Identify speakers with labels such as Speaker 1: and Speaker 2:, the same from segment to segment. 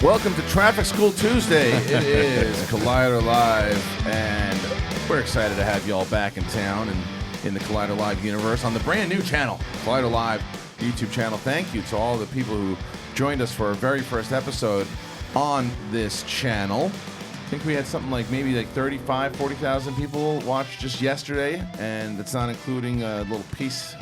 Speaker 1: Welcome to Traffic School Tuesday. It is Collider Live, and we're excited to have you all back in town and in the Collider Live universe on the brand new channel, Collider Live YouTube channel. Thank you to all the people who joined us for our very first episode on this channel. I think we had something like maybe like 35, 40,000 people watch just yesterday, and it's not including a little peace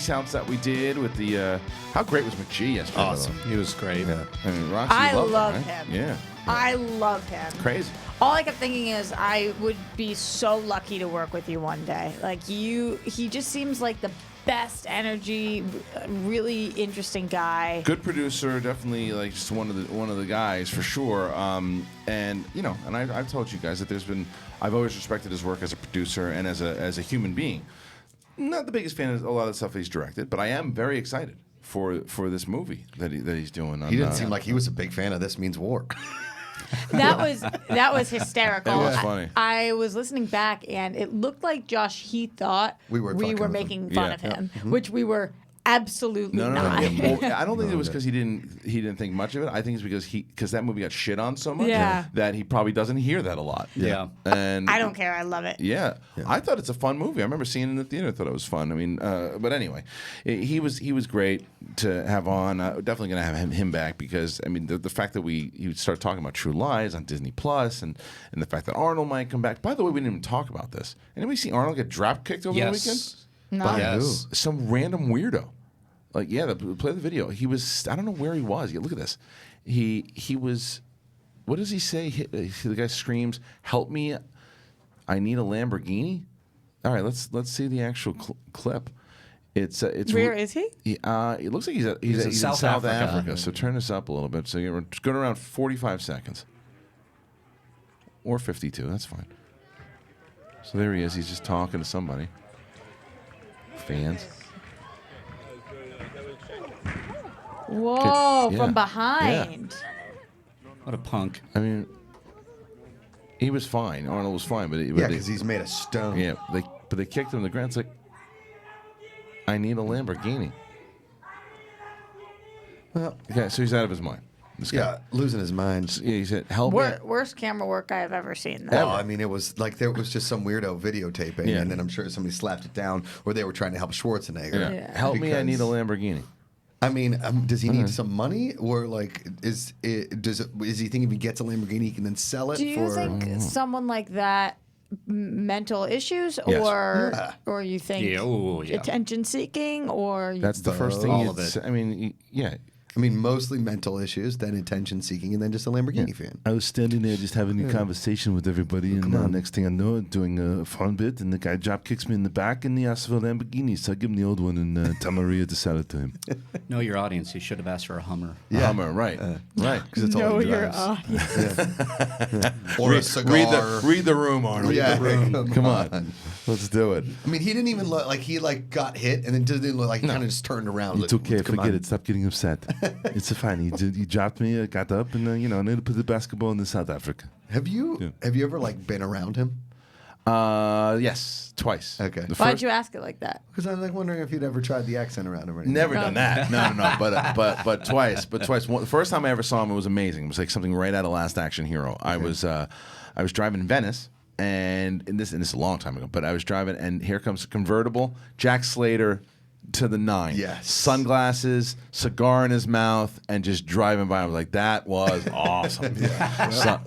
Speaker 1: outs that we did with the how great was McGee yesterday?
Speaker 2: Awesome. He was great.
Speaker 1: Yeah. I mean, Roxy
Speaker 3: I
Speaker 1: loved
Speaker 3: love
Speaker 1: him, right?
Speaker 3: him.
Speaker 1: Yeah.
Speaker 3: I love him.
Speaker 1: Crazy.
Speaker 3: All I kept thinking is I would be so lucky to work with you one day. Like he just seems like the best energy, really interesting guy.
Speaker 1: Good producer, definitely like just one of the guys for sure. And you know, and I've told you guys that I've always respected his work as a producer and as a human being. Not the biggest fan of a lot of the stuff he's directed, but I am very excited for this movie that he's doing.
Speaker 2: He didn't seem like he was a big fan of This Means War.
Speaker 3: That was hysterical.
Speaker 1: It was funny.
Speaker 3: I was listening back, and it looked like Josh. He thought
Speaker 2: we were
Speaker 3: making fun of him, which we were absolutely
Speaker 1: No.
Speaker 3: not.
Speaker 1: Well, I don't think it was because he didn't think much of it. I think it's because that movie got shit on so much that he probably doesn't hear that a lot.
Speaker 2: Yeah.
Speaker 1: And
Speaker 3: I don't care. I love it.
Speaker 1: Yeah. I thought it's a fun movie. I remember seeing it in the theater. I thought it was fun. I mean, but anyway, he was great to have on. Definitely going to have him back because I mean the fact that he started talking about True Lies on Disney Plus and the fact that Arnold might come back. By the way, we didn't even talk about this. Anybody see Arnold get drop kicked over the weekend?
Speaker 3: No.
Speaker 1: By
Speaker 2: Yes.
Speaker 1: some random weirdo. Like, yeah, play the video. He was, I don't know where he was. Yeah, look at this. He was, what does he say? The guy screams, "Help me, I need a Lamborghini." All right, let's see the actual clip. It's
Speaker 3: Where is he?
Speaker 1: It looks like he's in South Africa. So turn this up a little bit. So you're going around 45 seconds. Or 52, that's fine. So there he is. He's just talking to somebody. Fans.
Speaker 3: Whoa,
Speaker 1: Yeah.
Speaker 3: from behind.
Speaker 2: What a punk.
Speaker 1: I mean, he was fine. Arnold was fine, but
Speaker 2: Because he's made of stone.
Speaker 1: yeah, they kicked him to the ground. It's like, I need a Lamborghini.
Speaker 2: Well,
Speaker 1: Okay, so he's out of his mind. This guy.
Speaker 2: yeah, losing his mind.
Speaker 1: Yeah, he said, "Help me."
Speaker 3: Worst camera work I have ever seen.
Speaker 2: Well, I mean, it was like there was just some weirdo videotaping,
Speaker 1: Yeah.
Speaker 2: and then I'm sure somebody slapped it down, or they were trying to help Schwarzenegger.
Speaker 1: Yeah.
Speaker 3: Yeah.
Speaker 1: Help me! I
Speaker 2: Because-
Speaker 1: need a Lamborghini.
Speaker 2: I mean, does he need some money, or like is he think if he gets a Lamborghini, he can then sell it?
Speaker 3: Do you
Speaker 2: for...
Speaker 3: think someone like that mental issues,
Speaker 1: Yes.
Speaker 3: or you think
Speaker 2: Yeah.
Speaker 3: attention seeking, or
Speaker 1: That's the first thing.
Speaker 2: All
Speaker 1: you'd
Speaker 2: of it.
Speaker 1: say. I mean, yeah.
Speaker 2: I mean, mostly mental issues, then attention seeking, and then just a Lamborghini fan.
Speaker 1: I was standing there just having a conversation with everybody, and next thing I know, doing a fun bit, and the guy drop kicks me in the back, and he asks for a Lamborghini, so I give him the old one, and tell Maria to sell it to him.
Speaker 4: Know your audience. You should have asked for a Hummer.
Speaker 1: A Hummer, right, right.
Speaker 2: Because it's all he
Speaker 3: your
Speaker 2: drives.
Speaker 3: audience.
Speaker 2: Or a cigar.
Speaker 1: Read the room, Arnold.
Speaker 2: Yeah,
Speaker 1: Come on. Let's do it.
Speaker 2: I mean, he didn't even look like he got hit, and then didn't look like kind of just turned around.
Speaker 1: It's okay. Forget it. Stop getting upset. It's fine. He dropped me. I got up, and I need to put the basketball in South Africa.
Speaker 2: Have you ever like been around him?
Speaker 1: Yes, twice.
Speaker 2: Okay.
Speaker 3: Why'd you ask it like that?
Speaker 2: Because I'm like wondering if you'd ever tried the accent around him. Or anything.
Speaker 1: Never done that. No. But twice. But twice. The first time I ever saw him, it was amazing. It was like something right out of Last Action Hero. I was driving in Venice, and this is a long time ago. But I was driving, and here comes a convertible, Jack Slater to the 9.
Speaker 2: Yes.
Speaker 1: Sunglasses, cigar in his mouth, and just driving by. I was like, that was awesome.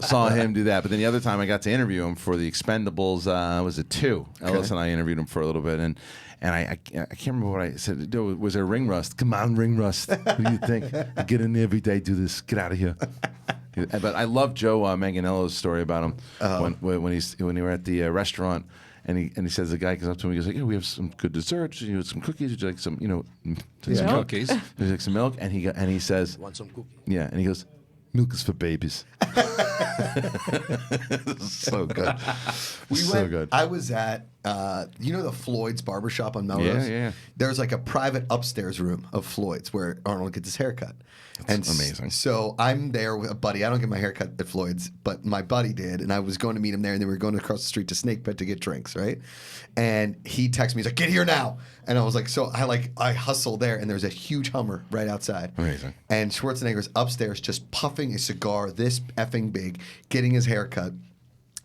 Speaker 1: Saw him do that. But then the other time I got to interview him for the Expendables, was it 2? Ellis and I interviewed him for a little bit, and I can't remember what I said. Was there ring rust? Come on, ring rust. What do you think? I get in there every day, do this. Get out of here. But I love Joe Manganiello's story about him when they were at the restaurant. And he says, the guy comes up to him, he goes like, "Yeah, we have some good desserts, some cookies, would you like some, some
Speaker 4: Cookies.
Speaker 1: He's like, some milk, and he says,
Speaker 5: Want some cookie?
Speaker 1: yeah, and he goes, "Milk is for babies."
Speaker 2: So good.
Speaker 1: So good.
Speaker 2: I was at you know the Floyd's barbershop on Melrose?
Speaker 1: Yeah.
Speaker 2: There's like a private upstairs room of Floyd's where Arnold gets his haircut.
Speaker 1: That's amazing.
Speaker 2: So I'm there with a buddy. I don't get my haircut at Floyd's, but my buddy did, and I was going to meet him there, and then we were going across the street to Snake Pit to get drinks, right? And he texted me, he's like, "Get here now!" And I was like, so I hustle there, and there's a huge Hummer right outside.
Speaker 1: Amazing.
Speaker 2: And Schwarzenegger's upstairs just puffing a cigar this effing big, getting his haircut,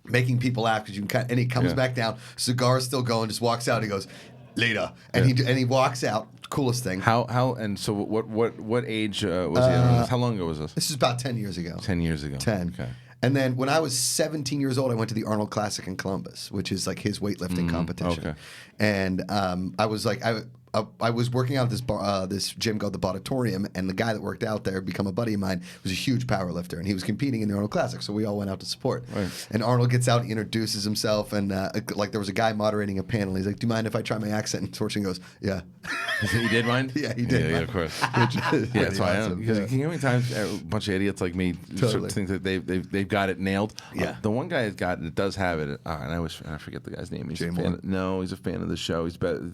Speaker 2: making people laugh because you can cut, and he comes back down, cigar's still going, just walks out, he goes, "Later," and he walks out. Coolest thing.
Speaker 1: How and so what age was he? How long ago was this?
Speaker 2: This is about 10 years ago.
Speaker 1: 10 years ago.
Speaker 2: 10.
Speaker 1: Okay.
Speaker 2: And then when I was 17 years old, I went to the Arnold Classic in Columbus, which is like his weightlifting competition.
Speaker 1: Okay.
Speaker 2: And I was like, I was working out at this bar, this gym called the Bodatorium, and the guy that worked out there, become a buddy of mine, was a huge power lifter, and he was competing in the Arnold Classic, so we all went out to support.
Speaker 1: Right.
Speaker 2: And Arnold gets out, he introduces himself, and like there was a guy moderating a panel. He's like, "Do you mind if I try my accent?" And Schwarzenegger goes, "Yeah."
Speaker 1: He did mind?
Speaker 2: Yeah, he did
Speaker 1: Yeah,
Speaker 2: mind.
Speaker 1: of course.
Speaker 2: Yeah,
Speaker 1: That's why. Because you know how many times a bunch of idiots like me sort
Speaker 2: Totally.
Speaker 1: of think that they've got it nailed.
Speaker 2: Yeah.
Speaker 1: The one guy has got it, does have it, and I forget the guy's name. He's
Speaker 2: Jay
Speaker 1: a
Speaker 2: Moore?
Speaker 1: fan. No, he's a fan of the show. He's better.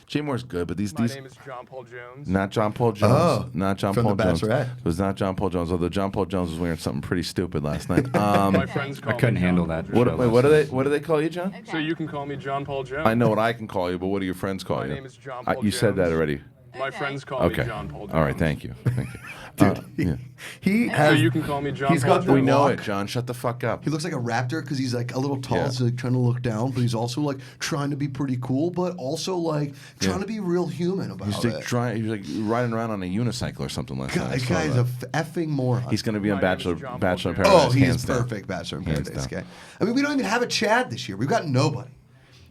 Speaker 1: Jay Moore's good, but these
Speaker 5: My name is John Paul Jones.
Speaker 1: not John Paul Jones.
Speaker 2: Oh,
Speaker 1: Not John
Speaker 2: from
Speaker 1: Paul
Speaker 2: The
Speaker 1: Jones.
Speaker 2: Bachelorette.
Speaker 1: It was not John Paul Jones. Although John Paul Jones was wearing something pretty stupid last night.
Speaker 5: My friends call
Speaker 4: I couldn't
Speaker 5: me
Speaker 4: handle
Speaker 5: John
Speaker 4: that.
Speaker 5: Paul
Speaker 1: What,
Speaker 5: Jones.
Speaker 1: wait, what do they call you, John?
Speaker 5: So you can call me John Paul Jones.
Speaker 1: I know what I can call you, but what do your friends call
Speaker 5: My
Speaker 1: you?
Speaker 5: name is John Paul
Speaker 1: You said that
Speaker 5: Jones.
Speaker 1: already.
Speaker 5: My friends call
Speaker 1: Okay.
Speaker 5: me John Paul Jones.
Speaker 1: All right. Thank you. Thank you.
Speaker 2: Dude, he
Speaker 5: So
Speaker 2: has.
Speaker 5: you can call me John
Speaker 2: He's
Speaker 5: Paul
Speaker 2: got the
Speaker 5: Jones.
Speaker 1: We know
Speaker 2: walk.
Speaker 1: it, John. Shut the fuck up.
Speaker 2: He looks like a raptor because he's like a little tall,
Speaker 1: Yeah.
Speaker 2: so like trying to look down, but he's also like trying to be pretty cool, but also like trying to be real human about
Speaker 1: He's
Speaker 2: it.
Speaker 1: like he was like riding around on a unicycle or something like that. I
Speaker 2: This
Speaker 1: saw
Speaker 2: guy is
Speaker 1: that.
Speaker 2: a effing moron.
Speaker 1: He's going to be on
Speaker 5: My name is
Speaker 1: Bachelor
Speaker 5: John
Speaker 1: Bachelor in
Speaker 5: Paul
Speaker 1: Paradise.
Speaker 2: oh, he's
Speaker 1: hands down.
Speaker 2: perfect Bachelor in
Speaker 1: Hands
Speaker 2: Paradise
Speaker 1: down.
Speaker 2: guy. I mean, we don't even have a Chad this year. We've got nobody.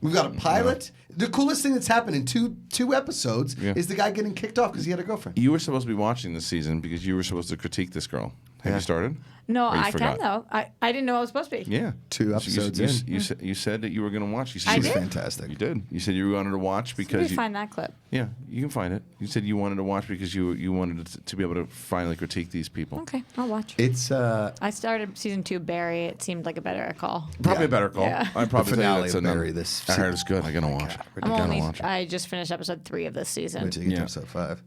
Speaker 2: We've got a pilot. The coolest thing that's happened in two episodes is the guy getting kicked off because he had a girlfriend.
Speaker 1: You were supposed to be watching this season because you were supposed to critique this girl. Have you started?
Speaker 3: No,
Speaker 1: Or you
Speaker 3: I
Speaker 1: forgot?
Speaker 3: can though. I didn't know I was supposed to be.
Speaker 1: Yeah.
Speaker 2: 2 episodes
Speaker 1: You said that you were going to watch. You said
Speaker 3: I
Speaker 1: you
Speaker 3: did?
Speaker 2: Fantastic.
Speaker 1: You did. You said you wanted to watch
Speaker 3: Let
Speaker 1: because
Speaker 3: me
Speaker 1: you.
Speaker 3: find that clip.
Speaker 1: Yeah, you can find it. You said you wanted to watch because you wanted to be able to finally critique these people.
Speaker 3: Okay, I'll watch.
Speaker 2: It's
Speaker 3: I started season 2 Barry. It seemed like a better call.
Speaker 1: Probably
Speaker 2: Yeah.
Speaker 1: a better call.
Speaker 3: Yeah.
Speaker 1: I'd probably
Speaker 2: The
Speaker 1: say
Speaker 2: finale
Speaker 1: that's
Speaker 2: of
Speaker 1: another-
Speaker 2: Barry this
Speaker 1: I heard
Speaker 2: season.
Speaker 1: it's good. I gotta watch it. I
Speaker 3: I'm
Speaker 1: gotta
Speaker 3: only.
Speaker 1: watch it.
Speaker 3: I just finished episode 3 of this season.
Speaker 2: wait till you get to
Speaker 1: Yeah.
Speaker 2: episode 5.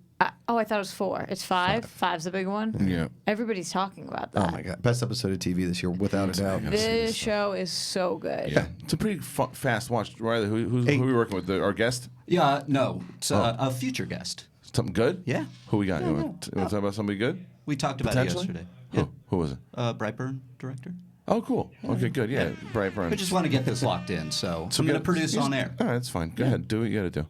Speaker 3: I thought it was 4. It's 5. 5's the big one.
Speaker 1: Yeah.
Speaker 3: Everybody's talking about that.
Speaker 2: Oh my god, best episode of TV this year without a doubt.
Speaker 3: This show is so good.
Speaker 1: Yeah, it's a pretty fast watch. Riley, who are we working with? Our guest?
Speaker 4: Yeah, no, it's a future guest.
Speaker 1: Something good?
Speaker 4: Yeah.
Speaker 1: Who we got?
Speaker 4: No,
Speaker 1: You
Speaker 4: no.
Speaker 1: want to talk about somebody good?
Speaker 4: We talked about it
Speaker 1: Potentially?
Speaker 4: yesterday.
Speaker 1: Who was it?
Speaker 4: Brightburn director.
Speaker 1: Oh, cool. Okay, good. Yeah, Brightburn.
Speaker 4: I just want to get this locked in, so I'm going to produce on air.
Speaker 1: All right, that's fine. Go ahead. Do what you got to do.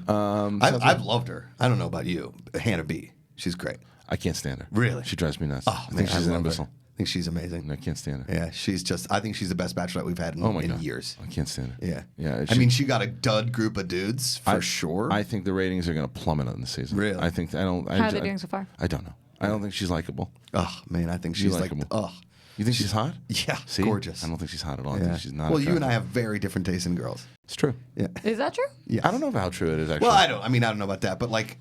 Speaker 2: I've loved her. I don't know about you, Hannah B. She's great.
Speaker 1: I can't stand her.
Speaker 2: Really?
Speaker 1: She drives me nuts.
Speaker 2: Oh,
Speaker 1: I think she's an
Speaker 2: love her.
Speaker 1: imbecile.
Speaker 2: I think she's amazing.
Speaker 1: I can't stand her.
Speaker 2: Yeah, she's just. I think she's the best Bachelorette we've had in,
Speaker 1: Oh my
Speaker 2: in
Speaker 1: God.
Speaker 2: years.
Speaker 1: I can't stand her.
Speaker 2: Yeah,
Speaker 1: Yeah.
Speaker 2: I mean, she got a dud group of dudes for sure.
Speaker 1: I think the ratings are going to plummet on the season.
Speaker 2: Really?
Speaker 1: I think I don't.
Speaker 3: How are they doing so far?
Speaker 1: I don't know. I don't think she's likable.
Speaker 2: Oh man, I think
Speaker 1: You
Speaker 2: she's
Speaker 1: like
Speaker 2: like.
Speaker 1: him.
Speaker 2: Oh,
Speaker 1: You think she's hot?
Speaker 2: yeah,
Speaker 1: See?
Speaker 2: gorgeous.
Speaker 1: I don't think she's hot at all. I
Speaker 2: Yeah.
Speaker 1: think she's not.
Speaker 2: Well, you and I
Speaker 1: attractive.
Speaker 2: have very different tastes in girls.
Speaker 1: It's true.
Speaker 2: Yeah.
Speaker 3: Is that true?
Speaker 2: Yes.
Speaker 1: I don't know how true it is actually.
Speaker 2: Well, I don't. I mean, I don't know about that, but like,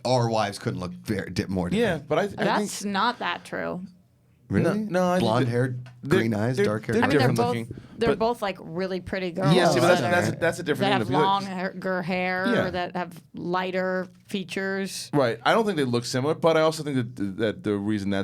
Speaker 2: our wives couldn't look more different.
Speaker 1: Yeah, but I
Speaker 3: That's
Speaker 1: think
Speaker 3: not that true.
Speaker 2: Really?
Speaker 1: No, I think
Speaker 2: blonde
Speaker 1: that-
Speaker 2: hair,
Speaker 1: they're-
Speaker 2: green eyes,
Speaker 1: they're-
Speaker 2: dark hair.
Speaker 1: they're
Speaker 3: I mean, they're
Speaker 1: different
Speaker 3: both
Speaker 1: looking,
Speaker 3: they're
Speaker 1: but-
Speaker 3: both like really pretty girls.
Speaker 1: Yeah, see, but
Speaker 3: that
Speaker 1: that's a different
Speaker 3: that
Speaker 1: thing.
Speaker 3: have
Speaker 1: If you look-
Speaker 3: longer hair
Speaker 1: Yeah.
Speaker 3: or that have lighter features.
Speaker 1: Right. I don't think they look similar, but I also think that the reason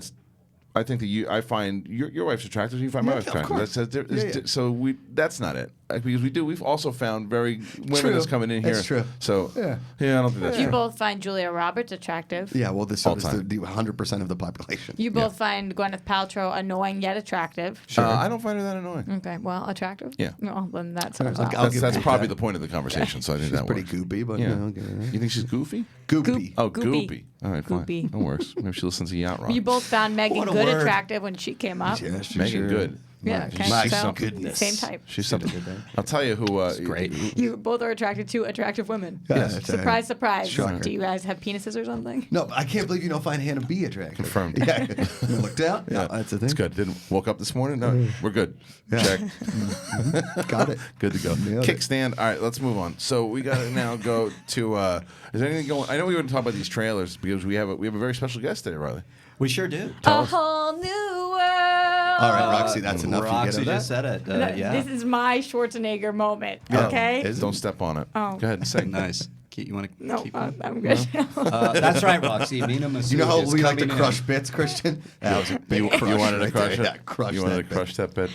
Speaker 1: I think that I find your wife's attractive. You find my
Speaker 2: Yeah,
Speaker 1: wife
Speaker 2: of
Speaker 1: attractive.
Speaker 2: course.
Speaker 1: So that's not it. Because we've also found very women
Speaker 2: True.
Speaker 1: that's coming in here.
Speaker 2: That's true.
Speaker 1: So
Speaker 2: Yeah.
Speaker 1: I don't think that's
Speaker 3: You
Speaker 1: true.
Speaker 3: both find Julia Roberts attractive.
Speaker 2: Yeah, well, this so
Speaker 1: All
Speaker 2: does
Speaker 1: time.
Speaker 2: the 100% of the population.
Speaker 3: You both find Gwyneth Paltrow annoying yet attractive.
Speaker 1: I don't find her that annoying.
Speaker 3: Okay, well, attractive.
Speaker 1: Yeah.
Speaker 3: Well, then that sounds
Speaker 2: I'll
Speaker 3: out.
Speaker 2: give
Speaker 1: That's
Speaker 2: her
Speaker 1: probably
Speaker 2: that.
Speaker 1: the point of the conversation. So I think
Speaker 2: She's
Speaker 1: that
Speaker 2: pretty
Speaker 1: works.
Speaker 2: goopy, but
Speaker 1: Yeah.
Speaker 2: you know, okay, right.
Speaker 1: You think she's goofy?
Speaker 2: Goopy.
Speaker 1: Oh,
Speaker 3: Goopy.
Speaker 1: goopy. All right, fine.
Speaker 3: Goopy.
Speaker 1: That works. Maybe she listens to Yacht Rock.
Speaker 3: You both found Megan
Speaker 4: What a
Speaker 3: Good
Speaker 4: word.
Speaker 3: attractive when she came up.
Speaker 2: Yeah, she
Speaker 1: Megan
Speaker 2: sure-
Speaker 1: Good.
Speaker 3: Yeah,
Speaker 1: She's
Speaker 3: kind
Speaker 2: My
Speaker 3: of so,
Speaker 2: goodness.
Speaker 3: same type.
Speaker 1: She's something. I'll tell you who.
Speaker 4: great.
Speaker 3: You both are attracted to attractive women.
Speaker 2: Yeah,
Speaker 1: Yes.
Speaker 2: that's
Speaker 3: Surprise, surprise.
Speaker 2: Shocker.
Speaker 3: Do you guys have penises or something?
Speaker 2: No, I can't believe you don't find Hannah B attractive.
Speaker 1: Confirmed.
Speaker 2: Yeah. You looked out? Yeah, that's the thing.
Speaker 1: It's good. Didn't woke up this morning? No, we're good. Check.
Speaker 2: Got it.
Speaker 1: Good to go.
Speaker 2: Nailed it.
Speaker 1: Kickstand. All right, let's move on. So we got to now go to. Is there anything going? I know we were going to talk about these trailers because we have a very special guest today, Riley.
Speaker 4: We sure do.
Speaker 3: A whole new world.
Speaker 2: All right, Roxy, that's enough.
Speaker 4: Roxy
Speaker 2: you get
Speaker 4: just said it. Yeah.
Speaker 3: This is my Schwarzenegger moment.
Speaker 2: Oh,
Speaker 3: Okay.
Speaker 2: is it?
Speaker 1: Don't step on it.
Speaker 3: Oh.
Speaker 1: Go ahead and sing.
Speaker 4: Nice. You want to
Speaker 3: No,
Speaker 4: keep
Speaker 3: I'm good.
Speaker 4: That's right, Roxy. Mena Massoud
Speaker 2: You know how
Speaker 4: is
Speaker 2: we like to
Speaker 4: coming
Speaker 2: crush
Speaker 4: in.
Speaker 2: bits, Kristian? That was a big
Speaker 1: You
Speaker 2: crush
Speaker 1: wanted to
Speaker 2: right
Speaker 1: crush
Speaker 2: there.
Speaker 1: it?
Speaker 2: Yeah, crush
Speaker 1: You
Speaker 2: that
Speaker 1: wanted to
Speaker 2: bit.
Speaker 1: crush that bit?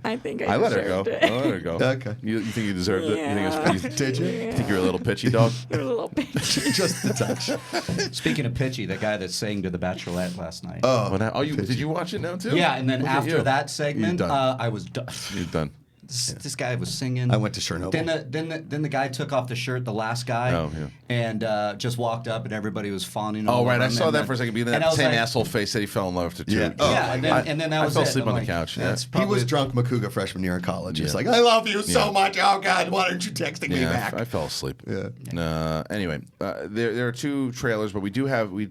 Speaker 3: I think I
Speaker 1: let her go.
Speaker 3: deserved it.
Speaker 1: I let her go.
Speaker 2: Okay.
Speaker 1: You think you deserved it? You think it was,
Speaker 2: Did you?
Speaker 1: you think you're a little pitchy dog?
Speaker 3: You're a little bitch.
Speaker 2: Just the touch.
Speaker 4: Speaking of pitchy, the guy that sang to the Bachelorette last night.
Speaker 1: Did you watch it now too?
Speaker 4: Yeah, and then
Speaker 1: Look at
Speaker 4: after
Speaker 1: you.
Speaker 4: that segment,
Speaker 1: You're done.
Speaker 4: I was done.
Speaker 1: You're done.
Speaker 4: This guy was singing.
Speaker 2: I went to Chernobyl.
Speaker 4: Then the guy took off the shirt, the last guy,
Speaker 1: Oh, yeah.
Speaker 4: and just walked up, and everybody was fawning.
Speaker 1: Oh
Speaker 4: all
Speaker 1: right,
Speaker 4: over
Speaker 1: I
Speaker 4: him,
Speaker 1: saw
Speaker 4: and
Speaker 1: that
Speaker 4: then-
Speaker 1: for a second. Being
Speaker 4: and I
Speaker 1: that
Speaker 4: was
Speaker 1: same
Speaker 4: like-
Speaker 1: asshole face that he fell in love with too.
Speaker 2: Yeah.
Speaker 4: Yeah, and then that was
Speaker 1: I fell
Speaker 4: it.
Speaker 1: asleep
Speaker 4: I'm
Speaker 1: on the
Speaker 4: like,
Speaker 1: couch. Yeah.
Speaker 4: That's
Speaker 2: He
Speaker 4: probably,
Speaker 2: was drunk Macuga freshman year in college. He's
Speaker 1: Yeah.
Speaker 2: like, I love you
Speaker 1: Yeah.
Speaker 2: so much. Oh, God, why aren't you texting me
Speaker 1: Yeah,
Speaker 2: back?
Speaker 1: I fell asleep.
Speaker 2: Yeah.
Speaker 1: Anyway, there are two trailers, but we do have Mena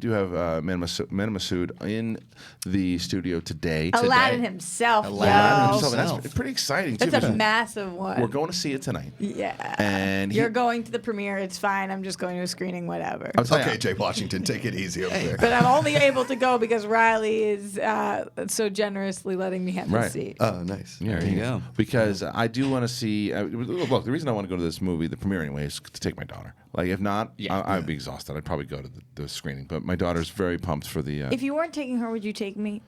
Speaker 1: Massoud in the studio today.
Speaker 3: Aladdin himself.
Speaker 1: Aladdin
Speaker 3: yo.
Speaker 1: himself, and that's pretty exciting too.
Speaker 3: It's a
Speaker 1: because
Speaker 3: massive one.
Speaker 1: We're going to see it tonight.
Speaker 3: Yeah.
Speaker 1: And
Speaker 3: you're going to the premiere. It's fine. I'm just going to a screening, whatever.
Speaker 1: I'll tell you,
Speaker 2: Okay, Jay Washington, take it easy over there.
Speaker 3: But I'm only able to go because Riley is so generously letting me have the
Speaker 1: Right.
Speaker 3: seat.
Speaker 2: Oh, nice.
Speaker 1: Yeah,
Speaker 4: There you go.
Speaker 1: Because I do want to see. Look, the reason I want to go to this movie, the premiere anyway, is to take my daughter. Like, if not, I'd be exhausted. I'd probably go to the screening. But my daughter's very pumped for the.
Speaker 3: If you weren't taking her, would you take me?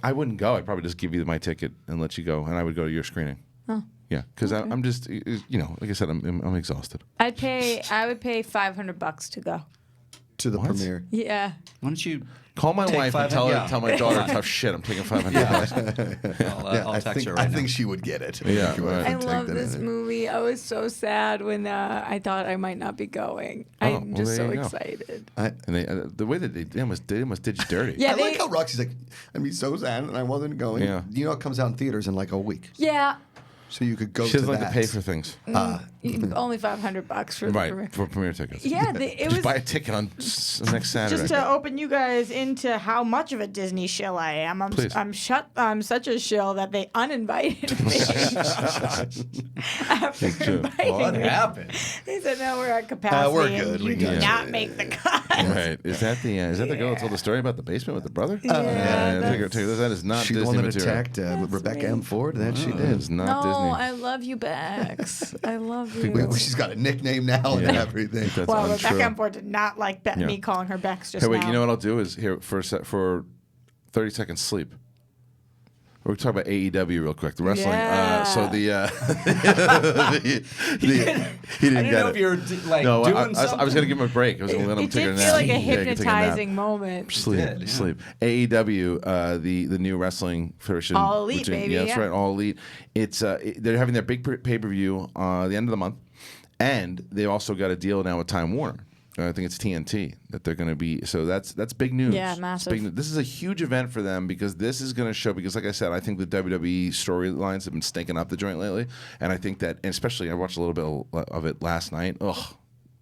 Speaker 1: I wouldn't go. I'd probably just give you my ticket and let you go, and I would go to your screening.
Speaker 3: Oh.
Speaker 1: Yeah, because I'm just, like I said, I'm exhausted.
Speaker 3: I would pay $500 to go.
Speaker 2: To the premiere.
Speaker 3: Yeah.
Speaker 4: Why don't you
Speaker 1: Call my
Speaker 4: Take
Speaker 1: wife and
Speaker 4: 500
Speaker 1: tell my daughter tough shit. I'm taking $500.
Speaker 4: I'll text her right
Speaker 2: I
Speaker 4: now.
Speaker 2: think she would get it.
Speaker 1: Yeah,
Speaker 2: If you went
Speaker 1: right.
Speaker 3: I
Speaker 2: and
Speaker 3: love
Speaker 2: tagged it
Speaker 3: this
Speaker 2: in it.
Speaker 3: movie. I was so sad when I thought I might not be going. I'm
Speaker 1: well,
Speaker 3: just
Speaker 1: there
Speaker 3: so
Speaker 1: you go.
Speaker 3: excited.
Speaker 1: And the way that they almost did you dirty.
Speaker 3: Yeah,
Speaker 2: I like
Speaker 3: they-
Speaker 2: how Roxy's like, I'd be so sad and I wasn't going.
Speaker 1: Yeah.
Speaker 2: You know, it comes out in theaters in like a week.
Speaker 3: Yeah.
Speaker 2: So you could go
Speaker 1: She
Speaker 2: to
Speaker 1: doesn't like
Speaker 2: that.
Speaker 1: to pay for things.
Speaker 3: Only $500 for the premiere.
Speaker 1: Right, for premiere tickets.
Speaker 3: Yeah, it
Speaker 1: Just
Speaker 3: was
Speaker 1: buy a ticket on next Saturday.
Speaker 3: just to open you guys into how much of a Disney shill I am.
Speaker 1: Please.
Speaker 3: I'm such a shill that they uninvited me after
Speaker 1: true.
Speaker 3: inviting
Speaker 4: What
Speaker 3: me.
Speaker 4: happened?
Speaker 3: They said, "No, we're at capacity.
Speaker 2: we're
Speaker 3: and
Speaker 2: good.
Speaker 3: You
Speaker 2: We
Speaker 3: do
Speaker 2: got it.
Speaker 3: not make the cut."
Speaker 1: Right. Is that the girl that told the story about the basement with the brother?
Speaker 3: Yeah,
Speaker 1: Take her, that is not
Speaker 2: She the
Speaker 1: Disney
Speaker 2: one that
Speaker 1: material.
Speaker 2: attacked Rebecca
Speaker 3: me.
Speaker 2: M. Ford? That she
Speaker 1: That
Speaker 2: did.
Speaker 1: is not
Speaker 3: No,
Speaker 1: Disney.
Speaker 3: I love you, Bex. I love you.
Speaker 2: She's got a nickname now and
Speaker 1: Yeah.
Speaker 2: everything.
Speaker 1: That's
Speaker 3: Well,
Speaker 1: untrue.
Speaker 3: Rebecca Emport did not like
Speaker 1: Yeah.
Speaker 3: me calling her Bex just
Speaker 1: Hey, wait.
Speaker 3: now.
Speaker 1: You know what I'll do is here for 30 seconds sleep. We're talking about AEW real quick. The wrestling.
Speaker 3: Yeah.
Speaker 1: So the he didn't
Speaker 4: I didn't
Speaker 1: get
Speaker 4: know
Speaker 1: it.
Speaker 4: if you were like
Speaker 1: No,
Speaker 4: doing
Speaker 1: I was
Speaker 4: something.
Speaker 1: going to give him a break. I was going to let him
Speaker 3: It
Speaker 1: take a
Speaker 3: did
Speaker 1: nap.
Speaker 3: feel like a
Speaker 1: Yeah, he could take nap.
Speaker 3: hypnotizing moment.
Speaker 1: Sleep,
Speaker 4: did, yeah.
Speaker 1: sleep. AEW, the new wrestling federation.
Speaker 3: All Elite, baby,
Speaker 1: Yeah, that's
Speaker 3: yeah.
Speaker 1: right. All Elite. It's they're having their big pay per view the end of the month, and they also got a deal now with Time Warner. I think it's TNT that they're going to be. So that's big news.
Speaker 3: Yeah,
Speaker 1: It's
Speaker 3: massive.
Speaker 1: big news. This is a huge event for them because this is going to show. Because like I said, I think the WWE storylines have been stinking up the joint lately, and I think that, and especially I watched a little bit of it last night. Oh,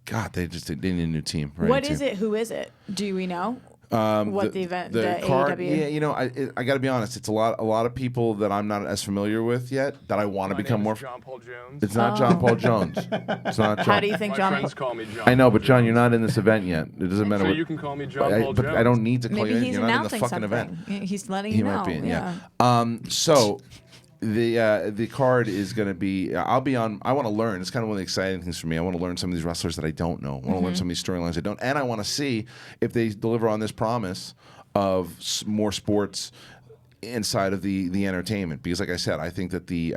Speaker 1: God, they need a new team. Right?
Speaker 3: What is it? Who is it? Do we know? What the event, the
Speaker 1: card,
Speaker 3: AEW?
Speaker 1: Yeah, you know, I got to be honest. It's a lot of people that I'm not as familiar with yet that I want to
Speaker 5: My
Speaker 1: become
Speaker 5: name
Speaker 1: more.
Speaker 5: is John Paul Jones.
Speaker 1: It's not John Paul Jones. It's not John.
Speaker 3: How do you think
Speaker 5: My
Speaker 3: John?
Speaker 5: friends call me John.
Speaker 1: I know,
Speaker 5: Paul
Speaker 1: but John,
Speaker 5: Jones.
Speaker 1: you're not in this event yet. It doesn't matter.
Speaker 5: So
Speaker 1: what,
Speaker 5: you can call me John Paul
Speaker 1: but
Speaker 5: Jones.
Speaker 1: I don't need to call
Speaker 3: Maybe
Speaker 1: you.
Speaker 3: he's
Speaker 1: You're not in the
Speaker 3: announcing
Speaker 1: fucking
Speaker 3: something.
Speaker 1: event.
Speaker 3: He's letting
Speaker 1: He
Speaker 3: you know.
Speaker 1: might be in, yeah. So the card is going to be. I'll be on. I want to learn. It's kind of one of the exciting things for me. I want to learn some of these wrestlers that I don't know. I want to learn some of these storylines I don't, and I want to see if they deliver on this promise of more sports inside of the entertainment. Because, like I said, I think that the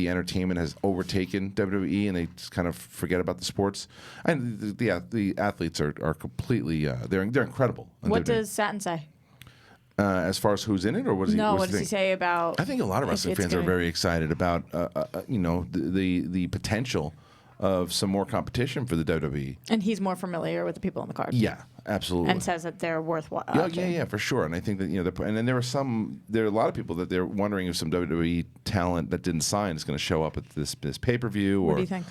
Speaker 1: entertainment has overtaken WWE, and they just kind of forget about the sports. And the athletes are completely they're incredible. on
Speaker 3: What
Speaker 1: WWE.
Speaker 3: does Satin say?
Speaker 1: As far as who's in it, or what does
Speaker 3: No,
Speaker 1: he?
Speaker 3: what does he say about?
Speaker 1: I think a lot of wrestling
Speaker 3: it's
Speaker 1: fans are
Speaker 3: gonna-
Speaker 1: very excited about the potential of some more competition for the WWE.
Speaker 3: And he's more familiar with the people on the card.
Speaker 1: Yeah, absolutely.
Speaker 3: And says that they're worthwhile.
Speaker 1: Yeah, for sure. And I think that and then there are a lot of people that they're wondering if some WWE talent that didn't sign is going to show up at this pay per view.
Speaker 3: What do you think?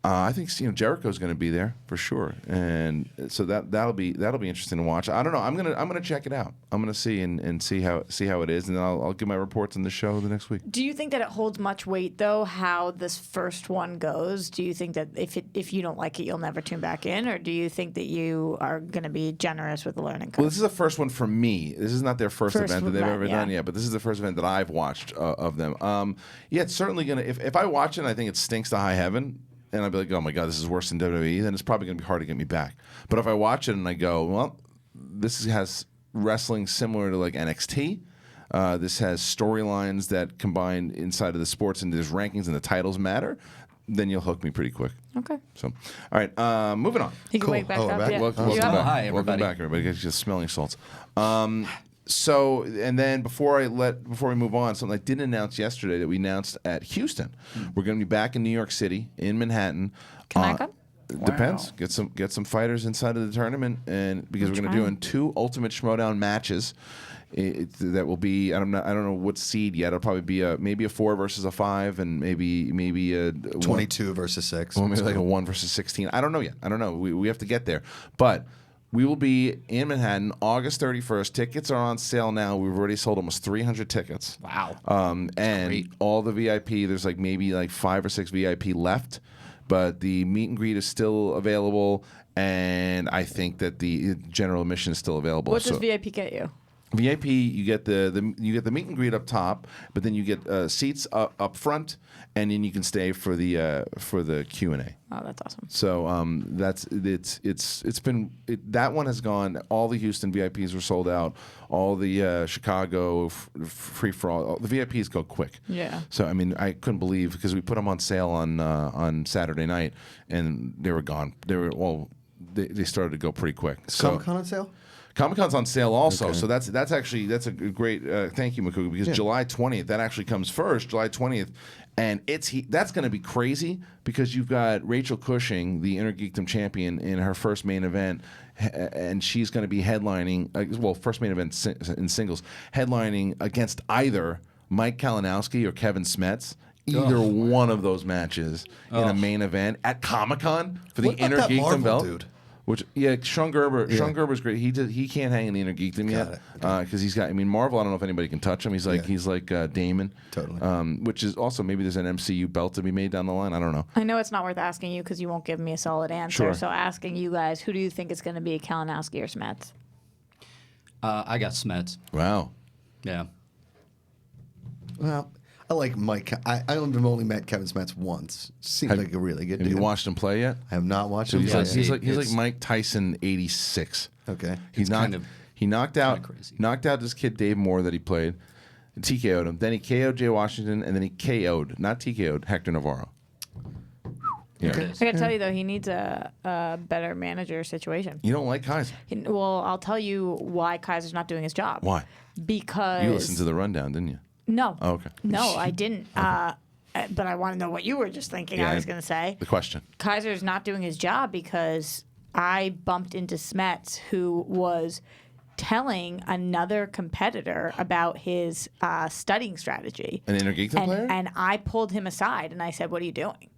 Speaker 1: I think Jericho's going to be there for sure, and so that'll be interesting to watch. I don't know. I'm gonna check it out. I'm gonna see and see how it is, and then I'll give my reports on the show the next week.
Speaker 3: Do you think that it holds much weight though? How this first one goes? Do you think that if you don't like it, you'll never tune back in, or do you think that you are going to be generous with the learning curve?
Speaker 1: Well, this is the first one for me. This is not their first event that they've ever done yet, but this is the first event that I've watched of them. Yeah, it's certainly gonna. If I watch it, and I think it stinks to high heaven. And I'll be like, oh my God, this is worse than WWE, then it's probably going to be hard to get me back. But if I watch it and I go, well, this has wrestling similar to like NXT. This has storylines that combine inside of the sports, and there's rankings and the titles matter, then you'll hook me pretty quick.
Speaker 3: Okay.
Speaker 1: So, all right, moving on.
Speaker 3: He can wake back
Speaker 2: Oh, we're
Speaker 3: up.
Speaker 2: back?
Speaker 3: Yeah.
Speaker 1: Welcome
Speaker 3: You
Speaker 1: back.
Speaker 3: up?
Speaker 4: Hi,
Speaker 1: Welcome
Speaker 4: everybody.
Speaker 1: back, everybody. Just smelling salts. So, and then before we move on, something I didn't announce yesterday that we announced at Houston. We're going to be back in New York City, in Manhattan.
Speaker 3: Can I come?
Speaker 1: Depends. Get some fighters inside of the tournament, and because we're going to do 2 Ultimate Schmoedown matches. That will be. I don't know what seed yet. It'll probably be maybe a 4 versus a 5, and maybe a
Speaker 2: 22 versus 6.
Speaker 1: Well, maybe like a 1 versus 16. I don't know yet. I don't know. We have to get there, but. We will be in Manhattan August 31st. Tickets are on sale now. We've already sold almost 300 tickets.
Speaker 4: Wow.
Speaker 1: And
Speaker 4: great.
Speaker 1: all the VIP, there's maybe 5 or 6 VIP left, but the meet and greet is still available, and I think that the general admission is still available.
Speaker 3: What does VIP get you?
Speaker 1: VIP, you get the meet and greet up top, but then you get seats up front, and then you can stay for the Q&A.
Speaker 3: Oh, that's awesome.
Speaker 1: So that one has gone. All the Houston VIPs were sold out. All the Chicago free for all the VIPs go quick.
Speaker 3: Yeah.
Speaker 1: So I mean, I couldn't believe because we put them on sale on Saturday night, and they were gone. They started to go pretty quick. So
Speaker 2: Comic-Con on sale?
Speaker 1: Comic-Con's on sale also,
Speaker 2: Okay.
Speaker 1: so that's a great thank you, Macuga, because July 20th that actually comes first, July 20th, and that's going to be crazy because you've got Rachel Cushing, the Inner Geekdom champion, in her first main event, and she's going to be headlining first main event in singles, headlining against either Mike Kalinowski or Kevin Smets. Either one of those matches in a main event at Comic-Con for the
Speaker 2: What about
Speaker 1: Inner
Speaker 2: that
Speaker 1: Geekdom
Speaker 2: Marvel
Speaker 1: belt.
Speaker 2: dude?
Speaker 1: Which Sean Gerber. Sean Gerber's great. He can't hang in the Inner Geekdom yet because he's got. I mean, Marvel. I don't know if anybody can touch him. He's like Damon.
Speaker 2: Totally.
Speaker 1: Which is also maybe there's an MCU belt to be made down the line. I don't know.
Speaker 3: I know it's not worth asking you because you won't give me a solid answer.
Speaker 1: Sure.
Speaker 3: So asking you guys, who do you think is going to be, Kalinowski or Smets?
Speaker 4: I got Smets.
Speaker 1: Wow.
Speaker 4: Yeah.
Speaker 2: Well, I like Mike. I've only met Kevin Smets once. Seems like a really good
Speaker 1: Have
Speaker 2: dude.
Speaker 1: you watched him play yet?
Speaker 2: I have not watched
Speaker 1: So
Speaker 2: him.
Speaker 1: he's
Speaker 2: play.
Speaker 1: like Mike Tyson '86.
Speaker 2: Okay.
Speaker 1: He knocked out
Speaker 4: crazy.
Speaker 1: this kid Dave Moore that he played, and TKO'd him. Then he KO'd Jay Washington, and then he KO'd, not TKO'd, Hector Navarro. Yeah.
Speaker 4: There it is.
Speaker 3: I got to tell you, though, he needs a better manager situation.
Speaker 1: You don't like Kaiser?
Speaker 3: Well, I'll tell you why Kaiser's not doing his job.
Speaker 1: Why?
Speaker 3: Because...
Speaker 1: You listened to the rundown, didn't you?
Speaker 3: No.
Speaker 1: Oh, okay.
Speaker 3: No, I didn't. But I want to know what you were just thinking
Speaker 1: Yeah,
Speaker 3: I was going to say.
Speaker 1: The question.
Speaker 3: Kaiser's not doing his job because I bumped into Smets, who was telling another competitor about his studying strategy.
Speaker 1: An Inner Geekdom player?
Speaker 3: And I pulled him aside and I said, "What are you doing?"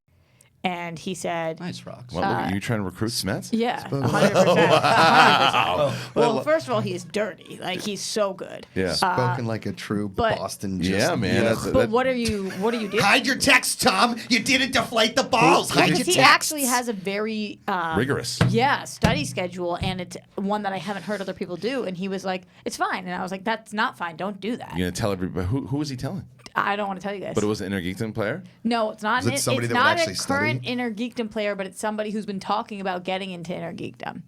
Speaker 3: And he said,
Speaker 4: Nice rocks.
Speaker 1: What, look, are you trying to recruit Smets?
Speaker 3: "Yeah, 100%. Well, first of all, he's dirty. Like, he's so good.
Speaker 1: Yeah.
Speaker 2: Spoken like a true
Speaker 3: but-
Speaker 2: Boston.
Speaker 1: Yeah, man.
Speaker 3: But what are you doing?"
Speaker 2: Hide your text, Tom. You didn't deflate the balls. Hide your
Speaker 3: Because he
Speaker 2: text.
Speaker 3: actually has a very
Speaker 1: Rigorous.
Speaker 3: study schedule, and it's one that I haven't heard other people do. And he was like, "It's fine," and I was like, "That's not fine. Don't do that."
Speaker 1: You're going to tell everybody. Who was he telling?
Speaker 3: I don't want to tell you guys.
Speaker 1: But it was an Inner Geekdom player?
Speaker 3: No, it's not.
Speaker 2: Is it somebody
Speaker 3: it's
Speaker 2: that would
Speaker 3: not
Speaker 2: actually
Speaker 3: a
Speaker 2: study?
Speaker 3: current Inner Geekdom player, but it's somebody who's been talking about getting into Inner Geekdom.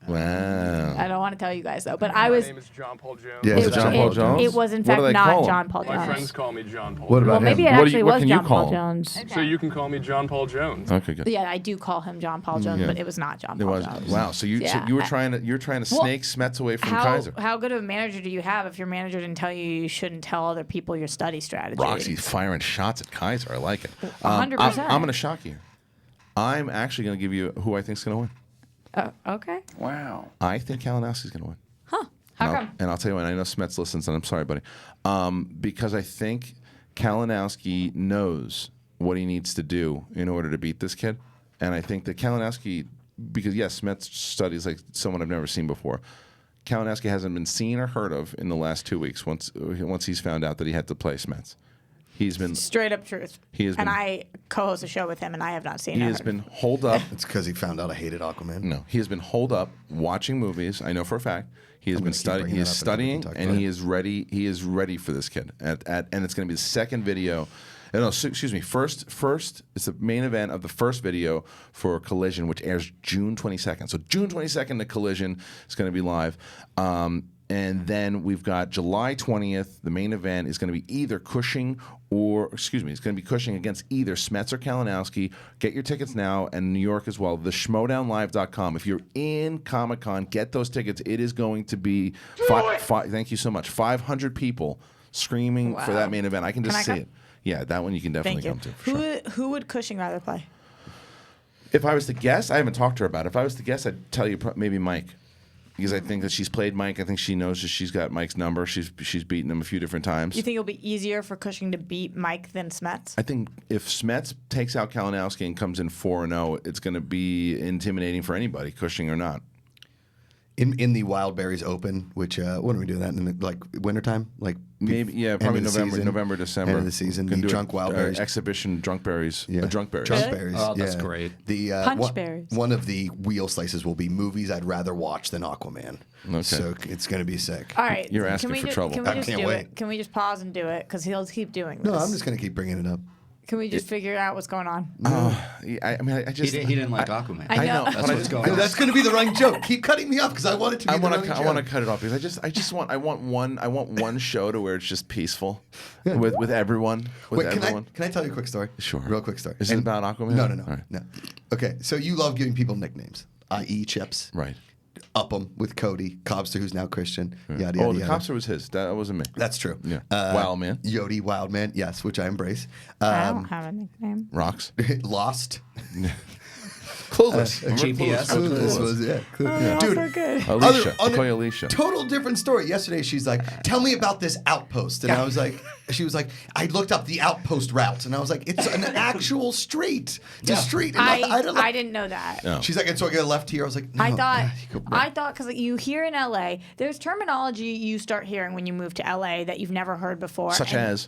Speaker 1: Wow.
Speaker 3: I don't want to tell you guys though, but
Speaker 5: My
Speaker 3: I was.
Speaker 5: name is John Paul Jones.
Speaker 2: Yeah,
Speaker 1: Was it John Paul Jones?
Speaker 3: It was in
Speaker 1: What
Speaker 3: fact
Speaker 1: do they
Speaker 3: not
Speaker 1: call him?
Speaker 3: John Paul
Speaker 5: My
Speaker 3: Jones.
Speaker 5: friends call me John Paul
Speaker 2: What
Speaker 5: Jones.
Speaker 2: about
Speaker 3: Well, maybe it
Speaker 2: him?
Speaker 1: What do
Speaker 3: actually
Speaker 1: you- what
Speaker 3: was
Speaker 1: can you
Speaker 3: John
Speaker 1: call
Speaker 3: Paul
Speaker 1: him?
Speaker 3: Jones.
Speaker 5: So you can call me John Paul Jones.
Speaker 1: Okay, good.
Speaker 3: Yeah, I do call him John Paul Jones,
Speaker 1: Yeah.
Speaker 3: but it was not John
Speaker 1: It
Speaker 3: Paul
Speaker 1: was
Speaker 3: Jones.
Speaker 1: wow. So you
Speaker 3: Yeah.
Speaker 1: you were trying to
Speaker 3: Well,
Speaker 1: snake Smets away from
Speaker 3: How
Speaker 1: Kaiser.
Speaker 3: good of a manager do you have if your manager didn't tell you shouldn't tell other people your study strategy?
Speaker 1: Roxy's firing shots at Kaiser. I like it.
Speaker 3: 100%.
Speaker 1: I'm going to shock you. I'm actually going to give you who I think is going to win.
Speaker 3: Okay.
Speaker 1: Wow. I think Kalinowski's going to win.
Speaker 3: How come?
Speaker 1: And I'll tell you what. I know Smets listens, and I'm sorry, buddy. Because I think Kalinowski knows what he needs to do in order to beat this kid. And I think that Kalinowski, because yes, Smets studies like someone I've never seen before. Kalinowski hasn't been seen or heard of in the last 2 weeks once he's found out that he had to play Smets. He's been
Speaker 3: Straight up truth. I co-host a show with him, and I have not seen it.
Speaker 1: He has been holed up.
Speaker 2: It's because he found out I hated Aquaman.
Speaker 1: No, he has been holed up watching movies. I know for a fact. He has been studying. He is studying, and he is ready. He is ready for this kid. And it's going to be the second video. No, excuse me. First, it's the main event of the first video for Collision, which airs June 22nd. So June 22nd, the Collision is going to be live. And then we've got July 20th. The main event is going to be either Cushing it's going to be Cushing against either Smets or Kalinowski. Get your tickets now, and New York as well. The Schmoedownlive.com. If you're in Comic-Con, get those tickets. It is going to be thank you so much. 500 people screaming for that main event. I can just see it. Yeah, that one you can definitely come to. For sure.
Speaker 3: Who would Cushing rather play?
Speaker 1: If I was to guess, I haven't talked to her about it. If I was to guess, I'd tell you maybe Mike. Because I think that she's played Mike. I think she knows that she's got Mike's number. She's beaten him a few different times.
Speaker 3: You think it'll be easier for Cushing to beat Mike than Smets?
Speaker 1: I think if Smets takes out Kalinowski and comes in 4-0, it's going to be intimidating for anybody, Cushing or not.
Speaker 2: In the Wild Berries Open, which when are we doing that in the, wintertime?
Speaker 1: Maybe probably November, December.
Speaker 2: End of the season. The drunk Wild Berries
Speaker 1: exhibition, drunk berries.
Speaker 2: Yeah.
Speaker 1: Drunk berries.
Speaker 2: Drunk berries.
Speaker 4: Oh, that's great.
Speaker 2: The
Speaker 3: Punch berries.
Speaker 2: One of the wheel slices will be movies I'd rather watch than Aquaman.
Speaker 1: Okay.
Speaker 2: So it's going to be sick.
Speaker 3: All right.
Speaker 1: You're asking for trouble.
Speaker 3: Can we
Speaker 2: I
Speaker 3: just
Speaker 2: can't
Speaker 3: do
Speaker 2: wait.
Speaker 3: it? Can we just pause and do it? Because he'll keep doing this.
Speaker 2: No, I'm just going to keep bringing it up.
Speaker 3: Can we just figure out what's going on?
Speaker 1: I just
Speaker 4: He didn't like Aquaman.
Speaker 3: I know.
Speaker 4: That's what's going on.
Speaker 2: That's going to be the running joke. Keep cutting me off because I want it to be
Speaker 1: I
Speaker 2: the running joke.
Speaker 1: want to cut it off because I want one show to where it's just peaceful with everyone.
Speaker 2: Wait, can I tell you a quick story?
Speaker 1: Sure.
Speaker 2: Real quick story.
Speaker 1: Is it about Aquaman?
Speaker 2: No.
Speaker 1: All right.
Speaker 2: No. Okay, so you love giving people nicknames, i.e. Chips.
Speaker 1: Right.
Speaker 2: Upham with Cody, Cobster, who's now Kristian, yada,
Speaker 1: Oh,
Speaker 2: yada,
Speaker 1: the
Speaker 2: yada.
Speaker 1: Cobster was his. That wasn't me.
Speaker 2: That's true.
Speaker 1: Yeah. Wild Man.
Speaker 2: Yodi, Wild Man, yes, which I embrace.
Speaker 3: I don't have a nickname.
Speaker 1: Rocks.
Speaker 2: Lost.
Speaker 1: Clueless.
Speaker 4: GPS.
Speaker 2: Clueless was, yeah.
Speaker 3: Oh,
Speaker 2: Dude,
Speaker 3: so good.
Speaker 1: Alicia. I'll call you Alicia.
Speaker 2: Total different story. Yesterday, she's like, tell me about this outpost. And I was like, she was like, I looked up the outpost route. And I was like, it's an actual street. It's a street. And
Speaker 3: I didn't know that.
Speaker 1: No.
Speaker 2: She's like, and so I got left here. I was like, no.
Speaker 3: I thought,
Speaker 2: you go right.
Speaker 3: because you hear in LA, there's terminology you start hearing when you move to LA that you've never heard before.
Speaker 1: Such as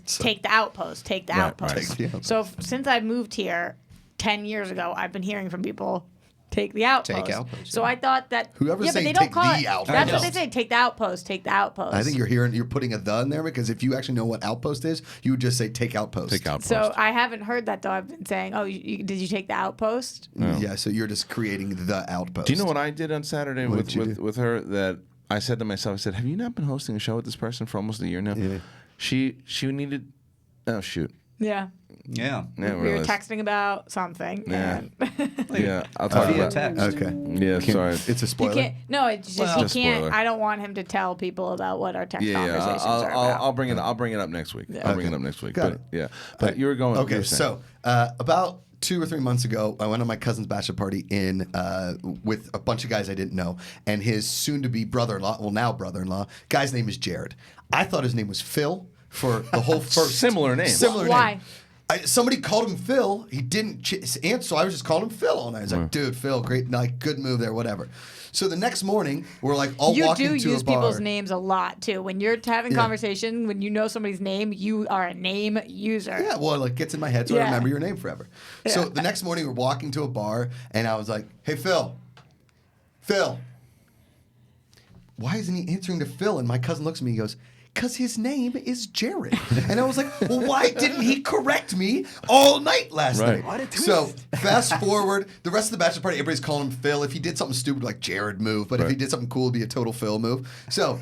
Speaker 3: take the outpost, take the outpost.
Speaker 2: Take the outpost.
Speaker 3: So since I moved here 10 years ago, I've been hearing from people, take the outpost.
Speaker 4: Take outpost,
Speaker 3: So I thought that
Speaker 2: Whoever's
Speaker 3: but
Speaker 2: saying
Speaker 3: they don't
Speaker 2: take
Speaker 3: call
Speaker 2: the
Speaker 3: it.
Speaker 2: outpost.
Speaker 3: That's what they say. Take the outpost. Take the outpost.
Speaker 2: I think you're putting a the in there because if you actually know what outpost is, you would just say take outpost.
Speaker 1: Take outpost.
Speaker 3: So I haven't heard that though. I've been saying, oh, did you take the outpost?
Speaker 2: Yeah, so you're just creating the outpost.
Speaker 1: Do you know what I did on Saturday
Speaker 2: What did you do?
Speaker 1: with her? That I said to myself, I said, have you not been hosting a show with this person for almost a year now?
Speaker 2: Yeah.
Speaker 1: She needed. Oh shoot.
Speaker 3: Yeah.
Speaker 4: Yeah.
Speaker 1: Yeah,
Speaker 3: We were texting about something.
Speaker 1: Yeah.
Speaker 3: And
Speaker 1: Yeah, I'll talk
Speaker 4: Via
Speaker 1: about
Speaker 4: text.
Speaker 2: Okay.
Speaker 1: Yeah, sorry.
Speaker 2: It's a
Speaker 3: he
Speaker 2: spoiler.
Speaker 3: can't. No, it's just
Speaker 4: Well,
Speaker 3: he
Speaker 1: Just
Speaker 3: can't.
Speaker 1: spoiler.
Speaker 3: I don't want him to tell people about what our text
Speaker 1: Yeah,
Speaker 3: conversations are about.
Speaker 1: I'll bring it. I'll bring it up next week. I'll bring it up next week.
Speaker 2: Got
Speaker 1: But
Speaker 2: it.
Speaker 1: yeah, but you were going. you
Speaker 2: Okay,
Speaker 1: were saying.
Speaker 2: so about 2 or 3 months ago, I went on my cousin's bachelor party with a bunch of guys I didn't know, and his soon-to-be brother-in-law, well, now brother-in-law, guy's name is Jared. I thought his name was Phil for the whole first.
Speaker 1: Similar name.
Speaker 2: Similar
Speaker 3: Why?
Speaker 2: name. Somebody called him Phil. He didn't answer, so I was just calling him Phil all night. I was like, dude, Phil, great night, good move there, whatever. So the next morning, we're like all
Speaker 3: You
Speaker 2: walking
Speaker 3: do
Speaker 2: to
Speaker 3: use
Speaker 2: a bar.
Speaker 3: people's names a lot too. When you're having conversation, when you know somebody's name, you are a name user.
Speaker 2: Yeah, well, it gets in my head, so I
Speaker 3: Yeah.
Speaker 2: remember your name forever. So
Speaker 3: Yeah.
Speaker 2: the next morning, we're walking to a bar, and I was like, hey, Phil, why isn't he answering to Phil? And my cousin looks at me and goes, because his name is Jared. And I was like, well, why didn't he correct me all night last
Speaker 1: Right.
Speaker 2: night?
Speaker 1: What
Speaker 4: a
Speaker 2: So fast forward, the rest of the bachelor party, everybody's calling him Phil. If he did something stupid like Jared move, but if he did something cool, it'd be a total Phil move. So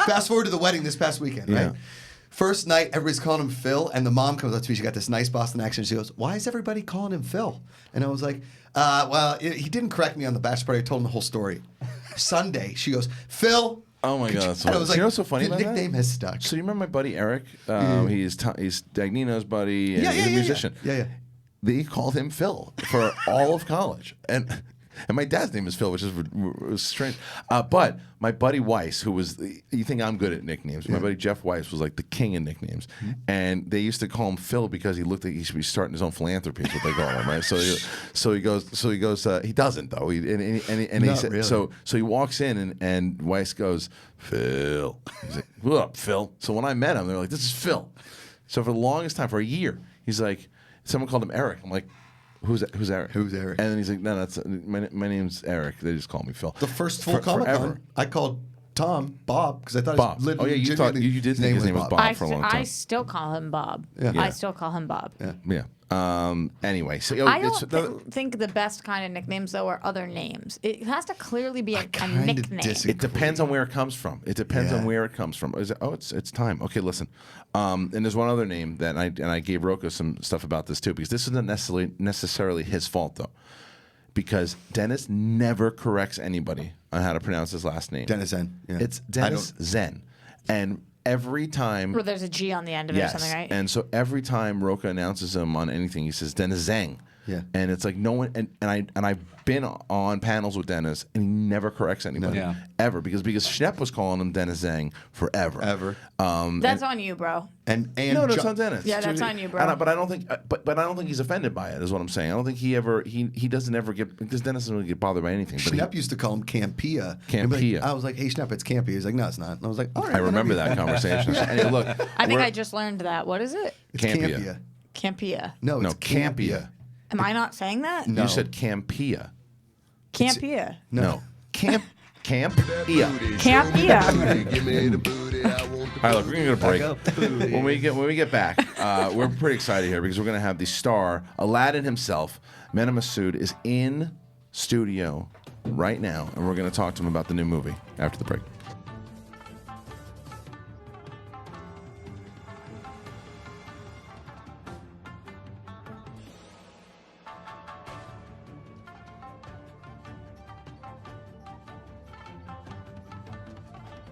Speaker 2: fast forward to the wedding this past weekend, right?
Speaker 1: Yeah.
Speaker 2: First night, everybody's calling him Phil, and the mom comes up to me. She got this nice Boston accent. She goes, why is everybody calling him Phil? And I was like, he didn't correct me on the bachelor party. I told him the whole story. Sunday, she goes, Phil.
Speaker 1: Oh my God, that's
Speaker 2: And I
Speaker 1: funny.
Speaker 2: was
Speaker 1: So
Speaker 2: like,
Speaker 1: you know what's so funny
Speaker 2: the
Speaker 1: about
Speaker 2: nickname
Speaker 1: that?
Speaker 2: has stuck.
Speaker 1: So you remember my buddy Eric? He's Dagnino's buddy, and he's a musician.
Speaker 2: Yeah.
Speaker 1: They called him Phil for all of college, and And my dad's name is Phil, which is was strange. But my buddy Weiss, who was, you think I'm good at nicknames. My buddy Jeff Weiss was like the king of nicknames. And they used to call him Phil because he looked like he should be starting his own philanthropy, is what they call him, right? So he goes, he doesn't, though. He said,
Speaker 2: really.
Speaker 1: so he walks in and Weiss goes, Phil. He's like, what up, Phil? So when I met him, they were like, this is Phil. So for the longest time, for a year, he's like, someone called him Eric. I'm like, Who's Eric?
Speaker 2: Who's Eric?
Speaker 1: And then he's like, no, that's my name's Eric. They just call me Phil.
Speaker 2: The first full Comic-Con, I called Tom Bob because I thought
Speaker 1: Bob.
Speaker 2: his
Speaker 1: Oh yeah, you thought you did think his name was Bob for a long time.
Speaker 3: I still call him Bob.
Speaker 2: Yeah.
Speaker 3: I still call him Bob.
Speaker 1: Yeah. Anyway, so
Speaker 3: I don't think the best kind of nicknames though are other names. It has to clearly be a nickname.
Speaker 1: it depends on where it comes from. Is it? Oh, it's time. Okay, listen. And there's one other name that I gave Rocco some stuff about this too, because this isn't necessarily his fault though, because Dennis never corrects anybody on how to pronounce his last name.
Speaker 2: Dennis Zen. Yeah.
Speaker 1: It's Dennis Zen, and every time
Speaker 3: Where there's a G on the end of it or something, right?
Speaker 1: And so every time Roca announces him on anything, he says Dennis Zhang.
Speaker 2: Yeah.
Speaker 1: And it's like no one and I've been on panels with Dennis and he never corrects anybody.
Speaker 4: Yeah.
Speaker 1: Ever. Because Schnepp was calling him Dennis Zhang forever.
Speaker 2: Ever.
Speaker 3: That's on you, bro.
Speaker 2: And
Speaker 1: No, it's on Dennis.
Speaker 3: Yeah, that's on you, bro.
Speaker 1: But I don't think, but I don't think he's offended by it. Is what I'm saying. I don't think he doesn't ever get, because Dennis doesn't really get bothered by anything. But
Speaker 2: Schnepp used to call him Campia.
Speaker 1: Campia.
Speaker 2: I was like, hey Schnepp, it's Campia. He's like, no, it's not. And I was like, all right.
Speaker 1: I remember that conversation. And look,
Speaker 3: I think I just learned that. What is it?
Speaker 2: It's
Speaker 1: Campia.
Speaker 3: Campia.
Speaker 2: No, it's
Speaker 1: Campia.
Speaker 3: Am I not saying that?
Speaker 2: No.
Speaker 1: You said Campia.
Speaker 3: Campia.
Speaker 1: No. Campia.
Speaker 3: Campia.
Speaker 1: All right, look, we're gonna get a break. When we get back, we're pretty excited here because we're gonna have the star Aladdin himself, Mena Massoud, is in studio right now, and we're gonna talk to him about the new movie after the break.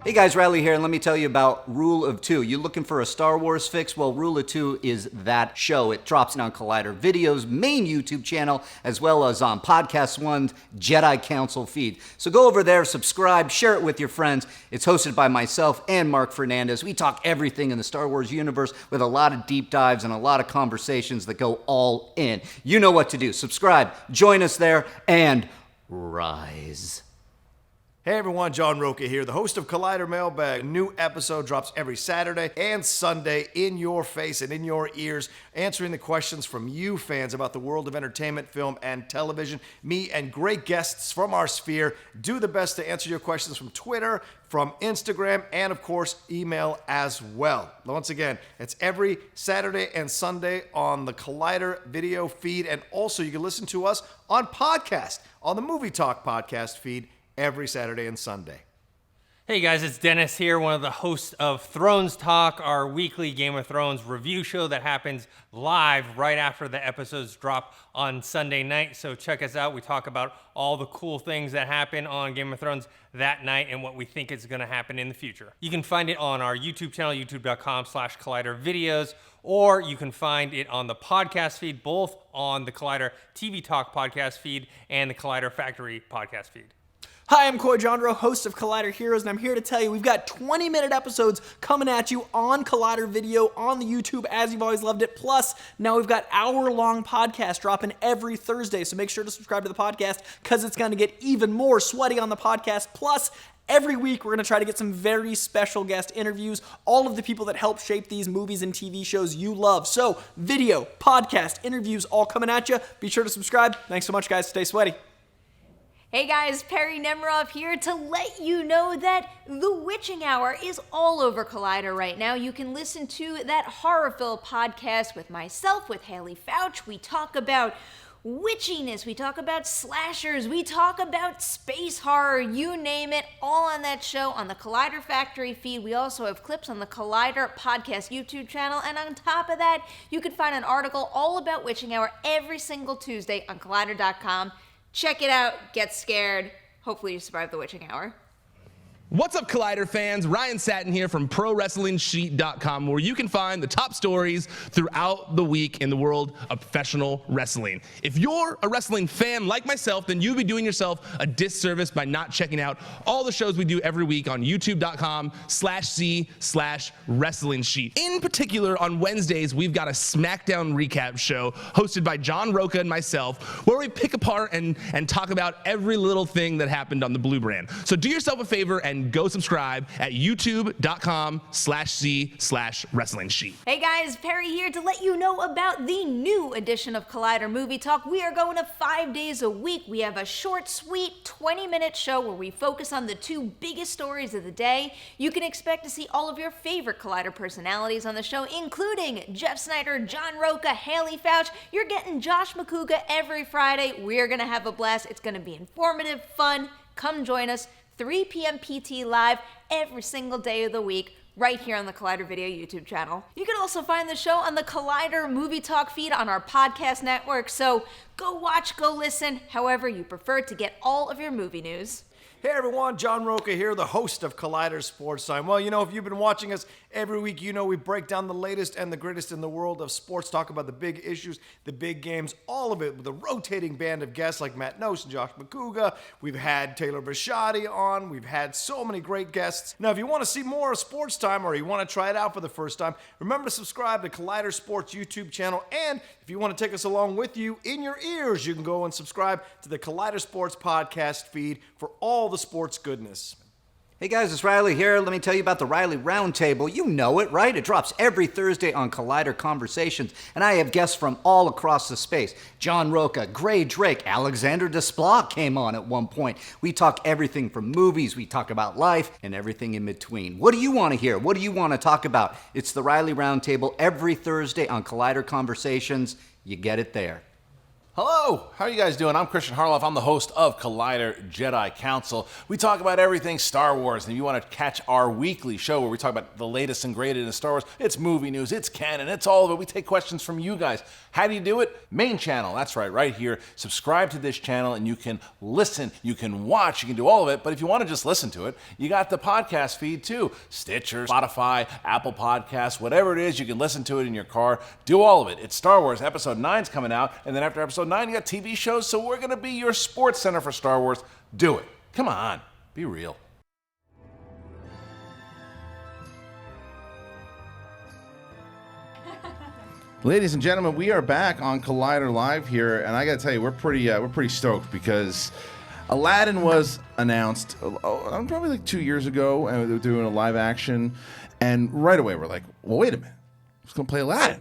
Speaker 6: Hey guys, Riley here, and let me tell you about Rule of Two. You looking for a Star Wars fix? Well, Rule of Two is that show. It drops in on Collider Video's main YouTube channel, as well as on Podcast One's Jedi Council feed. So go over there, subscribe, share it with your friends. It's hosted by myself and Mark Fernandez. We talk everything in the Star Wars universe with a lot of deep dives and a lot of conversations that go all in. You know what to do. Subscribe, join us there, and rise.
Speaker 7: Hey everyone, John Roca here, the host of Collider Mailbag. A new episode drops every Saturday and Sunday in your face and in your ears, answering the questions from you fans about the world of entertainment, film, and television. Me and great guests from our sphere do the best to answer your questions from Twitter, from Instagram, and of course, email as well. Once again, it's every Saturday and Sunday on the Collider video feed, and also you can listen to us on podcast, on the Movie Talk podcast feed, every Saturday and Sunday.
Speaker 8: Hey guys, it's Dennis here, one of the hosts of Thrones Talk, our weekly Game of Thrones review show that happens live right after the episodes drop on Sunday night. So check us out. We talk about all the cool things that happen on Game of Thrones that night and what we think is going to happen in the future. You can find it on our YouTube channel, youtube.com/Collider Videos, or you can find it on the podcast feed, both on the Collider TV Talk podcast feed and the Collider Factory podcast feed.
Speaker 9: Hi, I'm Coy Jandro, host of Collider Heroes, and I'm here to tell you we've got 20-minute episodes coming at you on Collider Video, on the YouTube, as you've always loved it. Plus, now we've got hour-long podcasts dropping every Thursday, so make sure to subscribe to the podcast because it's going to get even more sweaty on the podcast. Plus, every week, we're going to try to get some very special guest interviews, all of the people that help shape these movies and TV shows you love. So, video, podcast, interviews, all coming at you. Be sure to subscribe. Thanks so much, guys. Stay sweaty.
Speaker 10: Hey guys, Perry Nemrov here to let you know that The Witching Hour is all over Collider right now. You can listen to that Horrorville podcast with myself, with Haley Fouch. We talk about witchiness, we talk about slashers, we talk about space horror, you name it, all on that show on the Collider Factory feed. We also have clips on the Collider Podcast YouTube channel, and on top of that, you can find an article all about Witching Hour every single Tuesday on Collider.com. Check it out, get scared. Hopefully you survive the Witching Hour.
Speaker 11: What's up, Collider fans? Ryan Satin here from ProWrestlingSheet.com, where you can find the top stories throughout the week in the world of professional wrestling. If you're a wrestling fan like myself, then you'd be doing yourself a disservice by not checking out all the shows we do every week on YouTube.com/C/Wrestling Sheet. In particular, on Wednesdays, we've got a SmackDown recap show hosted by John Roca and myself, where we pick apart and talk about every little thing that happened on the Blue Brand. So do yourself a favor and go subscribe at youtube.com/C/Wrestling Sheet.
Speaker 10: Hey guys, Perry here to let you know about the new edition of Collider Movie Talk. We are going to 5 days a week. We have a short, sweet 20-minute show where we focus on the 2 biggest stories of the day. You can expect to see all of your favorite Collider personalities on the show, including Jeff Snyder, John Roca, Haley Fouch. You're getting Josh Macuga every Friday. We're going to have a blast. It's going to be informative, fun. Come join us. 3 p.m. PT live every single day of the week, right here on the Collider Video YouTube channel. You can also find the show on the Collider Movie Talk feed on our podcast network, so go watch, go listen, however you prefer to get all of your movie news.
Speaker 7: Hey everyone, John Roca here, the host of Collider Sports Time. Well, you know, if you've been watching us every week, you know we break down the latest and the greatest in the world of sports, talk about the big issues, the big games, all of it with a rotating band of guests like Matt Reeves and Josh Macuga. We've had Taylor Bisciotti on. We've had so many great guests. Now, if you want to see more of Sports Time or you want to try it out for the first time, remember to subscribe to Collider Sports YouTube channel. And if you want to take us along with you in your ears, you can go and subscribe to the Collider Sports podcast feed for all the sports goodness.
Speaker 6: Hey guys, it's Riley here. Let me tell you about the Riley Roundtable. You know it, right? It drops every Thursday on Collider Conversations, and I have guests from all across the space. John Roca, Gray Drake, Alexander Desplat came on at one point. We talk everything from movies, we talk about life, and everything in between. What do you want to hear? What do you want to talk about? It's the Riley Roundtable every Thursday on Collider Conversations. You get it there.
Speaker 1: Hello, how are you guys doing? I'm Kristian Harloff. I'm the host of Collider Jedi Council. We talk about everything Star Wars, and if you want to catch our weekly show where we talk about the latest and greatest in Star Wars, it's movie news, it's canon, it's all of it. We take questions from you guys. How do you do it? Main channel, that's right here. Subscribe to this channel, and you can listen, you can watch, you can do all of it, but if you want to just listen to it, you got the podcast feed too. Stitcher, Spotify, Apple Podcasts, whatever it is, you can listen to it in your car. Do all of it. It's Star Wars. Episode 9's coming out, and then after Episode 9, you got TV shows, so we're going to be your sports center for Star Wars. Do it. Come on. Be real. Ladies and gentlemen, we are back on Collider Live here, and I got to tell you, we're pretty stoked because Aladdin was announced probably like 2 years ago, and they were doing a live action, and right away we're like, well, wait a minute, who's going to play Aladdin?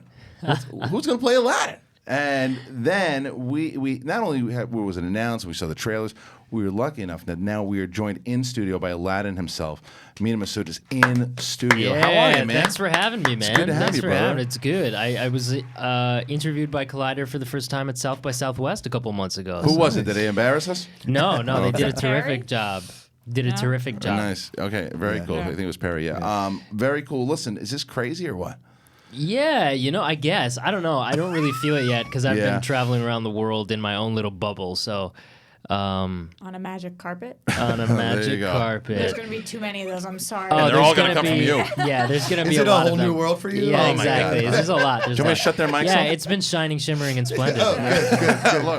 Speaker 1: Who's going to play Aladdin? And then we not only was it announced, we saw the trailers, we were lucky enough that now we are joined in studio by Aladdin himself. Mena Massoud is in studio.
Speaker 12: Yeah,
Speaker 1: how are you, man?
Speaker 12: Thanks for having me, man.
Speaker 1: It's good to have
Speaker 12: Thanks
Speaker 1: you,
Speaker 12: for
Speaker 1: brother.
Speaker 12: having. It's good. I was interviewed by Collider for the first time at South by Southwest a couple months ago.
Speaker 1: Who was it? Did they embarrass us?
Speaker 12: No, they did a
Speaker 3: Perry?
Speaker 12: terrific job. Terrific job.
Speaker 1: Nice. Okay, very cool. I think it was Perry, yeah. Very cool. Listen, is this crazy or what?
Speaker 12: Yeah, I guess. I don't know. I don't really feel it yet because I've
Speaker 1: Yeah.
Speaker 12: been traveling around the world in my own little bubble. So,
Speaker 3: On a magic carpet.
Speaker 12: on a
Speaker 1: There you
Speaker 12: magic
Speaker 1: go.
Speaker 12: carpet.
Speaker 3: There's going to be too many of those. I'm sorry.
Speaker 12: Oh,
Speaker 1: And they're
Speaker 12: there's
Speaker 1: all gonna
Speaker 12: gonna
Speaker 1: come from
Speaker 12: be-
Speaker 1: you.
Speaker 12: Yeah, there's going to be
Speaker 2: Is
Speaker 12: a
Speaker 2: it a
Speaker 12: lot
Speaker 2: whole
Speaker 12: of them.
Speaker 2: new world for you?
Speaker 12: Yeah,
Speaker 2: Oh my
Speaker 12: exactly.
Speaker 2: God.
Speaker 12: There's a lot.
Speaker 1: Do you want me to shut their mics
Speaker 12: Yeah,
Speaker 1: off?
Speaker 12: it's been shining, shimmering, and splendid.
Speaker 1: Look, all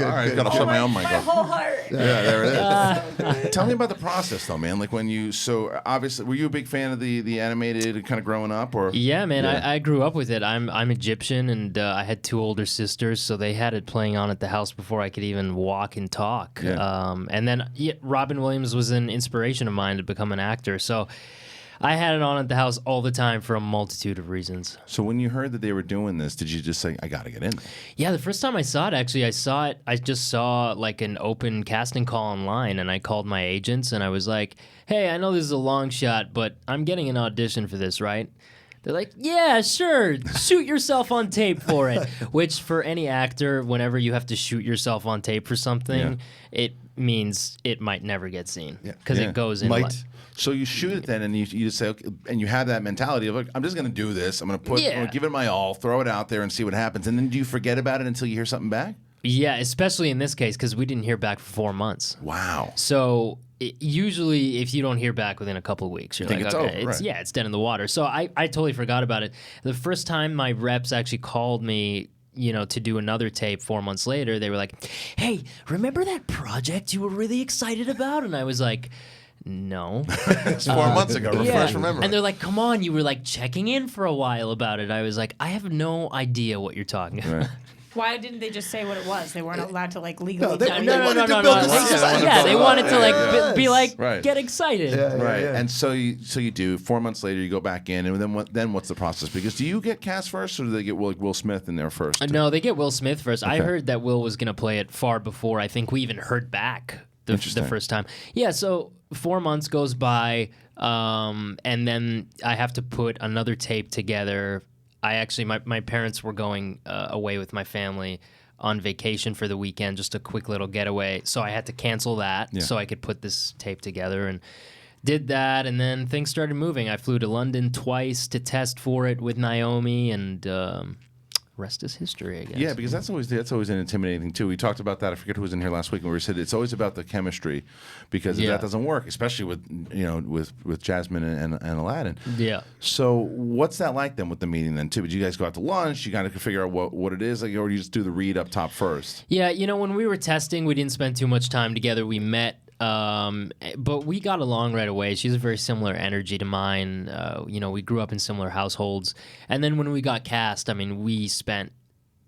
Speaker 1: right, gotta shut my own mic
Speaker 3: My
Speaker 1: off.
Speaker 3: whole heart.
Speaker 1: Yeah, there it is. Tell me about the process, though, man. Like when so obviously, were you a big fan of the animated kind of growing up, or?
Speaker 12: Yeah, man,
Speaker 1: Yeah.
Speaker 12: I grew up with it. I'm Egyptian, and I had 2 older sisters, so they had it playing on at the house before I could even walk and talk.
Speaker 1: Yeah.
Speaker 12: And then Robin Williams was an inspiration of mine to become an actor, so I had it on at the house all the time for a multitude of reasons.
Speaker 1: So when you heard that they were doing this, did you just say, I got to get in?
Speaker 12: Yeah, the first time I saw it, actually, I just saw like an open casting call online, and I called my agents, and I was like, hey, I know this is a long shot, but I'm getting an audition for this, right? They're like, yeah, sure, shoot yourself on tape for it. Which, for any actor, whenever you have to shoot yourself on tape for something, it means it might never get seen because it goes in.
Speaker 1: So you shoot it then, and you just say, okay, and you have that mentality of, like, I'm just going to do this. I'm going to give it my all, throw it out there, and see what happens. And then do you forget about it until you hear something back?
Speaker 12: Yeah, especially in this case because we didn't hear back for 4 months.
Speaker 1: Wow.
Speaker 12: So usually if you don't hear back within a couple of weeks, you're
Speaker 1: think
Speaker 12: like,
Speaker 1: it's
Speaker 12: okay,
Speaker 1: over, right.
Speaker 12: it's dead in the water. So I totally forgot about it. The first time my reps actually called me, to do another tape 4 months later, they were like, hey, remember that project you were really excited about? And I was like, no.
Speaker 1: It's 4 months ago. Refresh, remember.
Speaker 12: And they're like, come on, you were like checking in for a while about it. I was like, I have no idea what you're talking about.
Speaker 1: Right.
Speaker 3: Why didn't they just say what it was? They weren't allowed to like legally.
Speaker 2: they-
Speaker 3: tell you.
Speaker 2: they wanted to build the system.
Speaker 12: They wanted to like
Speaker 2: Yes.
Speaker 12: be like,
Speaker 1: Right.
Speaker 12: get excited.
Speaker 1: Right, and so you do. 4 months later, you go back in, and then what's the process? Because do you get cast first, or do they get Will Smith in there first?
Speaker 12: No, they get Will Smith first. I
Speaker 1: Okay.
Speaker 12: heard that Will was gonna play it far before I think we even heard back the
Speaker 1: Interesting.
Speaker 12: first time. Yeah, so 4 months goes by, and then I have to put another tape together. My parents were going away with my family on vacation for the weekend, just a quick little getaway. So I had to cancel that so I could put this tape together and did that. And then things started moving. I flew to London twice to test for it with Naomi, and rest is history, I guess.
Speaker 1: Yeah, because that's always an intimidating thing too. We talked about that. I forget who was in here last week, where we said it's always about the chemistry, because if that doesn't work, especially with Jasmine and Aladdin.
Speaker 12: Yeah.
Speaker 1: So what's that like then with the meeting then too? Did you guys go out to lunch? You kind of figure out what it is, like, or you just do the read up top first?
Speaker 12: Yeah, when we were testing, we didn't spend too much time together. We met, but we got along right away. She has a very similar energy to mine. We grew up in similar households. And then when we got cast, we spent,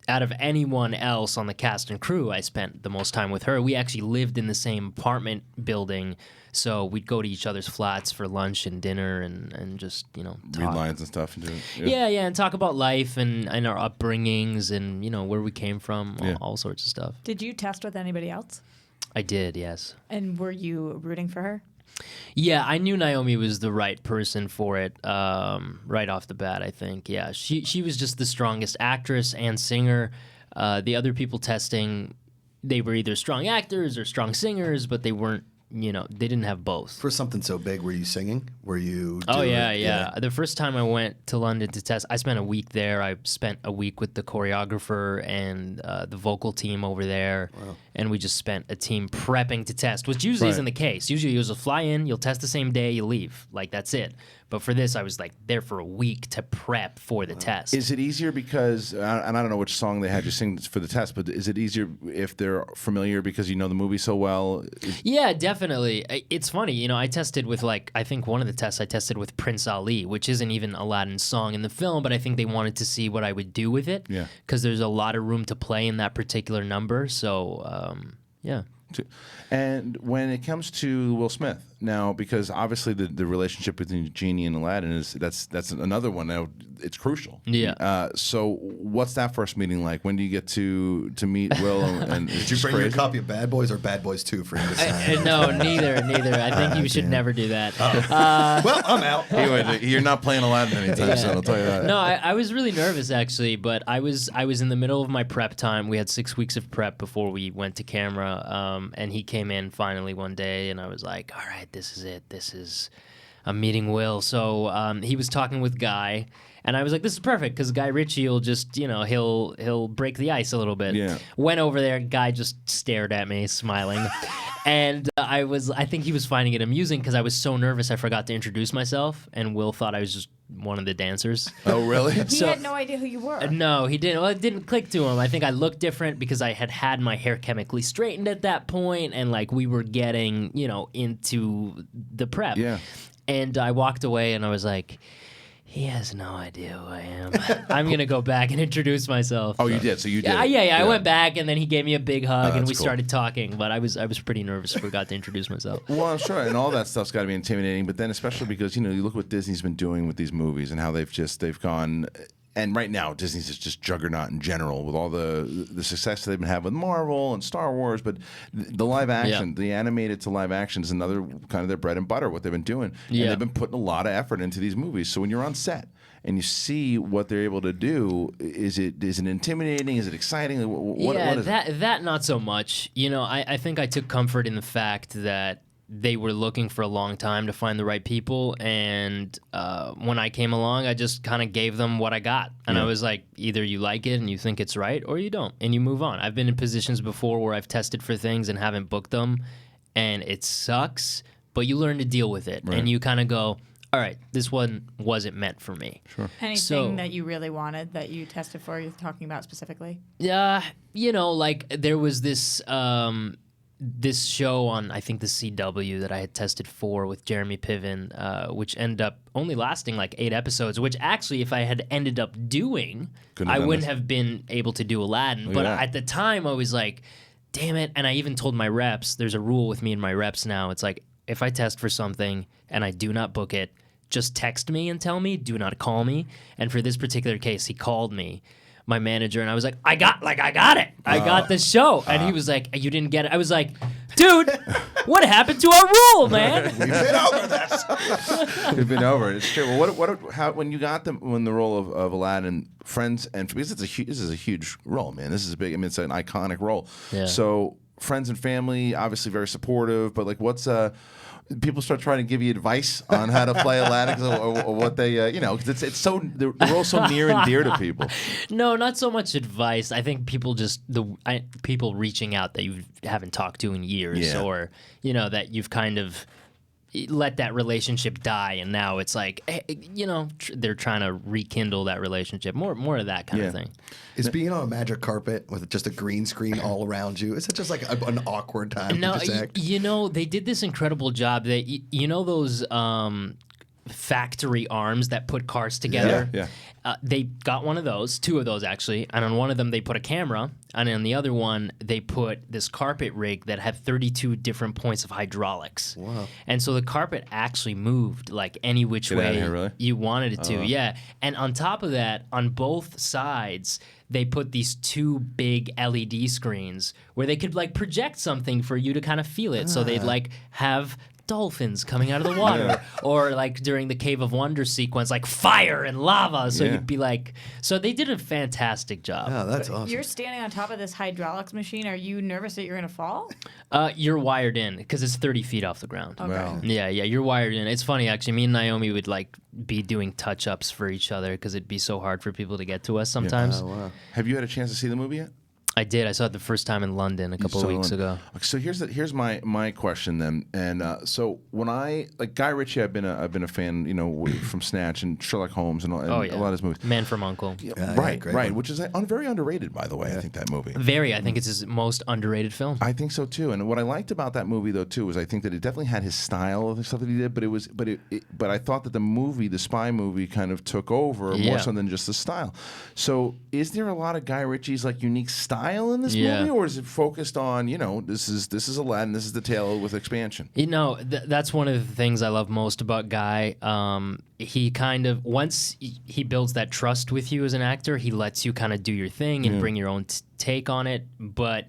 Speaker 12: out of anyone else on the cast and crew, I spent the most time with her. We actually lived in the same apartment building, so we'd go to each other's flats for lunch and dinner and just, talk.
Speaker 1: Read lines and stuff. And do it.
Speaker 12: Yeah, and talk about life and our upbringings and, where we came from, all sorts of stuff.
Speaker 3: Did you test with anybody else?
Speaker 12: I did, yes.
Speaker 3: And were you rooting for her?
Speaker 12: Yeah, I knew Naomi was the right person for it right off the bat, I think. Yeah, she was just the strongest actress and singer. The other people testing, they were either strong actors or strong singers, but they weren't, they didn't have both.
Speaker 2: For something so big, were you singing? Were you
Speaker 12: Oh,
Speaker 2: doing
Speaker 12: yeah,
Speaker 2: it?
Speaker 12: yeah. The first time I went to London to test, I spent a week there. I spent a week with the choreographer and the vocal team over there. Wow. And we just spent a team prepping to test, which usually isn't the case. Usually you'll just fly in, you'll test the same day, you leave. Like, that's it. But for this, I was like there for a week to prep for the test.
Speaker 1: Is it easier because, and I don't know which song they had you sing for the test, but is it easier if they're familiar because you know the movie so well?
Speaker 12: Yeah, definitely. It's funny, I tested with I think one of the tests I tested with Prince Ali, which isn't even Aladdin's song in the film, but I think they wanted to see what I would do with it.
Speaker 1: Yeah.
Speaker 12: Because there's a lot of room to play in that particular number. So, yeah.
Speaker 1: And when it comes to Will Smith, now, because obviously the relationship between Genie and Aladdin that's another one now. It's crucial.
Speaker 12: Yeah.
Speaker 1: So what's that first meeting like? When do you get to meet Will? And
Speaker 2: Did you bring your copy of Bad Boys or Bad Boys 2 for him to sign?
Speaker 12: No, neither. I think you should never do that.
Speaker 2: Well, I'm out.
Speaker 1: Anyway, you're not playing Aladdin anytime soon. I'll tell you that.
Speaker 12: No, I was really nervous actually, but I was in the middle of my prep time. We had 6 weeks of prep before we went to camera, and he came in finally one day, and I was like, all right, this is it. I'm meeting Will. So he was talking with Guy, and I was like, this is perfect because Guy Ritchie will just, he'll break the ice a little bit.
Speaker 1: Yeah.
Speaker 12: Went over there, Guy just stared at me, smiling. And I think he was finding it amusing because I was so nervous I forgot to introduce myself, and Will thought I was just one of the dancers.
Speaker 1: Oh, really?
Speaker 3: He had no idea who you were.
Speaker 12: No, he didn't. Well, it didn't click to him. I think I looked different because I had my hair chemically straightened at that point, and we were getting, into the prep.
Speaker 1: Yeah.
Speaker 12: And I walked away, and I was like, he has no idea who I am. I'm going to go back and introduce myself.
Speaker 1: Oh, you did? So you did?
Speaker 12: Yeah. I went back, and then he gave me a big hug, and we
Speaker 1: cool.
Speaker 12: started talking. But I was pretty nervous. Forgot to introduce myself.
Speaker 1: Well, I'm sure, and all that stuff's got to be intimidating. But then, especially because you look what Disney's been doing with these movies and how they've gone. And right now, Disney's is just juggernaut in general with all the success they've been having with Marvel and Star Wars. But the live action, the animated to live action is another kind of their bread and butter, what they've been doing.
Speaker 12: Yeah.
Speaker 1: And they've been putting a lot of effort into these movies. So when you're on set and you see what they're able to do, is it intimidating? Is it exciting? What is it?
Speaker 12: That not so much. I think I took comfort in the fact that they were looking for a long time to find the right people, and when I came along, I just kind of gave them what I got, and I was like, either you like it and you think it's right, or you don't, and you move on. I've been in positions before where I've tested for things and haven't booked them, and it sucks, but you learn to deal with it, and you kind of go, all right, this one wasn't meant for me.
Speaker 1: Sure.
Speaker 3: Anything that you really wanted that you tested for, you're talking about specifically?
Speaker 12: Yeah, like there was this this show on, I think, the CW that I had tested for with Jeremy Piven, which ended up only lasting like 8 episodes, which actually, if I had ended up doing, I wouldn't have been able to do Aladdin. But at the time, I was like, damn it. And I even told my reps, there's a rule with me and my reps now. It's like, if I test for something and I do not book it, just text me and tell me, do not call me. And for this particular case, he called me, my manager, and I was like, I got it. I got the show. And he was like, you didn't get it. I was like, dude, what happened to our rule, man?
Speaker 2: We've been over this.
Speaker 1: We've been over it. It's true. Well, when you got the role of Aladdin, friends, and because this is a huge role, man. This is a big. I mean, it's an iconic role. Yeah. So friends and family, obviously very supportive. But like, what's people start trying to give you advice on how to play Aladdin or what they, because it's so the role's so near and dear to people.
Speaker 12: No, not so much advice. I think people people reaching out that you haven't talked to in years, or that you've kind of let that relationship die, and now it's like, they're trying to rekindle that relationship. More of that kind of thing.
Speaker 2: Is being on a magic carpet with just a green screen all around you, is it just like an awkward time to just act?
Speaker 12: They did this incredible job that, those factory arms that put cars together?
Speaker 1: Yeah.
Speaker 12: They got one of those, 2 of those actually, and on one of them they put a camera, and on the other one they put this carpet rig that had 32 different points of hydraulics.
Speaker 2: Wow.
Speaker 12: And so the carpet actually moved like any which way you wanted it to. Yeah. And on top of that, on both sides, they put these 2 big LED screens where they could like project something for you to kind of feel it. So they'd like have dolphins coming out of the water, or like during the Cave of Wonders sequence, like fire and lava. So you'd be like, so they did a fantastic job.
Speaker 2: Yeah, that's awesome.
Speaker 3: You're standing on top of this hydraulics machine. Are you nervous that you're going to fall?
Speaker 12: You're wired in because it's 30 feet off the ground.
Speaker 3: Okay. Wow.
Speaker 12: Yeah, you're wired in. It's funny actually. Me and Naomi would like be doing touch-ups for each other because it'd be so hard for people to get to us sometimes.
Speaker 2: Oh, wow.
Speaker 1: Have you had a chance to see the movie yet?
Speaker 12: I did. I saw it the first time in London a couple of weeks ago.
Speaker 1: So here's my question then. And so when Guy Ritchie, I've been a fan, from Snatch and Sherlock Holmes and a lot of his movies.
Speaker 12: Man from U.N.C.L.E.
Speaker 1: Right, which is very underrated, by the way. I think that movie.
Speaker 12: Very. I think it's his most underrated film.
Speaker 1: I think so too. And what I liked about that movie though too was I think that it definitely had his style of the stuff that he did, but I thought that the spy movie kind of took over more so than just the style. So is there a lot of Guy Ritchie's like unique style in this movie, or is it focused on this is Aladdin, this is the tale with expansion?
Speaker 12: That's one of the things I love most about Guy. He kind of, once he builds that trust with you as an actor, he lets you kind of do your thing and bring your own take on it, but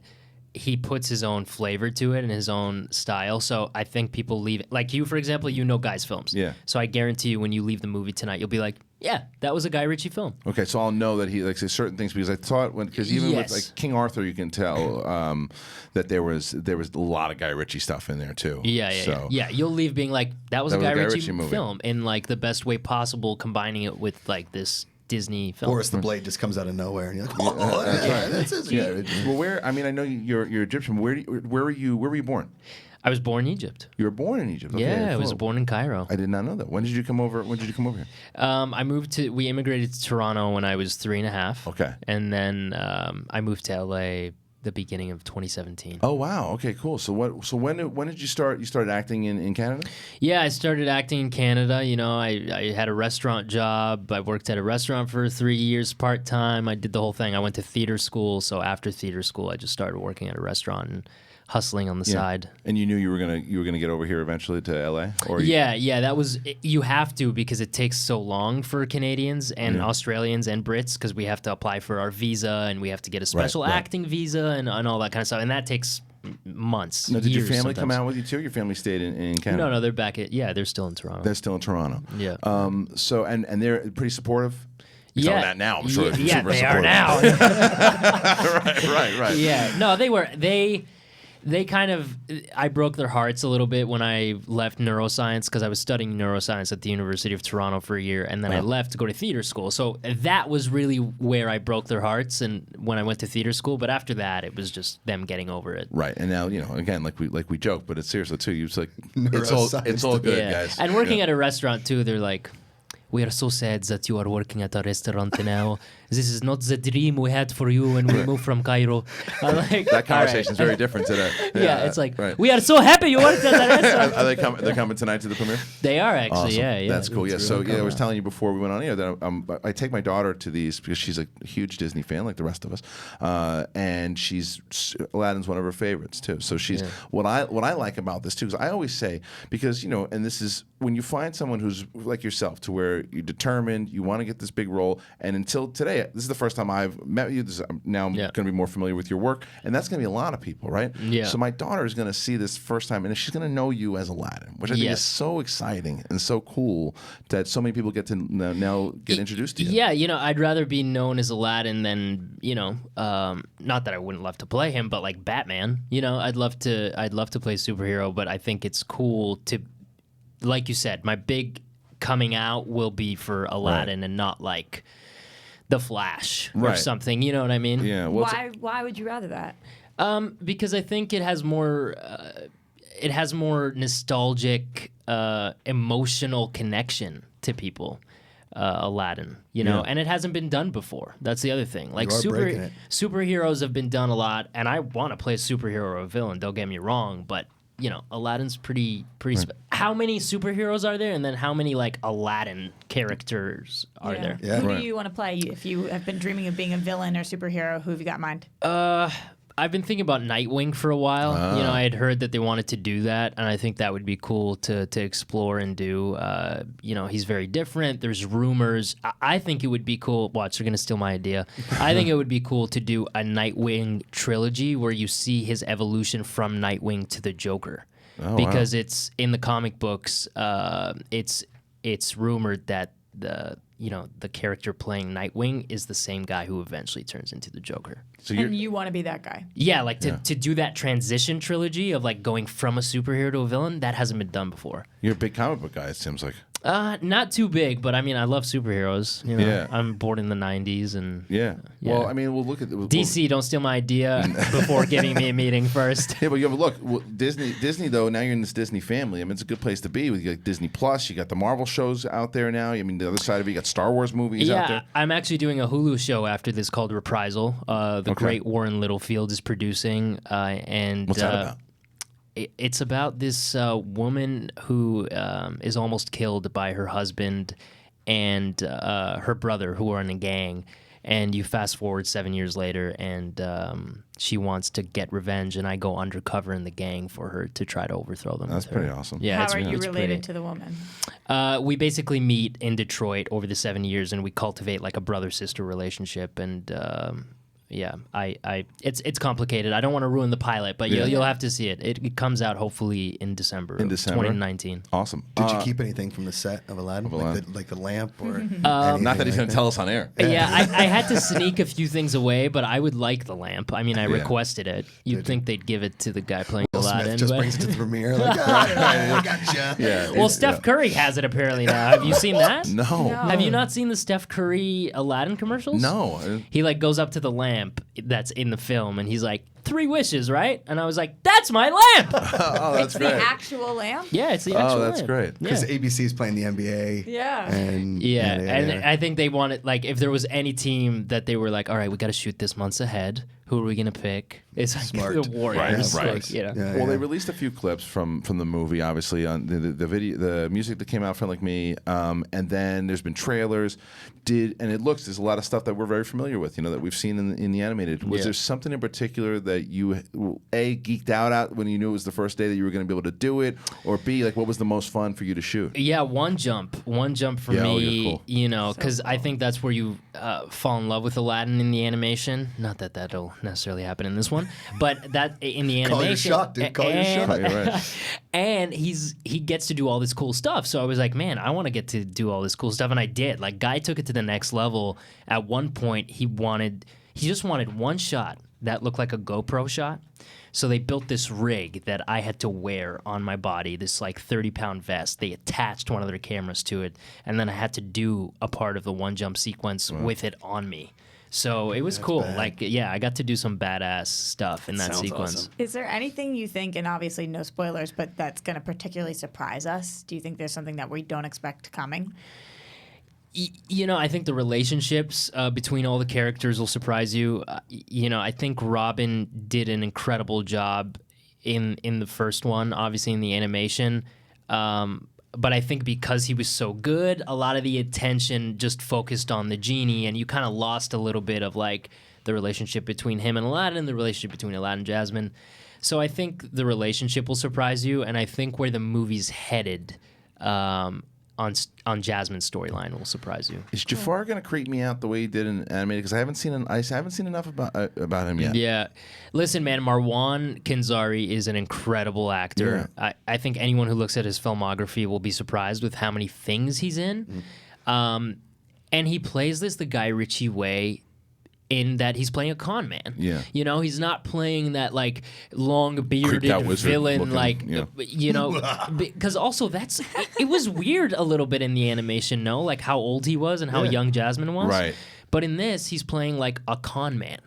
Speaker 12: he puts his own flavor to it and his own style. So I think people leave it, like you, for example, Guy's films. Yeah. So I guarantee you when you leave the movie tonight, you'll be like, yeah, that was a Guy Ritchie film.
Speaker 1: Okay, so I'll know that he says certain things because I thought because even with like King Arthur, you can tell that there was a lot of Guy Ritchie stuff in there too.
Speaker 12: Yeah. You'll leave being like, that was a Guy Ritchie film in like the best way possible, combining it with like this Disney film.
Speaker 2: Or the blade just comes out of nowhere and you're like,
Speaker 1: that's right. Well, I know you're Egyptian. Where were you born?
Speaker 12: I was born in Egypt.
Speaker 1: You were born in Egypt? Okay,
Speaker 12: yeah,
Speaker 1: cool.
Speaker 12: I was born in Cairo.
Speaker 1: I did not know that. When did you come over here?
Speaker 12: We immigrated to Toronto when I was 3.5.
Speaker 1: Okay.
Speaker 12: And then I moved to LA the beginning of 2017.
Speaker 1: Oh, wow. Okay, cool. So when did you start? You started acting in Canada?
Speaker 12: Yeah, I started acting in Canada. I had a restaurant job. I worked at a restaurant for 3 years part-time. I did the whole thing. I went to theater school. So after theater school, I just started working at a restaurant and hustling on the side.
Speaker 1: And you knew you were gonna get over here eventually to LA?
Speaker 12: That was, you have to, because it takes so long for Canadians and Australians and Brits, because we have to apply for our visa and we have to get a special acting visa and all that kind of stuff, and that takes months.
Speaker 1: Now, did your family
Speaker 12: sometimes
Speaker 1: come out with you too? Your family stayed in Canada?
Speaker 12: No, they're back they're still in Toronto.
Speaker 1: They're still in Toronto.
Speaker 12: Yeah.
Speaker 1: So and they're pretty supportive?
Speaker 12: Yeah,
Speaker 1: that now, I'm sure.
Speaker 12: Yeah, they are now.
Speaker 1: Right.
Speaker 12: Yeah, no, I broke their hearts a little bit when I left neuroscience because I was studying neuroscience at the University of Toronto for a year, and then I left to go to theater school. So that was really where I broke their hearts, and when I went to theater school. But after that, it was just them getting over it.
Speaker 1: Right, and now again, like we joke, but it's seriously too. It's like it's all good, guys.
Speaker 12: And working at a restaurant too, they're like, we are so sad that you are working at a restaurant now. This is not the dream we had for you when we moved from Cairo. Like,
Speaker 1: that conversation's very different today.
Speaker 12: Yeah, it's like, we are so happy you worked at the restaurant.
Speaker 1: Are they coming tonight to the premiere?
Speaker 12: They are actually,
Speaker 1: awesome.
Speaker 12: yeah.
Speaker 1: That's cool. Yeah, so
Speaker 12: really
Speaker 1: I was telling you before we went on air that I take my daughter to these because she's a huge Disney fan, like the rest of us, and Aladdin's one of her favorites too. So she's what I like about this too is I always say, because and this is when you find someone who's like yourself, to where you're determined, you want to get this big role, and until today, this is the first time I've met you. Now I'm going to be more familiar with your work, and that's going to be a lot of people, right?
Speaker 12: Yeah.
Speaker 1: So my daughter is going to see this first time, and she's going to know you as Aladdin, which I think is so exciting and so cool that so many people get to now get introduced to you.
Speaker 12: Yeah, I'd rather be known as Aladdin than not that I wouldn't love to play him, but like Batman. I'd love to play superhero, but I think it's cool to, like you said, my big coming out will be for Aladdin and not like the Flash or something. You know what I mean?
Speaker 1: Yeah.
Speaker 3: Well, why would you rather that?
Speaker 12: Because I think it has more nostalgic, emotional connection to people. Aladdin, and it hasn't been done before. That's the other thing. Like superheroes have been done a lot, and I want to play a superhero or a villain. Don't get me wrong, but Aladdin's pretty. How many superheroes are there, and then how many like Aladdin characters are there?
Speaker 3: Yeah. Who do you want to play? If you have been dreaming of being a villain or superhero, who have you got in mind?
Speaker 12: I've been thinking about Nightwing for a while. I had heard that they wanted to do that, and I think that would be cool to explore and do. He's very different. There's rumors. I think it would be cool. Watch, they're going to steal my idea. I think it would be cool to do a Nightwing trilogy where you see his evolution from Nightwing to the Joker. Because it's in the comic books, it's rumored that the character playing Nightwing is the same guy who eventually turns into the Joker.
Speaker 3: So you want to be that guy?
Speaker 12: Yeah, like to do that transition trilogy of like going from a superhero to a villain, that hasn't been done before.
Speaker 1: You're a big comic book guy, it seems like.
Speaker 12: Not too big, but I mean, I love superheroes. I'm born in the 90s, and
Speaker 1: Well, I mean, we'll look at
Speaker 12: DC. Don't steal my idea before giving me a meeting first.
Speaker 1: Yeah, but you have a look. Disney though. Now you're in this Disney family. I mean, it's a good place to be. You got Disney Plus. You got the Marvel shows out there now. I mean, the other side of it, you got Star Wars movies out there.
Speaker 12: I'm actually doing a Hulu show after this called Reprisal. The great Warren Littlefield is producing, and
Speaker 1: what's that about?
Speaker 12: It's about this woman who is almost killed by her husband and her brother, who are in a gang. And you fast forward 7 years later, and she wants to get revenge, and I go undercover in the gang for her to try to overthrow them.
Speaker 1: That's pretty awesome.
Speaker 12: Yeah,
Speaker 3: How are you related to the woman?
Speaker 12: We basically meet in Detroit over the 7 years, and we cultivate like a brother-sister relationship, and it's complicated. I don't want to ruin the pilot, but you'll have to see it. It comes out hopefully in December. 2019.
Speaker 1: Awesome.
Speaker 2: Did you keep anything from the set of Aladdin, like the lamp or?
Speaker 1: Not that he's going to tell us on air.
Speaker 12: Yeah, I had to sneak a few things away, but I would like the lamp. I mean, I requested it. You'd think they'd give it to the guy playing Aladdin.
Speaker 2: Smith just brings it to the premiere. Like, I gotcha.
Speaker 1: Yeah.
Speaker 12: Well, Steph Curry has it apparently now. Have you seen that?
Speaker 1: No.
Speaker 12: Have you not seen the Steph Curry Aladdin commercials?
Speaker 1: No.
Speaker 12: He like goes up to the lamp that's in the film, and he's like, 3 wishes, right? And I was like, that's my lamp.
Speaker 1: Oh, that's
Speaker 3: It's the actual lamp?
Speaker 12: Yeah, it's the actual lamp.
Speaker 1: Oh, that's great.
Speaker 2: Because ABC's playing the NBA.
Speaker 3: Yeah.
Speaker 2: And
Speaker 12: I think they wanted, like, if there was any team that they were like, all right, we got to shoot this months ahead. Who are we going to pick? It's like
Speaker 2: Smart.
Speaker 12: the Warriors.
Speaker 1: Right.
Speaker 12: Like,
Speaker 1: Well, they released a few clips from the movie, obviously, on the video, the music that came out from Like Me, and then there's been trailers. There's a lot of stuff that we're very familiar with, that we've seen in the animated. Was there something in particular that you geeked out at when you knew it was the first day that you were going to be able to do it, or B, like what was the most fun for you to shoot?
Speaker 12: Yeah, one jump for me, cool. Because I think that's where you fall in love with Aladdin in the animation. Not that that'll necessarily happen in this one, but that in the animation.
Speaker 2: Call your shot, dude. Call your shot.
Speaker 1: Right.
Speaker 12: And he gets to do all this cool stuff. So I was like, man, I want to get to do all this cool stuff, and I did. Like, Guy took it to the next level. At one point, he just wanted one shot. that looked like a GoPro shot. So they built this rig that I had to wear on my body, this like 30-pound vest. They attached one of their cameras to it, and then I had to do a part of the one jump sequence with it on me. So it was cool.
Speaker 2: bad.
Speaker 12: Like, yeah, I got to do some badass stuff in that
Speaker 9: sounds
Speaker 12: sequence.
Speaker 9: awesome.
Speaker 3: Is there anything you think, and obviously no spoilers, but that's going to particularly surprise us? Do you think there's something that we don't expect coming?
Speaker 12: You know, I think the relationships between all the characters will surprise you. You know, I think Robin did an incredible job in the first one, obviously in the animation. But I think because he was so good, a lot of the attention just focused on the genie, and you kind of lost a little bit of like the relationship between him and Aladdin, the relationship between Aladdin and Jasmine. So I think the relationship will surprise you, and I think where the movie's headed on Jasmine's storyline will surprise you.
Speaker 1: Is Jafar going to creep me out the way he did in animated? Because I haven't seen enough about him yet.
Speaker 12: Yeah. Listen, man, Marwan Kenzari is an incredible actor.
Speaker 1: Yeah.
Speaker 12: I think anyone who looks at his filmography will be surprised with how many things he's in. And he plays the Guy Ritchie way in that he's playing a con man.
Speaker 1: Yeah.
Speaker 12: You know, he's not playing that like long bearded
Speaker 1: out wizard
Speaker 12: villain
Speaker 1: looking,
Speaker 12: like
Speaker 1: yeah.
Speaker 12: you know, because also it was weird a little bit in the animation, no? Like how old he was and how young Jasmine was.
Speaker 1: Right.
Speaker 12: But in this, he's playing like a con man.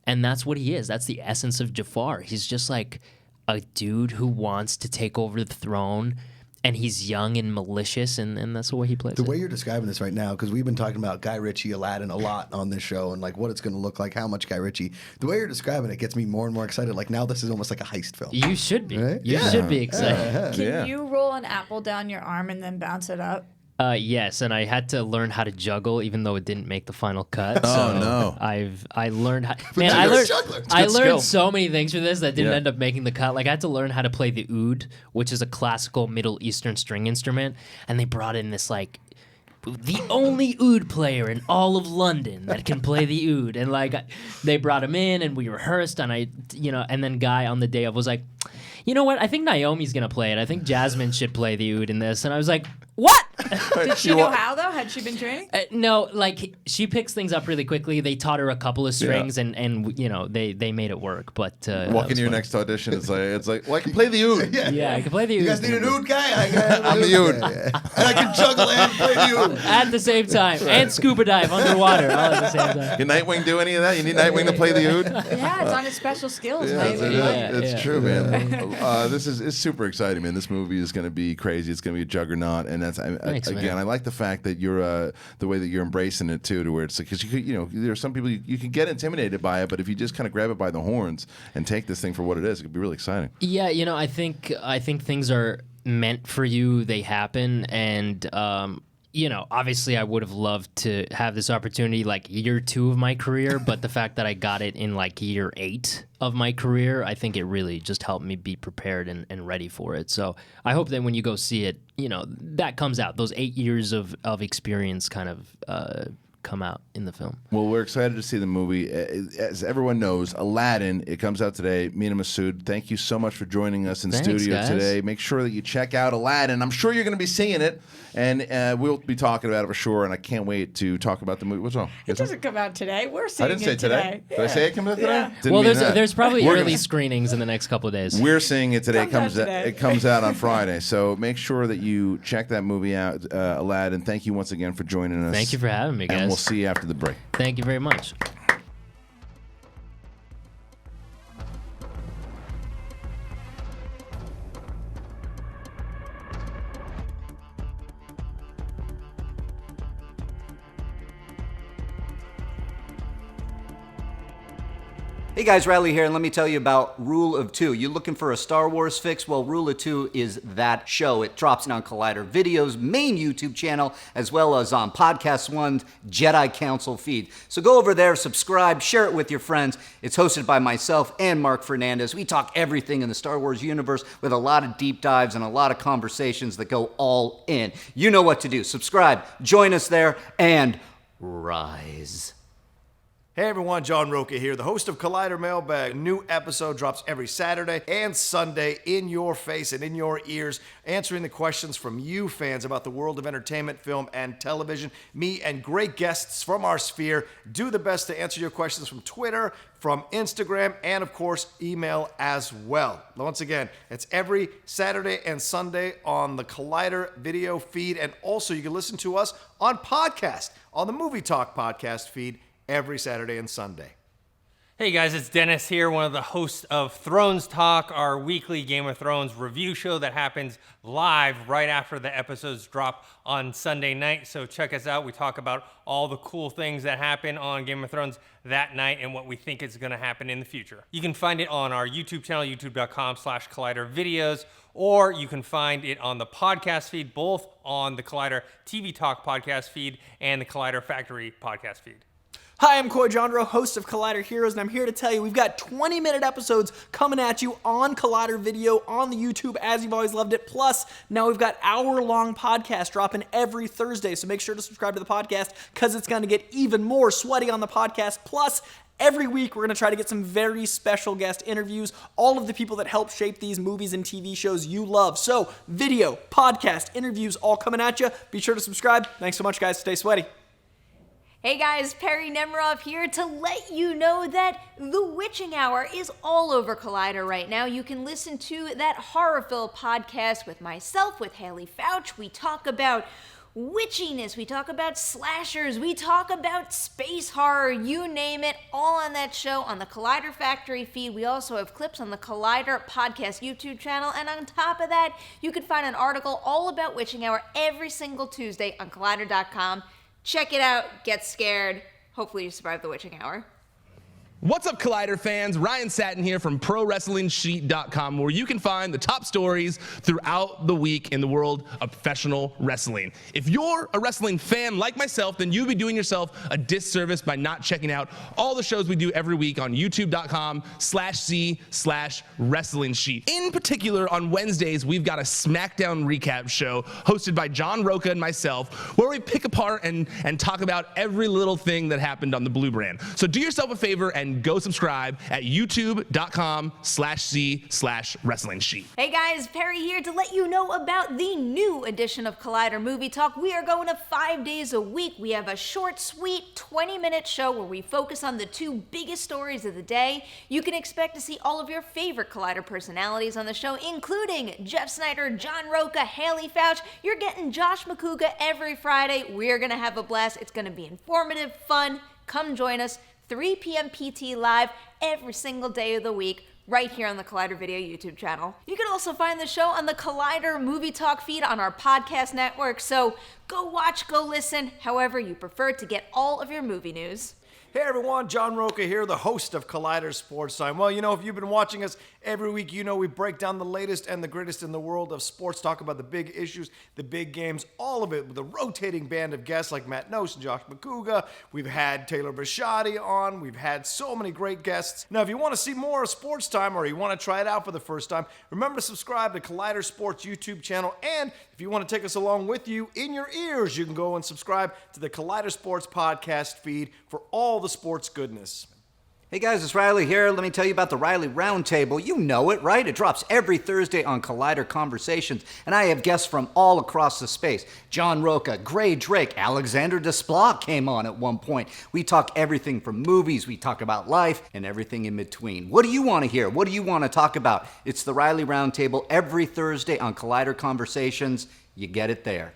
Speaker 12: And that's what he is. That's the essence of Jafar. He's just like a dude who wants to take over the throne, and he's young and malicious, and that's the way he plays
Speaker 2: The
Speaker 12: it.
Speaker 2: way you're describing this right now, because we've been talking about Guy Ritchie, Aladdin a lot on this show, and like what it's going to look like, how much Guy Ritchie. The way you're describing it gets me more and more excited. Like now, this is almost like a heist film.
Speaker 12: You should be.
Speaker 2: Right?
Speaker 12: You should be excited.
Speaker 3: Can you roll an apple down your arm and then bounce it up?
Speaker 12: Yes, and I had to learn how to juggle, even though it didn't make the final cut.
Speaker 1: Oh,
Speaker 12: so
Speaker 1: no.
Speaker 12: I learned how.
Speaker 2: But
Speaker 12: Man,
Speaker 2: you're a juggler. It's
Speaker 12: I
Speaker 1: good
Speaker 12: learned
Speaker 1: skill.
Speaker 12: so many things for this that didn't
Speaker 1: Yeah.
Speaker 12: end up making the cut. Like I had to learn how to play the oud, which is a classical Middle Eastern string instrument, and they brought in this like the only oud player in all of London that can play the oud, and like they brought him in, and we rehearsed, and and then Guy on the day of was like, you know what? I think Naomi's gonna play it. I think Jasmine should play the oud in this, and I was like, what?
Speaker 3: Did she know how, though? Had she been training?
Speaker 12: No, like she picks things up really quickly. They taught her a couple of strings, and you know they made it work. But
Speaker 1: Walk into your next audition, it's like, well, I can play the oud.
Speaker 12: yeah, I can play the
Speaker 2: You
Speaker 12: oud
Speaker 2: guys need an oud guy?
Speaker 1: I'm the oud.
Speaker 2: And I can juggle and play the oud.
Speaker 12: at the same time and scuba dive underwater all at the same time.
Speaker 1: Can Nightwing do any of that? You need Nightwing to play the oud?
Speaker 3: Yeah, it's on his special skills,
Speaker 1: Yeah,
Speaker 3: maybe.
Speaker 1: it's true, man. It's super exciting, man. This movie is going to be crazy. It's going to be a juggernaut, and that's
Speaker 12: Thanks,
Speaker 1: again.
Speaker 12: man.
Speaker 1: I like the fact that you're the way that you're embracing it too, to where it's like because there are some people you can get intimidated by it, but if you just kind of grab it by the horns and take this thing for what it is, it could be really exciting.
Speaker 12: Yeah, you know, I think things are meant for you. They happen, and you know, obviously I would have loved to have this opportunity like year 2 of my career, but the fact that I got it in like year 8 of my career, I think it really just helped me be prepared and ready for it. So I hope that when you go see it, you know, that comes out. Those 8 years of experience kind of come out in the film.
Speaker 1: Well, we're excited to see the movie. As everyone knows, Aladdin, it comes out today. Mena Massoud, thank you so much for joining us in
Speaker 12: Thanks,
Speaker 1: studio
Speaker 12: guys.
Speaker 1: today. Make sure that you check out Aladdin. I'm sure you're going to be seeing it, and we'll be talking about it for sure, and I can't wait to talk about the movie. What's wrong?
Speaker 3: It doesn't come out today. We're seeing
Speaker 1: I didn't say
Speaker 3: it
Speaker 1: today. Did I say it comes out today?
Speaker 3: Yeah.
Speaker 1: Didn't
Speaker 12: Well,
Speaker 1: mean that.
Speaker 12: there's probably
Speaker 1: We're
Speaker 12: early
Speaker 1: gonna-
Speaker 12: screenings in the next couple of days.
Speaker 1: We're seeing it today.
Speaker 3: Comes out today.
Speaker 1: It comes out on Friday. So make sure that you check that movie out, Aladdin. Thank you once again for joining us.
Speaker 12: Thank you for having me, guys.
Speaker 1: And we'll see you after the break.
Speaker 12: Thank you very much.
Speaker 6: Hey guys, Riley here, and let me tell you about Rule of Two. You looking for a Star Wars fix? Well, Rule of Two is that show. It drops in on Collider Video's main YouTube channel, as well as on Podcast One's Jedi Council feed. So go over there, subscribe, share it with your friends. It's hosted by myself and Mark Fernandez. We talk everything in the Star Wars universe with a lot of deep dives and a lot of conversations that go all in. You know what to do. Subscribe, join us there, and rise.
Speaker 7: Hey everyone, John Roca here, the host of Collider Mailbag. A new episode drops every Saturday and Sunday in your face and in your ears, answering the questions from you fans about the world of entertainment, film, and television. Me and great guests from our sphere do the best to answer your questions from Twitter, from Instagram, and of course, email as well. Once again, it's every Saturday and Sunday on the Collider video feed, and also you can listen to us on podcast, on the Movie Talk podcast feed, every Saturday and Sunday.
Speaker 8: Hey guys, it's Dennis here, one of the hosts of Thrones Talk, our weekly Game of Thrones review show that happens live right after the episodes drop on Sunday night. So check us out. We talk about all the cool things that happen on Game of Thrones that night and what we think is going to happen in the future. You can find it on our YouTube channel, youtube.com/Collider Videos, or you can find it on the podcast feed, both on the Collider TV Talk podcast feed and the Collider Factory podcast feed.
Speaker 9: Hi, I'm Coy Jandro, host of Collider Heroes, and I'm here to tell you we've got 20-minute episodes coming at you on Collider Video, on the YouTube, as you've always loved it. Plus, now we've got hour-long podcasts dropping every Thursday, so make sure to subscribe to the podcast because it's going to get even more sweaty on the podcast. Plus, every week, we're going to try to get some very special guest interviews, all of the people that help shape these movies and TV shows you love. So, video, podcast, interviews, all coming at you. Be sure to subscribe. Thanks so much, guys. Stay sweaty.
Speaker 10: Hey guys, Perry Nemiroff here to let you know that The Witching Hour is all over Collider right now. You can listen to that Horrorville podcast with myself, with Haley Fouch. We talk about witchiness, we talk about slashers, we talk about space horror, you name it, all on that show on the Collider Factory feed. We also have clips on the Collider podcast YouTube channel, and on top of that, you can find an article all about Witching Hour every single Tuesday on Collider.com. Check it out, get scared. Hopefully you survive the witching hour.
Speaker 11: What's up, Collider fans? Ryan Satin here from ProWrestlingSheet.com, where you can find the top stories throughout the week in the world of professional wrestling. If you're a wrestling fan like myself, then you'd be doing yourself a disservice by not checking out all the shows we do every week on youtube.com/C/Wrestling Sheet. In particular, on Wednesdays, we've got a SmackDown recap show hosted by John Roca and myself, where we pick apart and talk about every little thing that happened on the Blue Brand. So do yourself a favor and go subscribe at youtube.com/C/Wrestling Sheet.
Speaker 10: Hey guys, Perry here to let you know about the new edition of Collider Movie Talk. We are going to 5 days a week. We have a short, sweet 20-minute show where we focus on the two biggest stories of the day. You can expect to see all of your favorite Collider personalities on the show, including Jeff Snyder, John Roca, Haley Fouch. You're getting Josh Macuga every Friday. We're going to have a blast. It's going to be informative, fun. Come join us. 3 p.m. PT live every single day of the week, right here on the Collider Video YouTube channel. You can also find the show on the Collider Movie Talk feed on our podcast network, so go watch, go listen, however you prefer to get all of your movie news.
Speaker 7: Hey everyone, John Roca here, the host of Collider Sports Time. Well, you know, if you've been watching us every week, you know we break down the latest and the greatest in the world of sports, talk about the big issues, the big games, all of it with a rotating band of guests like Matt Reeves and Josh Macuga. We've had Taylor Bisciotti on. We've had so many great guests. Now, if you want to see more of Sports Time or you want to try it out for the first time, remember to subscribe to Collider Sports YouTube channel. And if you want to take us along with you in your ears, you can go and subscribe to the Collider Sports podcast feed for all the sports goodness.
Speaker 6: Hey guys, it's Riley here. Let me tell you about the Riley Roundtable. You know it, right? It drops every Thursday on Collider Conversations, and I have guests from all across the space. John Roca, Gray Drake, Alexander Desplat came on at one point. We talk everything from movies, we talk about life, and everything in between. What do you want to hear? What do you want to talk about? It's the Riley Roundtable every Thursday on Collider Conversations. You get it there.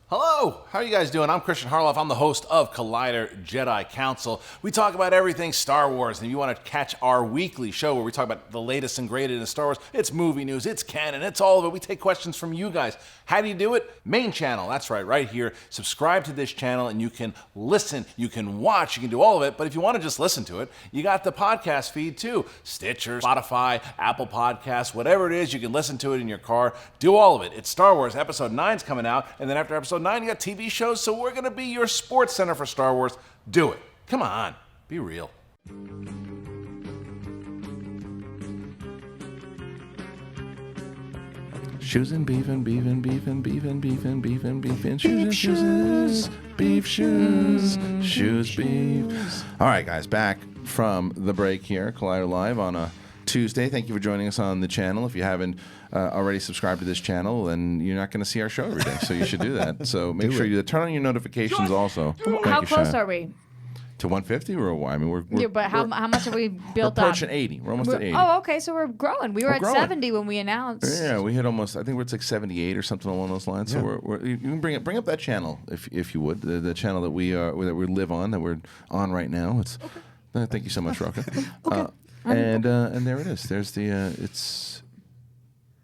Speaker 1: Hello, how are you guys doing? I'm Kristian Harloff. I'm the host of Collider Jedi Council. We talk about everything Star Wars, and if you want to catch our weekly show where we talk about the latest and greatest in Star Wars, it's movie news, it's canon, it's all of it. We take questions from you guys. How do you do it? Main channel, that's right here. Subscribe to this channel, and you can listen, you can watch, you can do all of it, but if you want to just listen to it, you got the podcast feed too. Stitcher, Spotify, Apple Podcasts, whatever it is, you can listen to it in your car. Do all of it. It's Star Wars. Episode 9's coming out, and then after Episode 9, you got TV shows, so we're going to be your sports center for Star Wars. Do it. Come on. Be real. Shoes and beef and beef and beef and beef and beef and beef and beef and shoes and shoes. Beef shoes. Shoes beef. All right, guys, back from the break here. Collider Live on a Tuesday. Thank you for joining us on the channel. If you haven't already subscribed to this channel, then you're not going to see our show every day, so you should do that. So make sure you turn on your notifications also.
Speaker 3: How close are we?
Speaker 1: To 150 or I mean, we're
Speaker 3: Yeah, but how much have we built
Speaker 1: we're
Speaker 3: up?
Speaker 1: approaching 80. We're almost at 80.
Speaker 3: Oh, okay, so we're growing. We were at
Speaker 1: growing.
Speaker 3: 70 when we announced.
Speaker 1: Yeah, we hit almost. I think it's like 78 or something along those lines.
Speaker 2: Yeah.
Speaker 1: So you can bring up that channel if you would, the channel that we live on, that we're on right now. It's. Thank you so much, Roka. And there it is. There's the it's.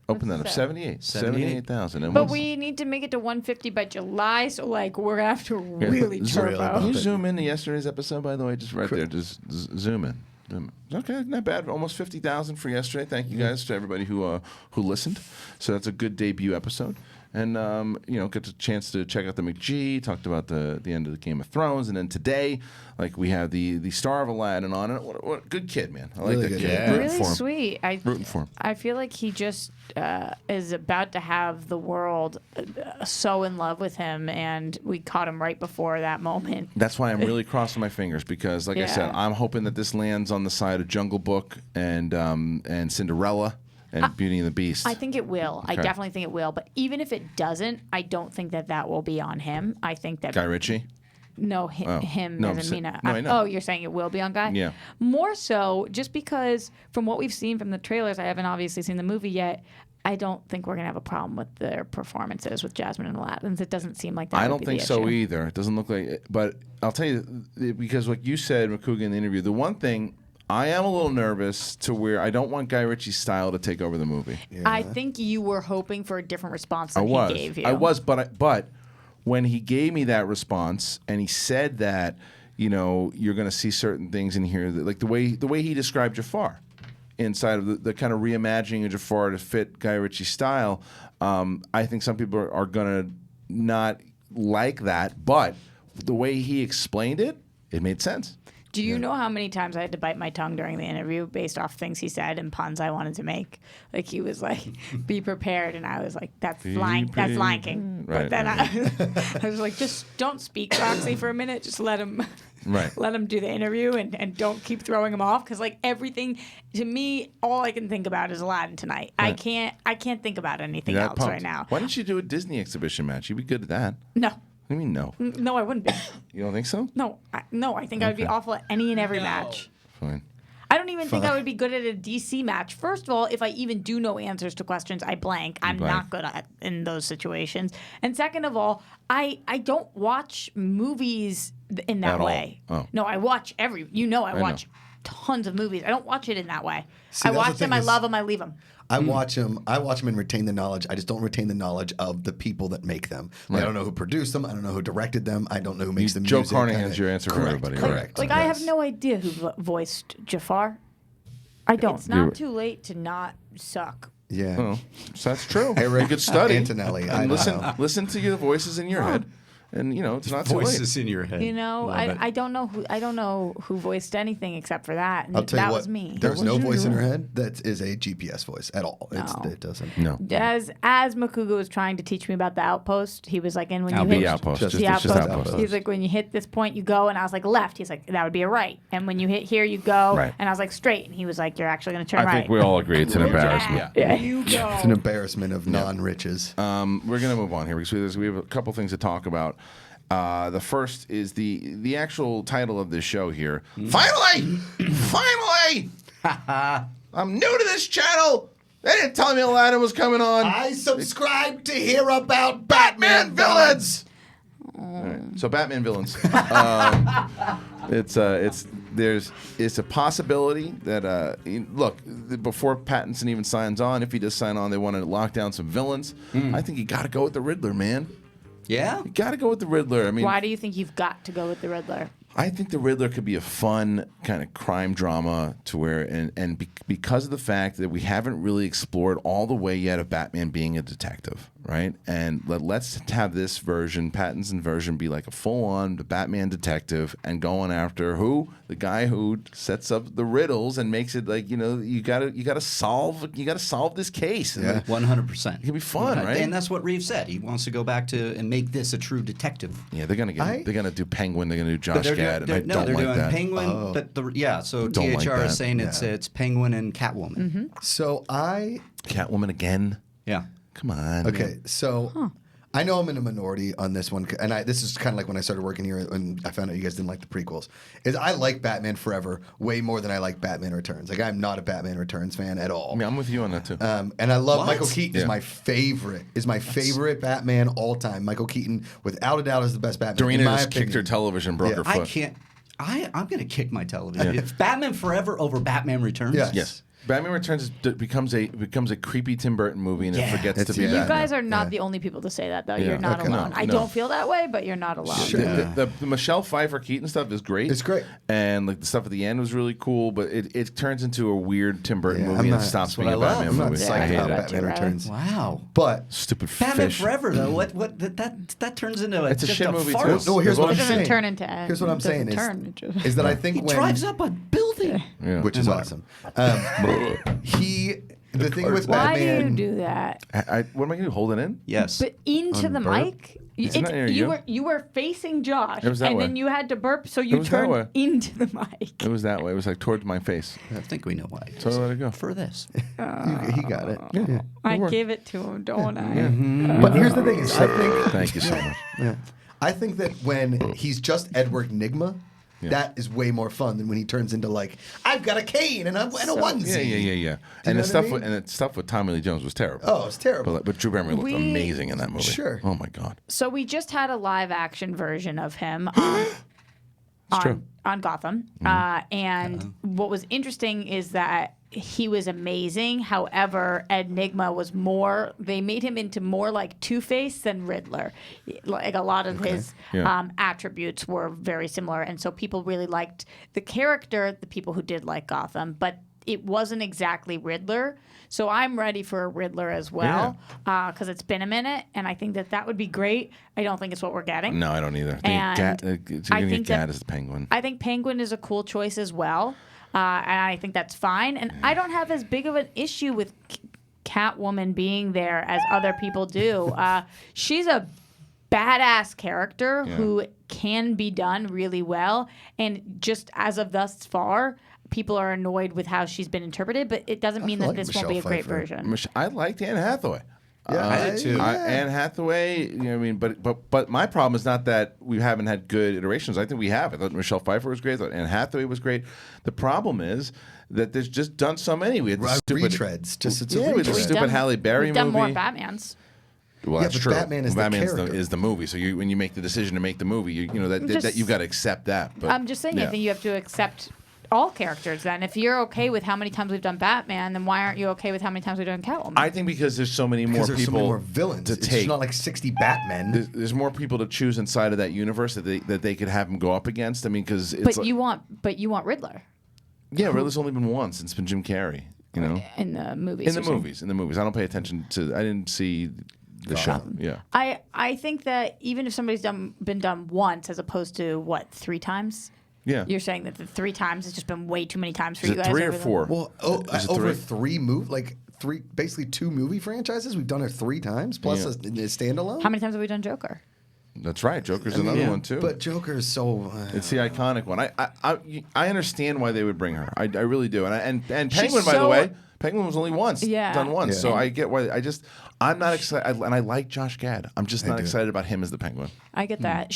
Speaker 1: Open that up. 78,000.
Speaker 3: But we need to make it to 150 by July, so like we're gonna have to really turbo.
Speaker 1: Can you zoom into yesterday's episode, by the way? Just right there. Just zoom in. Okay, not bad. Almost 50,000 for yesterday. Thank you guys to everybody who listened. So that's a good debut episode. And get a chance to check out the McG. Talked about the end of the Game of Thrones, and then today, like we have the star of Aladdin on it. What a good kid, man. I like
Speaker 2: Really
Speaker 1: that
Speaker 2: good
Speaker 1: kid.
Speaker 2: kid.
Speaker 1: Rooting
Speaker 3: Really
Speaker 1: for him.
Speaker 3: sweet.
Speaker 1: Rooting for him.
Speaker 3: I feel like he just is about to have the world so in love with him, and we caught him right before that moment.
Speaker 1: That's why I'm really crossing my fingers because, like I said,
Speaker 3: Yeah.
Speaker 1: I'm hoping that this lands on the side of Jungle Book and Cinderella and Beauty and the Beast.
Speaker 3: I think it will. I
Speaker 1: Okay.
Speaker 3: definitely think it will. But even if it doesn't, I don't think that will be on him. I think that
Speaker 1: Guy Ritchie.
Speaker 3: No,
Speaker 1: Oh.
Speaker 3: him
Speaker 1: No,
Speaker 3: as
Speaker 1: I'm
Speaker 3: in
Speaker 1: saying-
Speaker 3: Mena.
Speaker 1: no, I know.
Speaker 3: Oh, you're saying it will be on Guy?
Speaker 1: Yeah.
Speaker 3: More so, just because from what we've seen from the trailers, I haven't obviously seen the movie yet. I don't think we're gonna have a problem with their performances with Jasmine and Aladdin. It doesn't seem like that.
Speaker 1: I
Speaker 3: would
Speaker 1: don't
Speaker 3: be
Speaker 1: think
Speaker 3: the
Speaker 1: so
Speaker 3: issue.
Speaker 1: either. It doesn't look like it. But I'll tell you, because like you said, Macuga, in the interview, the one thing I am a little nervous to where I don't want Guy Ritchie's style to take over the movie.
Speaker 3: I think you were hoping for a different response than
Speaker 1: I
Speaker 3: he gave you.
Speaker 1: I was, but when he gave me that response and he said that, you're going to see certain things in here that, like the way he described Jafar inside of the kind of reimagining of Jafar to fit Guy Ritchie's style. I think some people are going to not like that, but the way he explained it, it made sense.
Speaker 3: Do you know how many times I had to bite my tongue during the interview based off things he said and puns I wanted to make? Like he was like, "Be prepared," and I was like, "That's flanking."
Speaker 1: Right,
Speaker 3: But then I was like, "Just don't speak Roxy for a minute. Just let him."
Speaker 1: Right.
Speaker 3: Let him do the interview and don't keep throwing him off because like everything to me, all I can think about is Aladdin tonight.
Speaker 1: Right.
Speaker 3: I can't think about anything
Speaker 1: You're
Speaker 3: else
Speaker 1: that pumped.
Speaker 3: right now.
Speaker 1: Why don't you do a Disney exhibition match? You'd be good at that.
Speaker 3: No,
Speaker 1: What do you mean no?
Speaker 3: no, I wouldn't be.
Speaker 1: You don't think so?
Speaker 3: No, I think I would be awful at any and every match.
Speaker 1: Fine.
Speaker 3: I don't even think I would be good at a DC match. First of all, if I even do know answers to questions, I blank. I'm not good at in those situations. And second of all, I don't watch movies in that
Speaker 1: At all.
Speaker 3: way.
Speaker 1: Oh.
Speaker 3: No, I watch I
Speaker 1: know.
Speaker 3: watch tons of movies. I don't watch it in that way.
Speaker 2: See,
Speaker 3: I
Speaker 2: that's
Speaker 3: watch
Speaker 2: the
Speaker 3: them,
Speaker 2: thing
Speaker 3: I
Speaker 2: is-
Speaker 3: love them, I leave them.
Speaker 2: I watch them and retain the knowledge. I just don't retain the knowledge of the people that make them. Like, I don't know who produced them. I don't know who directed them. I don't know who makes the
Speaker 1: Joe
Speaker 2: music.
Speaker 1: Carnahan's your answer for
Speaker 2: Correct,
Speaker 1: everybody.
Speaker 2: Correct.
Speaker 3: Like I have no idea who voiced Jafar. I don't. It's
Speaker 1: You're-
Speaker 3: not too late to not suck.
Speaker 2: Yeah.
Speaker 1: Oh, so that's true.
Speaker 2: Eric
Speaker 1: You could study.
Speaker 2: Antonelli. I
Speaker 1: And
Speaker 2: know.
Speaker 1: listen to your voices in your head. And it's not too late.
Speaker 13: Voices in your head.
Speaker 3: You know,
Speaker 13: Love it.
Speaker 3: I don't know who voiced anything except for that. And
Speaker 2: I'll tell
Speaker 3: that
Speaker 2: you what.
Speaker 3: was me.
Speaker 2: There's no
Speaker 1: you,
Speaker 2: voice in
Speaker 1: you're
Speaker 2: her head that is a GPS voice at all. It doesn't.
Speaker 1: No.
Speaker 3: As Macuga was trying to teach me about the outpost, he was like, "And when you
Speaker 1: The
Speaker 3: hit
Speaker 1: outpost.
Speaker 2: Just-
Speaker 1: Just,
Speaker 3: the
Speaker 1: it's just
Speaker 3: outpost,
Speaker 1: outpost.
Speaker 3: he's like, when you hit this point, you go." And I was like, "Left." He's like, "That would be a right." And when you hit here, you go.
Speaker 1: Right.
Speaker 3: And I was like, "Straight." And he was like, "You're actually going to turn
Speaker 1: I
Speaker 3: right."
Speaker 1: think we all agree it's an embarrassment.
Speaker 3: Yeah. You go.
Speaker 2: It's an embarrassment of non-riches.
Speaker 1: We're going to move on here because we have a couple things to talk about. The first is the actual title of this show here. Finally! I'm new to this channel. They didn't tell me Aladdin was coming on.
Speaker 2: I subscribe to hear about Batman villains.
Speaker 1: All right. So Batman villains. It's a possibility that look, before Pattinson even signs on, if he does sign on, they want to lock down some villains. I think you got to go with the Riddler, man.
Speaker 6: Yeah?
Speaker 1: You got to go with the Riddler. I mean,
Speaker 3: Why do you think you've got to go with the Riddler?
Speaker 1: I think the Riddler could be a fun kind of crime drama to where, because of the fact that we haven't really explored all the way yet of Batman being a detective, right? And let's have this version, Pattinson's version, be like a full-on Batman detective and going after who? The guy who sets up the riddles and makes it like, you gotta solve this case.
Speaker 2: Yeah.
Speaker 6: 100%.
Speaker 1: It could be fun, right?
Speaker 6: And that's what Reeves said. He wants to go back to and make this a true detective.
Speaker 1: Yeah, they're gonna do Penguin. They're gonna do Josh Gad. And I don't
Speaker 6: they're
Speaker 1: like
Speaker 6: doing
Speaker 1: that.
Speaker 6: Penguin, but so
Speaker 1: Don't like
Speaker 6: THR
Speaker 1: that.
Speaker 6: is saying it's Penguin and Catwoman.
Speaker 2: So
Speaker 1: Catwoman again.
Speaker 6: Yeah.
Speaker 1: Come on.
Speaker 2: Okay, so I know I'm in a minority on this one, and this is kind of like when I started working here and I found out you guys didn't like the prequels. Is I like Batman Forever way more than I like Batman Returns. Like I'm not a Batman Returns fan at all.
Speaker 1: I mean, I'm with you on that too.
Speaker 2: And I love
Speaker 6: What?
Speaker 2: Michael Keaton. Is my favorite. Is my favorite Batman all time. Michael Keaton, without a doubt, is the best Batman. in
Speaker 1: Dorina
Speaker 2: my
Speaker 1: just kicked her
Speaker 2: opinion.
Speaker 1: television, broke her foot.
Speaker 6: I can't. I'm going to kick my television. It's Batman Forever over Batman Returns.
Speaker 2: Yes.
Speaker 1: Batman Returns becomes a creepy Tim Burton movie and it forgets to be
Speaker 3: You
Speaker 1: Batman.
Speaker 3: guys are not the only people to say that, though. You're not
Speaker 1: Okay.
Speaker 3: alone.
Speaker 1: No,
Speaker 3: I
Speaker 1: no.
Speaker 3: don't feel that way, but you're not alone.
Speaker 1: The Michelle Pfeiffer Keaton stuff is great.
Speaker 2: It's great.
Speaker 1: And like the stuff at the end was really cool, but it turns into a weird Tim Burton
Speaker 2: Yeah,
Speaker 1: movie
Speaker 2: I'm
Speaker 1: and
Speaker 2: not-
Speaker 1: stops
Speaker 2: that's what
Speaker 1: being
Speaker 2: I
Speaker 1: a
Speaker 2: love.
Speaker 1: Batman
Speaker 2: I'm not
Speaker 1: movie.
Speaker 2: psyched
Speaker 1: I hate
Speaker 2: about
Speaker 1: it.
Speaker 2: Batman Returns.
Speaker 6: Wow.
Speaker 2: But
Speaker 1: Stupid
Speaker 6: Batman
Speaker 1: fish.
Speaker 6: Forever though. What that turns into
Speaker 1: It's a
Speaker 6: just
Speaker 1: shit movie, too.
Speaker 6: farce.
Speaker 2: no, here's what I'm
Speaker 3: It doesn't
Speaker 2: saying.
Speaker 3: turn into.
Speaker 2: Here's what I'm
Speaker 3: it
Speaker 2: saying
Speaker 3: doesn't
Speaker 2: is,
Speaker 3: turn into-
Speaker 2: is that I think
Speaker 6: He
Speaker 2: when
Speaker 6: drives up a building.
Speaker 1: Yeah.
Speaker 2: which is awesome. The thing with
Speaker 3: Why
Speaker 2: Batman.
Speaker 3: do you do that?
Speaker 1: What am I going to do? Hold it in?
Speaker 6: Yes.
Speaker 3: But into the
Speaker 1: burp?
Speaker 3: mic?
Speaker 1: It's not near you.
Speaker 3: You were facing Josh,
Speaker 1: It was that
Speaker 3: and
Speaker 1: way.
Speaker 3: then you had to burp, so you
Speaker 1: was that way.
Speaker 3: turned into the mic.
Speaker 1: It was that way. It was like towards my face.
Speaker 6: I think we know why.
Speaker 1: So I let it go.
Speaker 6: For this.
Speaker 2: He got it.
Speaker 3: I give it to him, don't I?
Speaker 2: But here's the thing: is I think
Speaker 1: Thank you so much.
Speaker 2: I think that when he's just Edward Nygma, that is way more fun than when he turns into like I've got a cane and a onesie.
Speaker 1: Yeah.
Speaker 2: Do
Speaker 1: And
Speaker 2: you
Speaker 1: the
Speaker 2: know what I
Speaker 1: stuff
Speaker 2: mean?
Speaker 1: with stuff with Tommy Lee Jones was terrible.
Speaker 2: Oh, it's terrible.
Speaker 1: But Drew Barrymore looked amazing in that movie.
Speaker 2: Sure.
Speaker 1: Oh my god.
Speaker 3: So we just had a live action version of him
Speaker 1: true.
Speaker 3: on Gotham, and what was interesting is that he was amazing. However, Enigma was more. They made him into more like Two-Face than Riddler. Like a lot of his attributes were very similar, and so people really liked the character. The people who did like Gotham, but it wasn't exactly Riddler. So I'm ready for a Riddler as well because it's been a minute, and I think that would be great. I don't think it's what we're getting.
Speaker 1: No, I don't either.
Speaker 3: And
Speaker 1: I think Gad as the Penguin.
Speaker 3: I think Penguin is a cool choice as well, and I think that's fine. And I don't have as big of an issue with Catwoman being there as other people do. She's a badass character who can be done really well, and just as of thus far, people are annoyed with how she's been interpreted, but it doesn't mean that this won't be a great version.
Speaker 1: I liked Anne Hathaway.
Speaker 2: Yeah, I did too.
Speaker 1: Anne Hathaway, you know, I mean, but my problem is not that we haven't had good iterations. I think we have. I thought Michelle Pfeiffer was great. I thought Anne Hathaway was great. The problem is that there's just done so many. We had the stupid
Speaker 2: retreads. Just it's
Speaker 1: we
Speaker 2: a
Speaker 1: had the
Speaker 2: retread.
Speaker 1: stupid Halle Berry
Speaker 3: We've done
Speaker 1: movie.
Speaker 3: more Batmans.
Speaker 1: Well, that's
Speaker 2: but
Speaker 1: true.
Speaker 2: Batman is the
Speaker 1: Batman's
Speaker 2: character.
Speaker 1: is the movie. So when you make the decision to make the movie, you know that you've got to accept that. But,
Speaker 3: I'm just saying, I think you have to accept all characters then. If you're okay with how many times we've done Batman, then why aren't you okay with how many times we've done Catwoman?
Speaker 1: I think because there's so many more
Speaker 2: Because there's so
Speaker 1: people
Speaker 2: many more villains.
Speaker 1: to
Speaker 2: It's
Speaker 1: take.
Speaker 2: not like 60 Batmen.
Speaker 1: There's more people to choose inside of that universe that they could have them go up against. I mean, because it's
Speaker 3: but you want Riddler
Speaker 1: Riddler's only been once. It's been Jim Carrey. You know,
Speaker 3: in the movies.
Speaker 1: in the movies. I don't pay attention to. I didn't see the show. Yeah.
Speaker 3: I think that even if somebody's been done once as opposed to 3 times.
Speaker 1: Yeah.
Speaker 3: You're saying that the 3 times has just been way too many times for
Speaker 1: Is
Speaker 3: you
Speaker 1: it
Speaker 3: guys.
Speaker 1: 3 or
Speaker 3: over the-
Speaker 1: 4?
Speaker 2: Well,
Speaker 1: Is it
Speaker 2: over
Speaker 1: 3?
Speaker 2: basically 2 movie franchises. We've done it 3 times plus a standalone.
Speaker 3: How many times have we done Joker?
Speaker 1: That's right. Joker's another one too.
Speaker 2: But Joker is so.
Speaker 1: It's the iconic one. I understand why they would bring her. I really do. And Penguin,
Speaker 3: She's
Speaker 1: by the
Speaker 3: so-
Speaker 1: way, Penguin was only once.
Speaker 3: Yeah.
Speaker 1: Done once.
Speaker 2: Yeah.
Speaker 1: So I get why. I'm not excited. And I like Josh Gad. I'm just not excited about him as the Penguin.
Speaker 3: I get that.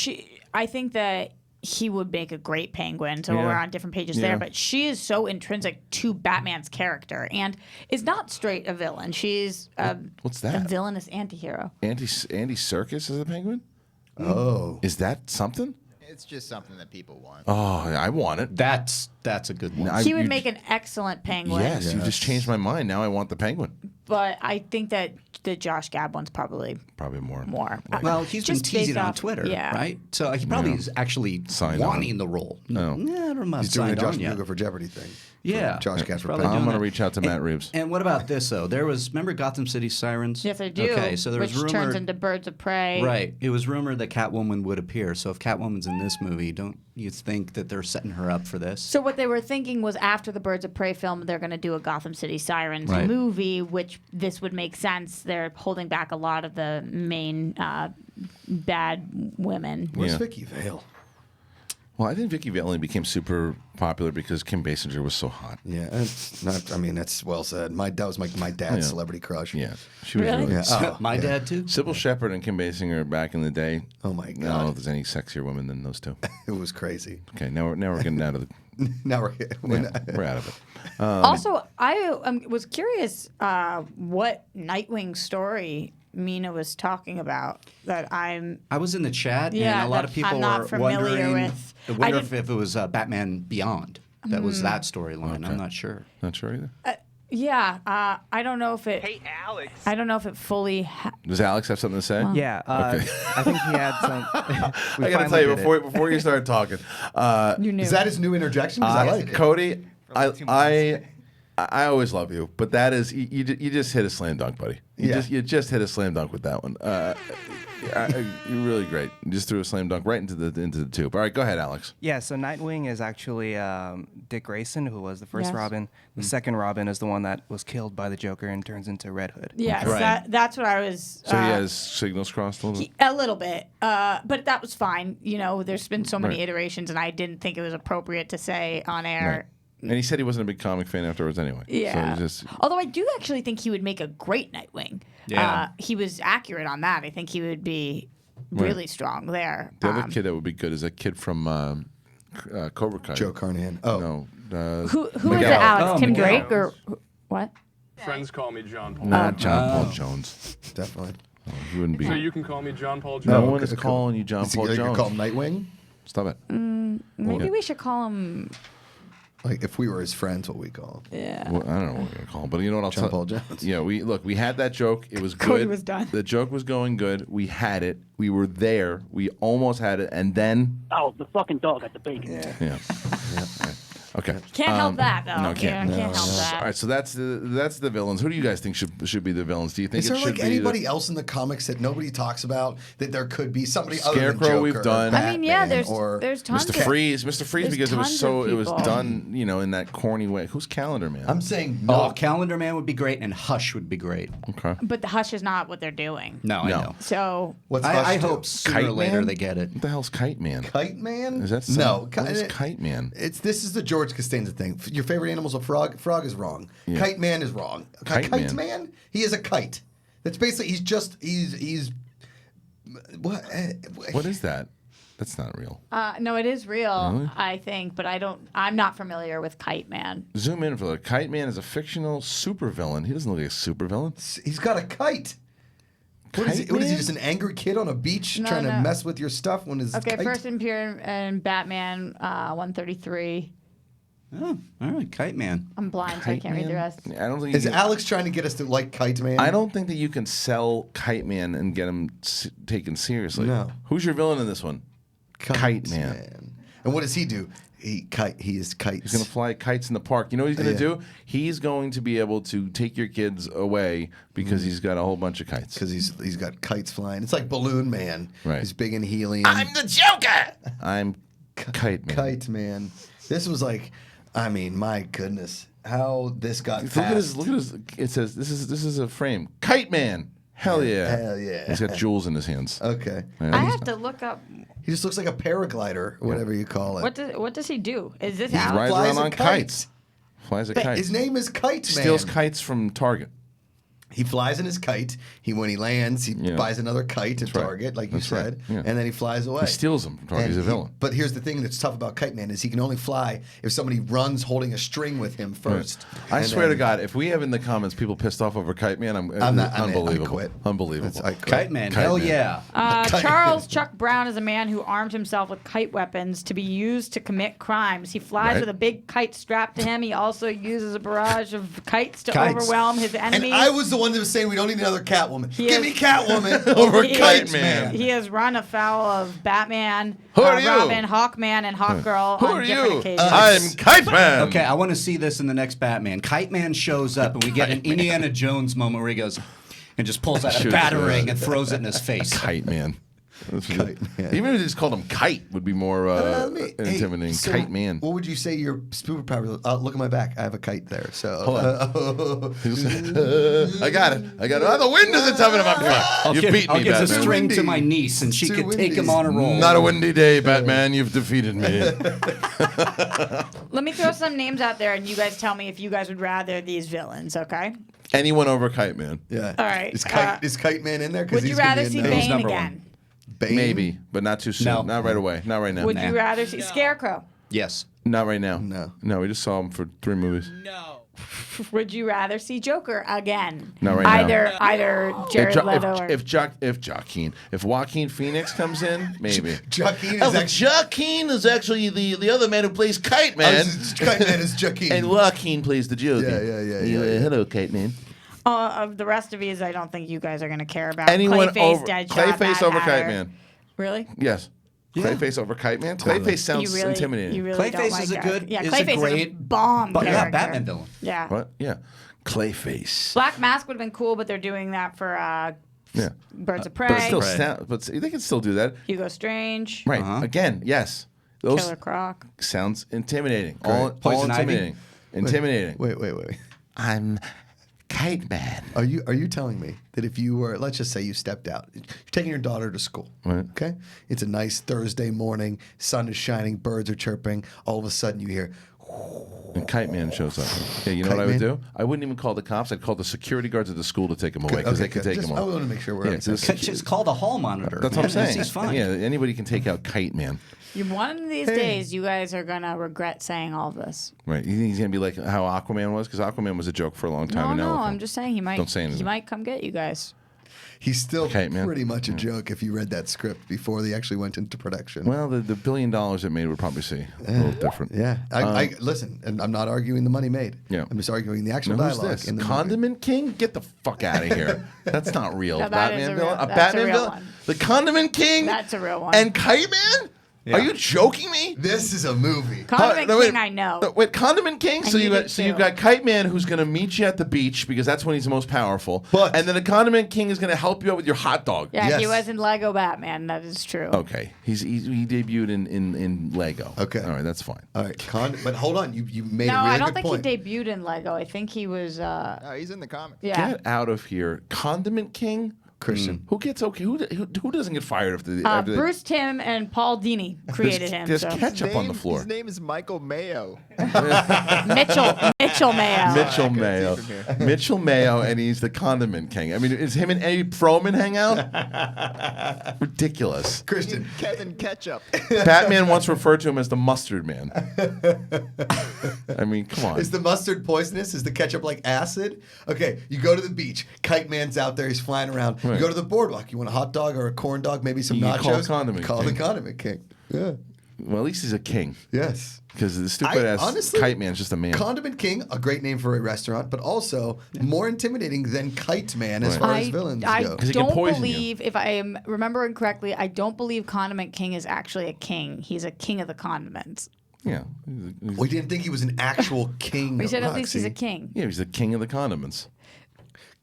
Speaker 3: I think that he would make a great Penguin, so we're on different pages there. But she is so intrinsic to Batman's character and is not straight a villain. She's
Speaker 1: What's
Speaker 3: a
Speaker 1: that?
Speaker 3: villainous antihero.
Speaker 1: Andy Serkis as the Penguin?
Speaker 2: Oh.
Speaker 1: Is that something?
Speaker 13: It's just something that people want.
Speaker 1: Oh, I want it.
Speaker 6: That's a good one.
Speaker 3: He would make an excellent Penguin.
Speaker 1: Yes, you just changed my mind. Now I want the Penguin.
Speaker 3: but I think that the Josh Gad one's probably
Speaker 1: more.
Speaker 6: Well, he's been
Speaker 3: Just
Speaker 6: teasing
Speaker 3: based
Speaker 6: on
Speaker 3: off-
Speaker 6: Twitter,
Speaker 3: yeah.
Speaker 6: right? So he probably is actually wanting the role.
Speaker 1: No.
Speaker 6: Yeah, I don't know.
Speaker 2: He's doing a
Speaker 6: signed
Speaker 2: Josh
Speaker 6: on yet.
Speaker 2: Macuga for Jeopardy thing.
Speaker 6: Yeah.
Speaker 2: Josh Gad for
Speaker 6: Probably
Speaker 2: Penn.
Speaker 1: I'm
Speaker 6: doing
Speaker 1: going to
Speaker 6: that.
Speaker 1: reach out to Matt Reeves.
Speaker 6: And what about this, though? Remember Gotham City Sirens?
Speaker 3: Yes, I do.
Speaker 6: Okay, so there
Speaker 3: which
Speaker 6: was rumor.
Speaker 3: turns into Birds of Prey.
Speaker 6: Right. It was rumored that Catwoman would appear. So if Catwoman's in this movie, don't you think that they're setting her up for this?
Speaker 3: So what they were thinking was after the Birds of Prey film, they're going to do a Gotham City Sirens
Speaker 6: Right.
Speaker 3: movie, which this would make sense. They're holding back a lot of the main bad women.
Speaker 2: Where's Vicky Vale?
Speaker 1: Well, I think Vicky Vale only became super popular because Kim Basinger was so hot.
Speaker 2: Yeah, it's not. I mean, that's well said. That was my dad's celebrity crush.
Speaker 1: Yeah, she was
Speaker 3: Really?
Speaker 1: really.
Speaker 2: Yeah.
Speaker 6: My dad, too?
Speaker 1: Sybil Shepherd and Kim Basinger back in the day.
Speaker 2: Oh my
Speaker 1: I don't know
Speaker 2: God,
Speaker 1: if there's any sexier women than those two.
Speaker 2: it was crazy.
Speaker 1: Okay, now we're getting out of the.
Speaker 2: Now
Speaker 1: We're out of it.
Speaker 3: Also, I was curious what Nightwing story Mena was talking about.
Speaker 6: I was in the chat,
Speaker 3: Yeah,
Speaker 6: and a lot
Speaker 3: that
Speaker 6: of people
Speaker 3: I'm not
Speaker 6: were
Speaker 3: familiar
Speaker 6: wondering.
Speaker 3: with.
Speaker 6: I wonder if it was Batman Beyond. That was that storyline.
Speaker 1: Okay.
Speaker 6: I'm not sure.
Speaker 1: Not sure either.
Speaker 3: Yeah, I don't know if it.
Speaker 14: Hey, Alex.
Speaker 3: I don't know if it fully.
Speaker 1: Does Alex have something to say?
Speaker 14: Yeah,
Speaker 1: Okay.
Speaker 14: I think he had some.
Speaker 1: I got to tell you before you start talking.
Speaker 3: You knew.
Speaker 2: Is that his new interjection? 'Cause I like it.
Speaker 1: Cody, I always love you, but that is you just hit a slam dunk, buddy. You just hit a slam dunk with that one. You're really great. You just threw a slam dunk right into the tube. All right, go ahead, Alex.
Speaker 14: Yeah, so Nightwing is actually Dick Grayson, who was the first
Speaker 3: Yes.
Speaker 14: Robin. The second Robin is the one that was killed by the Joker and turns into Red Hood.
Speaker 3: Yes,
Speaker 6: Right.
Speaker 3: that's what I was.
Speaker 1: So he has signals crossed a little bit.
Speaker 3: A little bit, but that was fine. You know, there's been so many
Speaker 1: Right.
Speaker 3: iterations, and I didn't think it was appropriate to say on air.
Speaker 1: Right. And he said he wasn't a big comic fan afterwards anyway.
Speaker 3: Yeah.
Speaker 1: So he's just,
Speaker 3: Although I do actually think he would make a great Nightwing.
Speaker 6: Yeah.
Speaker 3: He was accurate on that. I think he would be really strong there.
Speaker 1: the other kid that would be good is that kid from Cobra Kai.
Speaker 2: Joe Carnahan. Oh,
Speaker 1: No.
Speaker 3: Who is it,
Speaker 1: Miguel.
Speaker 3: Alex?
Speaker 6: Oh,
Speaker 3: Tim
Speaker 6: Miguel.
Speaker 3: Drake or what?
Speaker 5: Friends call me John Paul.
Speaker 1: Not John Paul Jones.
Speaker 2: definitely.
Speaker 1: He wouldn't be.
Speaker 5: So you can call me John Paul
Speaker 1: No
Speaker 5: Jones.
Speaker 1: one is calling you John Paul
Speaker 2: You
Speaker 1: Jones.
Speaker 2: call him Nightwing?
Speaker 1: Stop it.
Speaker 3: Maybe we should call him.
Speaker 2: Like if we were his friends, what we call him?
Speaker 3: Yeah.
Speaker 1: Well, I don't know what we're gonna call him, but you know what? I'll
Speaker 2: John
Speaker 1: tell.
Speaker 2: Paul Jones.
Speaker 1: Yeah, we had that joke. It was good.
Speaker 3: Cody was done.
Speaker 1: The joke was going good. We had it. We were there. We almost had it, and then
Speaker 15: Oh, the fucking dog at the bacon.
Speaker 1: yeah. Right. Okay.
Speaker 3: Can't help that though.
Speaker 1: No, can't.
Speaker 3: Yeah, can't help that.
Speaker 1: All right, so that's the villains. Who do you guys think should be the villains? Do you think
Speaker 2: Is
Speaker 1: it
Speaker 2: there
Speaker 1: should
Speaker 2: like
Speaker 1: be
Speaker 2: anybody else in the comics that nobody talks about that there could be somebody other than
Speaker 1: Scarecrow
Speaker 2: Joker
Speaker 1: we've
Speaker 2: or
Speaker 1: done.
Speaker 3: I mean, yeah,
Speaker 2: Batman
Speaker 3: there's tons
Speaker 1: Mr.
Speaker 3: of
Speaker 1: Freeze, Mr. Freeze,
Speaker 3: There's
Speaker 1: because it was
Speaker 3: tons
Speaker 1: so
Speaker 3: of
Speaker 1: it was
Speaker 3: people.
Speaker 1: done, in that corny way. Who's Calendar Man?
Speaker 2: I'm saying
Speaker 6: Oh,
Speaker 2: no.
Speaker 6: Calendar Man would be great, and Hush would be great.
Speaker 1: Okay.
Speaker 3: But the Hush is not what they're doing.
Speaker 6: No, I
Speaker 1: No.
Speaker 6: know.
Speaker 3: So
Speaker 2: What's
Speaker 6: I
Speaker 2: Hush do?
Speaker 6: hope sooner or
Speaker 1: Kite
Speaker 6: later
Speaker 1: Man?
Speaker 6: they get it.
Speaker 1: What the hell's Kite Man?
Speaker 2: Kite Man?
Speaker 1: Is that
Speaker 2: no?
Speaker 1: what is Kite Man?
Speaker 2: This is the George Costanza thing. Your favorite animal's a frog. Frog is wrong.
Speaker 1: Yeah.
Speaker 2: Kite Man is wrong.
Speaker 1: Kite
Speaker 2: Man.
Speaker 1: Man?
Speaker 2: He is a kite. That's basically he's what?
Speaker 1: What is that? That's not real.
Speaker 3: no, it is real.
Speaker 1: Really?
Speaker 3: I think, but I'm not familiar with Kite Man.
Speaker 1: Zoom in for that. Kite Man is a fictional supervillain. He doesn't look like a supervillain.
Speaker 2: He's got a kite. What is he?
Speaker 1: Kite
Speaker 2: What is he?
Speaker 1: Man?
Speaker 2: Just an angry kid on a beach
Speaker 3: No,
Speaker 2: trying to
Speaker 3: no.
Speaker 2: mess with your stuff when his
Speaker 3: Okay,
Speaker 2: kite?
Speaker 3: first appear in Batman 133.
Speaker 6: Oh, all right, Kite Man.
Speaker 3: I'm blind, so I
Speaker 1: Kite
Speaker 3: can't read the
Speaker 1: Man?
Speaker 3: rest.
Speaker 1: I don't think.
Speaker 2: Is
Speaker 1: you can-
Speaker 2: Alex trying to get us to like Kite Man?
Speaker 1: I don't think that you can sell Kite Man and get him taken seriously.
Speaker 2: No.
Speaker 1: Who's your villain in this one? Kite Man.
Speaker 2: And what does he do? He is kites.
Speaker 1: He's gonna fly kites in the park. You know what he's gonna do? He's going to be able to take your kids away because he's got a whole bunch of kites.
Speaker 2: Because he's got kites flying. It's like Balloon Man.
Speaker 1: Right.
Speaker 2: He's big in helium.
Speaker 1: I'm the Joker. I'm Kite Man.
Speaker 2: Kite Man. This was like, I mean, my goodness, how this got
Speaker 1: Look at his.
Speaker 2: passed.
Speaker 1: Look at his. It says this is a frame. Kite Man. Hell yeah.
Speaker 2: Hell yeah.
Speaker 1: He's got jewels in his hands.
Speaker 2: Okay.
Speaker 1: Yeah,
Speaker 3: I
Speaker 1: he's-
Speaker 3: have to look up.
Speaker 2: He just looks like a paraglider, whatever you call it.
Speaker 3: What does he do? Is this
Speaker 1: He
Speaker 3: Alex?
Speaker 1: rides
Speaker 2: flies
Speaker 1: around
Speaker 2: a
Speaker 1: on
Speaker 2: kite.
Speaker 1: kites. Flies a kite.
Speaker 2: His name is Kite Man.
Speaker 1: Steals kites from Target.
Speaker 2: He flies in his kite. When he lands, he
Speaker 1: Yeah.
Speaker 2: buys another kite at
Speaker 1: That's right.
Speaker 2: Target, like you
Speaker 1: That's right.
Speaker 2: said,
Speaker 1: Yeah.
Speaker 2: and then he flies away.
Speaker 1: He steals them from Target.
Speaker 2: And
Speaker 1: He's a villain.
Speaker 2: But here's the thing that's tough about Kite Man is he can only fly if somebody runs holding a string with him first.
Speaker 1: I
Speaker 2: And
Speaker 1: swear to
Speaker 2: then-
Speaker 1: God, if we have in the comments people pissed off over Kite Man,
Speaker 2: I'm not- I
Speaker 1: unbelievable.
Speaker 2: quit.
Speaker 1: Unbelievable.
Speaker 2: I quit.
Speaker 6: Kite Man,
Speaker 1: Kite
Speaker 6: hell
Speaker 1: Man.
Speaker 6: yeah.
Speaker 3: Charles Chuck Brown is a man who armed himself with kite weapons to be used to commit crimes. He flies
Speaker 1: Right.
Speaker 3: with a big kite strapped to him. He also uses a barrage of kites to
Speaker 6: Kites.
Speaker 3: overwhelm his
Speaker 2: And
Speaker 3: enemies.
Speaker 2: I was the one that was saying we don't need another Catwoman. Give me Catwoman
Speaker 1: over
Speaker 3: He-
Speaker 1: Kite Man.
Speaker 3: He has run afoul of Batman,
Speaker 1: Who are you?
Speaker 3: Robin, Hawkman, and Hawkgirl
Speaker 1: Who
Speaker 3: on
Speaker 1: are
Speaker 3: different
Speaker 1: you?
Speaker 3: occasions.
Speaker 1: I'm Kite Man.
Speaker 6: Okay, I want to see this in the next Batman. Kite Man shows up, and we get an Indiana Jones moment where he goes and just pulls out a
Speaker 1: Shoot.
Speaker 6: batarang and throws it in his face.
Speaker 1: Kite Man.
Speaker 2: Kite Man.
Speaker 1: Even if they just called him Kite, would be more intimidating.
Speaker 2: so
Speaker 1: Kite Man.
Speaker 2: What would you say your superpower? Look at my back. I have a kite there. So
Speaker 1: Hold on. I got it. Oh, the wind isn't tough enough.
Speaker 6: I'll
Speaker 1: You
Speaker 6: give,
Speaker 1: beat
Speaker 6: I'll
Speaker 1: me,
Speaker 6: give the
Speaker 1: Batman.
Speaker 6: string to my niece, and she
Speaker 2: Too
Speaker 6: could take
Speaker 2: windy.
Speaker 6: him on a roll.
Speaker 1: Not a windy day, Batman. You've defeated me.
Speaker 3: Let me throw some names out there, and you guys tell me if you guys would rather these villains, okay?
Speaker 1: Anyone over Kite Man?
Speaker 2: Yeah.
Speaker 3: All right.
Speaker 2: Is Kite Man in there? 'Cause
Speaker 3: Would you
Speaker 2: he's gonna
Speaker 3: rather
Speaker 2: be in
Speaker 3: see
Speaker 2: there.
Speaker 6: He's
Speaker 3: Bane
Speaker 6: number
Speaker 3: again?
Speaker 2: Bane?
Speaker 1: Maybe, but not too soon.
Speaker 6: No.
Speaker 1: Not right away. Not right now.
Speaker 3: Would you rather see Scarecrow?
Speaker 6: Yes.
Speaker 1: Not right now.
Speaker 2: No.
Speaker 1: We just saw him for 3 movies.
Speaker 3: Would you rather see Joker again?
Speaker 1: Not right now.
Speaker 3: Either Jared Leto or
Speaker 1: If Joaquin Phoenix comes in, maybe.
Speaker 2: Joaquin
Speaker 1: is actually the other man who plays Kite Man.
Speaker 2: Kite Man is Joaquin.
Speaker 1: And Joaquin plays the Joker.
Speaker 2: Yeah.
Speaker 1: Hello, Kite Man.
Speaker 3: of the rest of these, I don't think you guys are going to care about.
Speaker 1: Anyone
Speaker 3: Clayface,
Speaker 1: over
Speaker 3: Deadshot,
Speaker 1: Clayface
Speaker 3: Mad
Speaker 1: over
Speaker 3: Hatter.
Speaker 1: Kite Man?
Speaker 3: Really?
Speaker 1: Yes. Clayface over Kite Man. Clayface sounds
Speaker 3: You really-
Speaker 1: intimidating.
Speaker 3: you really don't
Speaker 6: Clayface
Speaker 3: like
Speaker 6: is a
Speaker 3: that.
Speaker 6: good,
Speaker 3: Yeah,
Speaker 6: is
Speaker 3: Clayface
Speaker 6: a
Speaker 3: is a
Speaker 6: great
Speaker 3: bomb character.
Speaker 6: Batman villain.
Speaker 3: Yeah.
Speaker 1: What? Yeah. Clayface.
Speaker 3: Black Mask would have been cool, but they're doing that for
Speaker 1: Yeah.
Speaker 3: Birds of Prey.
Speaker 1: But still, but they can still do that.
Speaker 3: Hugo Strange.
Speaker 1: Right. Again, yes. Those
Speaker 3: Killer Croc.
Speaker 1: sounds intimidating.
Speaker 2: Great.
Speaker 1: All
Speaker 6: Poison Ivy?
Speaker 1: intimidating. Intimidating.
Speaker 2: Wait.
Speaker 1: I'm Kite Man.
Speaker 2: Are you telling me that if you were, let's just say you stepped out, you're taking your daughter to school,
Speaker 1: Right.
Speaker 2: okay? It's a nice Thursday morning, sun is shining, birds are chirping. All of a sudden you hear,
Speaker 1: And Kite Man shows up. Yeah, you know
Speaker 2: Kite
Speaker 1: what I would
Speaker 2: Man?
Speaker 1: do? I wouldn't even call the cops. I'd call the security guards at the school to take him away because they could take him
Speaker 2: I
Speaker 1: away.
Speaker 2: want to make sure we're on the same
Speaker 1: so
Speaker 2: page.
Speaker 6: Just call the hall monitor.
Speaker 1: That's what I'm saying.
Speaker 6: He's fine.
Speaker 1: Yeah, anybody can take out Kite Man.
Speaker 3: One of these days, you guys are going to regret saying all this.
Speaker 1: Right. You think he's going to be like how Aquaman was? Because Aquaman was a joke for a long time.
Speaker 3: No,
Speaker 1: and now
Speaker 3: I'm just saying he might.
Speaker 1: Don't say anything.
Speaker 3: He might come get you guys.
Speaker 2: He's still
Speaker 1: Kite Man.
Speaker 2: pretty much a joke if you read that script before they actually went into production.
Speaker 1: Well, the $1 billion it made would probably see a little different.
Speaker 2: Yeah. I listen, and I'm not arguing the money made.
Speaker 1: Yeah.
Speaker 2: I'm just arguing the actual
Speaker 1: Now, who's
Speaker 2: dialogue
Speaker 1: this?
Speaker 2: in the
Speaker 1: Condiment King? Get the fuck out of here. That's not real.
Speaker 3: No, that is
Speaker 1: Batman
Speaker 3: a
Speaker 1: villain?
Speaker 3: real-
Speaker 1: A
Speaker 3: that's a
Speaker 1: Batman
Speaker 3: real
Speaker 1: villain?
Speaker 3: one.
Speaker 1: The Condiment King?
Speaker 3: That's a real one.
Speaker 1: And Kite Man?
Speaker 6: Yeah.
Speaker 1: Are you joking me?
Speaker 2: This is a movie.
Speaker 3: Condiment
Speaker 1: no, wait.
Speaker 3: King, I know.
Speaker 1: No, wait, Condiment King. So
Speaker 3: And
Speaker 1: you
Speaker 3: you
Speaker 1: got
Speaker 3: did
Speaker 1: so you've
Speaker 3: too.
Speaker 1: got Kite Man who's going to meet you at the beach because that's when he's the most powerful.
Speaker 2: But-
Speaker 1: and then the Condiment King is going to help you out with your hot dog.
Speaker 3: Yeah,
Speaker 2: Yes.
Speaker 3: he was in Lego Batman. That is true.
Speaker 1: Okay, he debuted in Lego.
Speaker 2: Okay.
Speaker 1: all right, that's fine.
Speaker 2: All right, but hold on, you made
Speaker 3: No,
Speaker 2: a really
Speaker 3: I don't
Speaker 2: good
Speaker 3: think
Speaker 2: point.
Speaker 3: he debuted in Lego. I think he was.
Speaker 13: No, he's in the comics.
Speaker 3: Yeah.
Speaker 1: Get out of here, Condiment King.
Speaker 2: Kristian.
Speaker 1: Who gets okay? Who doesn't get fired after the? after
Speaker 3: Bruce Timm and Paul Dini created him.
Speaker 1: There's
Speaker 3: so.
Speaker 1: ketchup on the floor.
Speaker 13: His name is Michael Mayo.
Speaker 3: Mitchell Mayo.
Speaker 1: Mitchell Mayo.
Speaker 13: from here.
Speaker 1: Mitchell Mayo, and he's the Condiment King. I mean, is him and Eddie Froman hang out? Ridiculous.
Speaker 2: Kristian.
Speaker 13: Kevin Ketchup.
Speaker 1: Batman once referred to him as the Mustard Man. I mean, come on.
Speaker 2: Is the mustard poisonous? Is the ketchup like acid? Okay, you go to the beach. Kite Man's out there. He's flying around.
Speaker 1: Right.
Speaker 2: You go to the boardwalk. You want a hot dog or a corn dog, maybe some
Speaker 1: You
Speaker 2: nachos?
Speaker 1: call Condiment
Speaker 2: Call
Speaker 1: King.
Speaker 2: the Condiment King. Yeah.
Speaker 1: Well, at least he's a king.
Speaker 2: Yes.
Speaker 1: Because the stupid ass
Speaker 2: honestly,
Speaker 1: Kite Man's just a man.
Speaker 2: Condiment King, a great name for a restaurant, but also more intimidating than Kite Man as
Speaker 1: Right.
Speaker 2: far as villains
Speaker 3: I
Speaker 2: go.
Speaker 1: he can
Speaker 3: don't
Speaker 1: poison you.
Speaker 3: believe, if I am remembering correctly, I don't believe Condiment King is actually a king. He's a king of the condiments.
Speaker 1: Yeah.
Speaker 2: We didn't think he was an actual king.
Speaker 3: We said at least he's a
Speaker 2: Roxy.
Speaker 3: king.
Speaker 1: Yeah, he's the king of the condiments.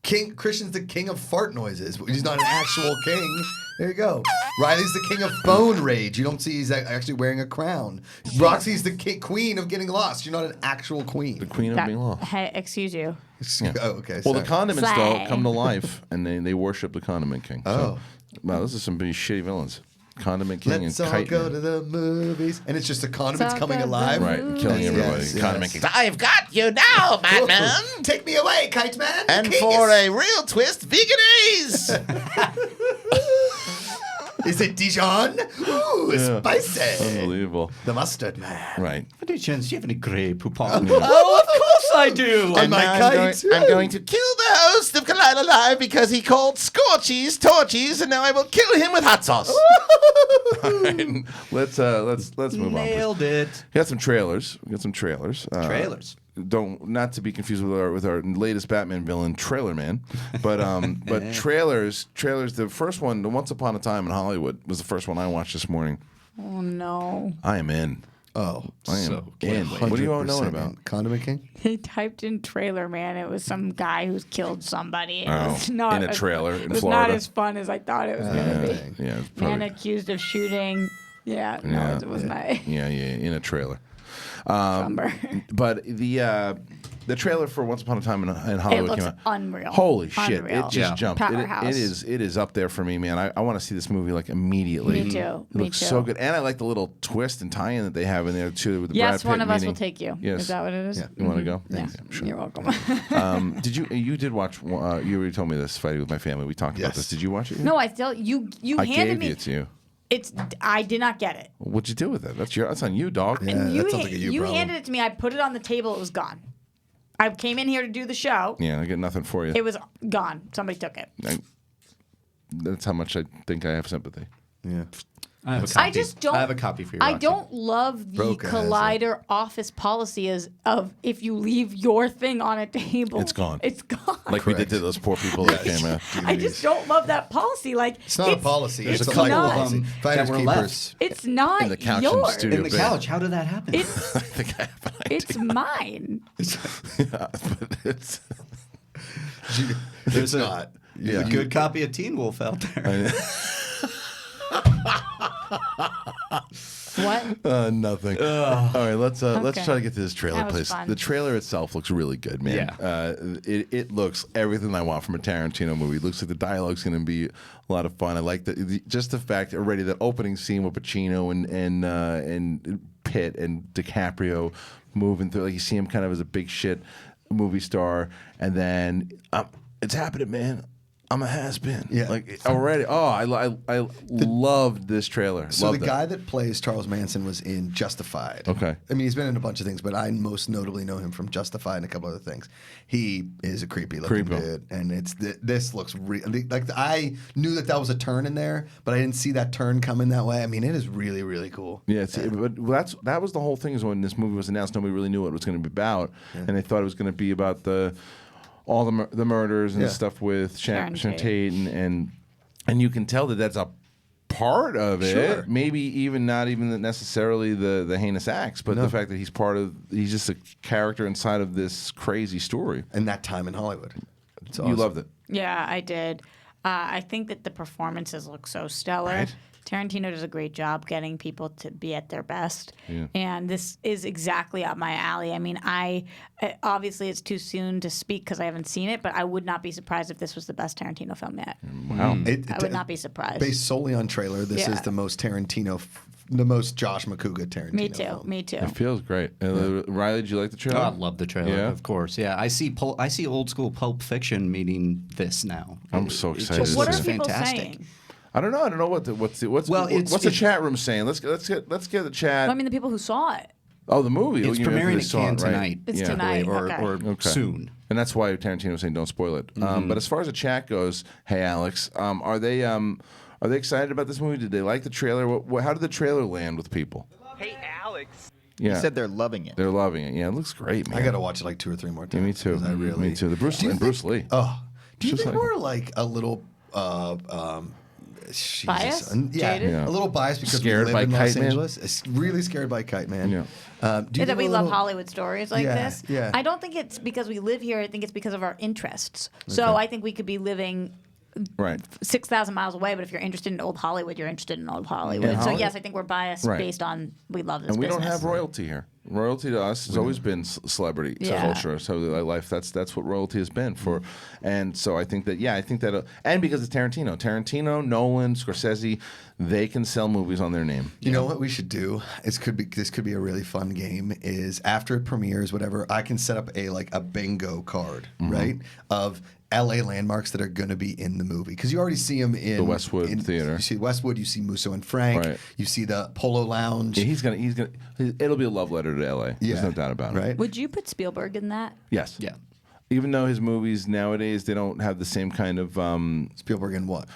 Speaker 2: King Christian's the king of fart noises. He's not an actual king. There you go. Riley's the king of phone rage. You don't see he's actually wearing a crown. Roxy's the queen of getting lost. You're not an actual queen.
Speaker 1: The queen of being lost.
Speaker 3: Hey, excuse you.
Speaker 1: Yeah.
Speaker 2: Oh, okay.
Speaker 1: Well,
Speaker 2: sorry.
Speaker 1: the condiments,
Speaker 3: Slay.
Speaker 1: though, come to life, and they worship the Condiment King.
Speaker 2: Oh.
Speaker 1: So, wow, this is some pretty shitty villains. Condiment King
Speaker 2: Let's
Speaker 1: and
Speaker 2: all
Speaker 1: Kite
Speaker 2: go
Speaker 1: Man.
Speaker 2: to the movies. And it's just the condiments
Speaker 3: Let's
Speaker 2: coming
Speaker 3: all go to
Speaker 2: alive.
Speaker 3: the
Speaker 1: Right, and killing
Speaker 2: Yes,
Speaker 1: everybody.
Speaker 2: yes,
Speaker 1: Condiment
Speaker 2: yes.
Speaker 1: King. I've got you now, Batman!
Speaker 2: Take me away, Kite Man.
Speaker 1: And
Speaker 2: King
Speaker 1: for
Speaker 2: is-
Speaker 1: a real twist, veganese!
Speaker 2: Is it Dijon? Ooh,
Speaker 1: Yeah.
Speaker 2: spicy.
Speaker 1: Unbelievable.
Speaker 2: The mustard man.
Speaker 1: Right.
Speaker 6: What do you chance? Do you have any Grey Poupon?
Speaker 9: Oh, of course I do.
Speaker 2: On my kite.
Speaker 1: I'm going to kill the host of Collide Alive because he called Scorchies Torchies, and now I will kill him with hot sauce. All right, let's move on.
Speaker 6: Nailed it.
Speaker 1: We got some trailers. We got some trailers.
Speaker 6: Trailers.
Speaker 1: not to be confused with our latest Batman villain, Trailer Man, but trailers. The first one, the Once Upon a Time in Hollywood, was the first one I watched this morning.
Speaker 3: Oh no!
Speaker 1: I am in.
Speaker 2: Oh,
Speaker 1: I am in. What do you all know about
Speaker 2: Condiment King?
Speaker 3: He typed in Trailer Man. It was some guy who's killed somebody. It
Speaker 1: Oh,
Speaker 3: was not
Speaker 1: in a trailer in
Speaker 3: It was
Speaker 1: Florida.
Speaker 3: not as fun as I thought it was going to be.
Speaker 1: Yeah, it's
Speaker 3: Man
Speaker 1: probably,
Speaker 3: accused of shooting. Yeah, no, it was not.
Speaker 1: yeah, in a trailer.
Speaker 3: Bummer.
Speaker 1: But the trailer for Once Upon a Time in Hollywood
Speaker 3: looks
Speaker 1: came out.
Speaker 3: unreal.
Speaker 1: Holy shit!
Speaker 3: Unreal.
Speaker 1: It just jumped.
Speaker 3: Powerhouse.
Speaker 1: It is up there for me, man. I want to see this movie like immediately.
Speaker 3: Me too.
Speaker 1: It looks so good, and I like the little twist and tie-in that they have in there too. With the
Speaker 3: Yes,
Speaker 1: Brad Pitt
Speaker 3: one of us
Speaker 1: meeting.
Speaker 3: will take you.
Speaker 1: Yes.
Speaker 3: Is that what it is?
Speaker 1: Yeah. You want to go?
Speaker 3: Yeah.
Speaker 1: Sure.
Speaker 3: You're welcome.
Speaker 1: Did you did watch? You already told me this. Fighting with My Family. We talked about this. Did you watch it?
Speaker 3: No, I still you
Speaker 1: I
Speaker 3: handed
Speaker 1: gave
Speaker 3: me.
Speaker 1: it to you.
Speaker 3: I did not get it.
Speaker 1: What'd you do with it? That's on you, dog.
Speaker 3: And you handed it to me. I put it on the table. It was gone. I came in here to do the show.
Speaker 1: Yeah, I get nothing for you.
Speaker 3: It was gone. Somebody took it.
Speaker 1: That's how much I think I have sympathy.
Speaker 2: Yeah.
Speaker 4: I have a copy.
Speaker 3: I just don't.
Speaker 4: I have a copy for you.
Speaker 3: I
Speaker 4: Roxy.
Speaker 3: don't love the
Speaker 1: Broca has it.
Speaker 3: Collider office policy of if you leave your thing on a table,
Speaker 1: It's gone.
Speaker 3: It's gone.
Speaker 1: Like we did to those poor people that came out.
Speaker 3: I just don't love that policy. Like
Speaker 2: It's not a policy.
Speaker 1: There's
Speaker 2: It's
Speaker 1: a
Speaker 2: a
Speaker 1: couple
Speaker 2: legal
Speaker 1: of
Speaker 2: policy.
Speaker 1: them
Speaker 2: Finders
Speaker 4: that were
Speaker 2: keepers.
Speaker 3: It's not
Speaker 1: in the couch in the
Speaker 3: yours.
Speaker 1: studio.
Speaker 4: In the
Speaker 1: bed.
Speaker 4: couch. How did that happen?
Speaker 3: It's
Speaker 1: I think I have an idea.
Speaker 3: it's mine.
Speaker 1: Yeah, but it's
Speaker 4: There's
Speaker 2: not.
Speaker 4: a good copy of Teen Wolf out there.
Speaker 3: What?
Speaker 1: Nothing. All right, let's
Speaker 3: Okay.
Speaker 1: try to get to this trailer,
Speaker 3: That was
Speaker 1: please.
Speaker 3: fun.
Speaker 1: The trailer itself looks really good, man.
Speaker 4: Yeah.
Speaker 1: It looks everything I want from a Tarantino movie. It looks like the dialogue's going to be a lot of fun. I like just the fact already that opening scene with Pacino and Pitt and DiCaprio moving through. Like you see him kind of as a big shit movie star, and then it's happening, man. I'm a has-been.
Speaker 2: Yeah.
Speaker 1: Like already. Oh, I loved this trailer.
Speaker 2: So
Speaker 1: Loved
Speaker 2: the
Speaker 1: it.
Speaker 2: guy that plays Charles Manson was in Justified.
Speaker 1: Okay.
Speaker 2: I mean, he's been in a bunch of things, but I most notably know him from Justified and a couple other things. He is a creepy looking
Speaker 1: Creepo.
Speaker 2: dude, and this looks like I knew that was a turn in there, but I didn't see that turn coming that way. I mean, it is really really cool.
Speaker 1: Yeah, but that was the whole thing. Is when this movie was announced, nobody really knew what it was going to be about, and they thought it was going to be about all the murders and stuff with Sharon Tate, and you can tell that that's a part of it.
Speaker 2: Sure.
Speaker 1: Maybe even not even necessarily the heinous acts, but the fact that he's just a character inside of this crazy story.
Speaker 2: And that time in Hollywood, it's
Speaker 1: You
Speaker 2: awesome.
Speaker 1: loved it.
Speaker 3: Yeah, I did. I think that the performances look so stellar.
Speaker 1: Right?
Speaker 3: Tarantino does a great job getting people to be at their best.
Speaker 1: Yeah.
Speaker 3: And this is exactly up my alley. I mean, obviously it's too soon to speak because I haven't seen it, but I would not be surprised if this was the best Tarantino film yet.
Speaker 1: Wow.
Speaker 3: I would not be surprised.
Speaker 2: Based solely on trailer, this is
Speaker 3: Yeah.
Speaker 2: the most Tarantino, the most Josh Macuga Tarantino.
Speaker 3: Me too.
Speaker 2: film.
Speaker 3: Me too.
Speaker 1: It feels great. Riley, did you like the trailer?
Speaker 4: Oh, I love the trailer,
Speaker 1: Yeah?
Speaker 4: of course. Yeah, I see old school Pulp Fiction meeting this now.
Speaker 1: I'm so
Speaker 4: It
Speaker 1: excited.
Speaker 4: just
Speaker 3: What
Speaker 4: looks
Speaker 3: are people
Speaker 4: fantastic.
Speaker 3: saying?
Speaker 1: I don't know what's
Speaker 4: Well,
Speaker 1: the chat room saying. Let's get the chat.
Speaker 3: Well, I mean, the people who saw it.
Speaker 1: Oh, the movie.
Speaker 4: It's
Speaker 1: You mean
Speaker 4: premiering
Speaker 1: they
Speaker 4: at
Speaker 1: saw
Speaker 4: Cannes
Speaker 1: it, right?
Speaker 4: tonight.
Speaker 3: It's
Speaker 1: Yeah.
Speaker 3: tonight.
Speaker 4: Or
Speaker 3: Okay.
Speaker 4: soon.
Speaker 1: And that's why Tarantino was saying don't spoil it. But as far as the chat goes, hey Alex, are they excited about this movie? Did they like the trailer? How did the trailer land with people?
Speaker 13: Hey, Alex.
Speaker 1: Yeah,
Speaker 13: He said they're loving it.
Speaker 1: they're loving it. Yeah, it looks great, man.
Speaker 2: I got to watch it like 2 or 3 more
Speaker 1: Yeah,
Speaker 2: times.
Speaker 1: me too.
Speaker 2: 'cause I really,
Speaker 1: Me too. Bruce Lee.
Speaker 2: Oh, do you
Speaker 1: Just
Speaker 2: think
Speaker 1: like-
Speaker 2: we're like a little, Jesus.
Speaker 3: Biased?
Speaker 2: Yeah,
Speaker 3: Jaded?
Speaker 1: Yeah.
Speaker 2: a little biased because
Speaker 1: Scared
Speaker 2: we
Speaker 1: by
Speaker 2: live in Los
Speaker 1: Kite Man?
Speaker 2: Angeles. It's really scared by Kite Man.
Speaker 1: Yeah.
Speaker 2: Do you
Speaker 3: Yeah,
Speaker 2: think
Speaker 3: that we
Speaker 2: we're a
Speaker 3: love
Speaker 2: little-
Speaker 3: Hollywood stories like
Speaker 2: Yeah,
Speaker 3: this.
Speaker 2: yeah.
Speaker 3: I don't think it's because we live here. I think it's because of our interests. So I think we could be living
Speaker 1: Right.
Speaker 3: 6,000 miles away, but if you're interested in old Hollywood, you're interested in old Hollywood.
Speaker 1: Yeah.
Speaker 3: So yes, I think we're biased
Speaker 1: Right.
Speaker 3: based on we love this
Speaker 1: And we
Speaker 3: business.
Speaker 1: don't have royalty here. Royalty to us has always been celebrity
Speaker 3: Yeah.
Speaker 1: culture. So life, that's what royalty has been for. And so I think that and because it's Tarantino, Nolan, Scorsese, they can sell movies on their name.
Speaker 2: You know what we should do? This could be a really fun game. Is after it premieres, whatever, I can set up a bingo card, right, of LA landmarks that are going to be in the movie because you already see them in
Speaker 1: The Westwood Theater.
Speaker 2: You see Westwood, you see Musso and Frank,
Speaker 1: Right.
Speaker 2: you see the Polo Lounge.
Speaker 1: Yeah, he's gonna. It'll be a love letter to LA. There's
Speaker 2: Yeah.
Speaker 1: no doubt about it.
Speaker 2: Right?
Speaker 3: Would you put Spielberg in that?
Speaker 1: Yes.
Speaker 4: Yeah.
Speaker 1: Even though his movies nowadays they don't have the same kind of
Speaker 2: Spielberg in what?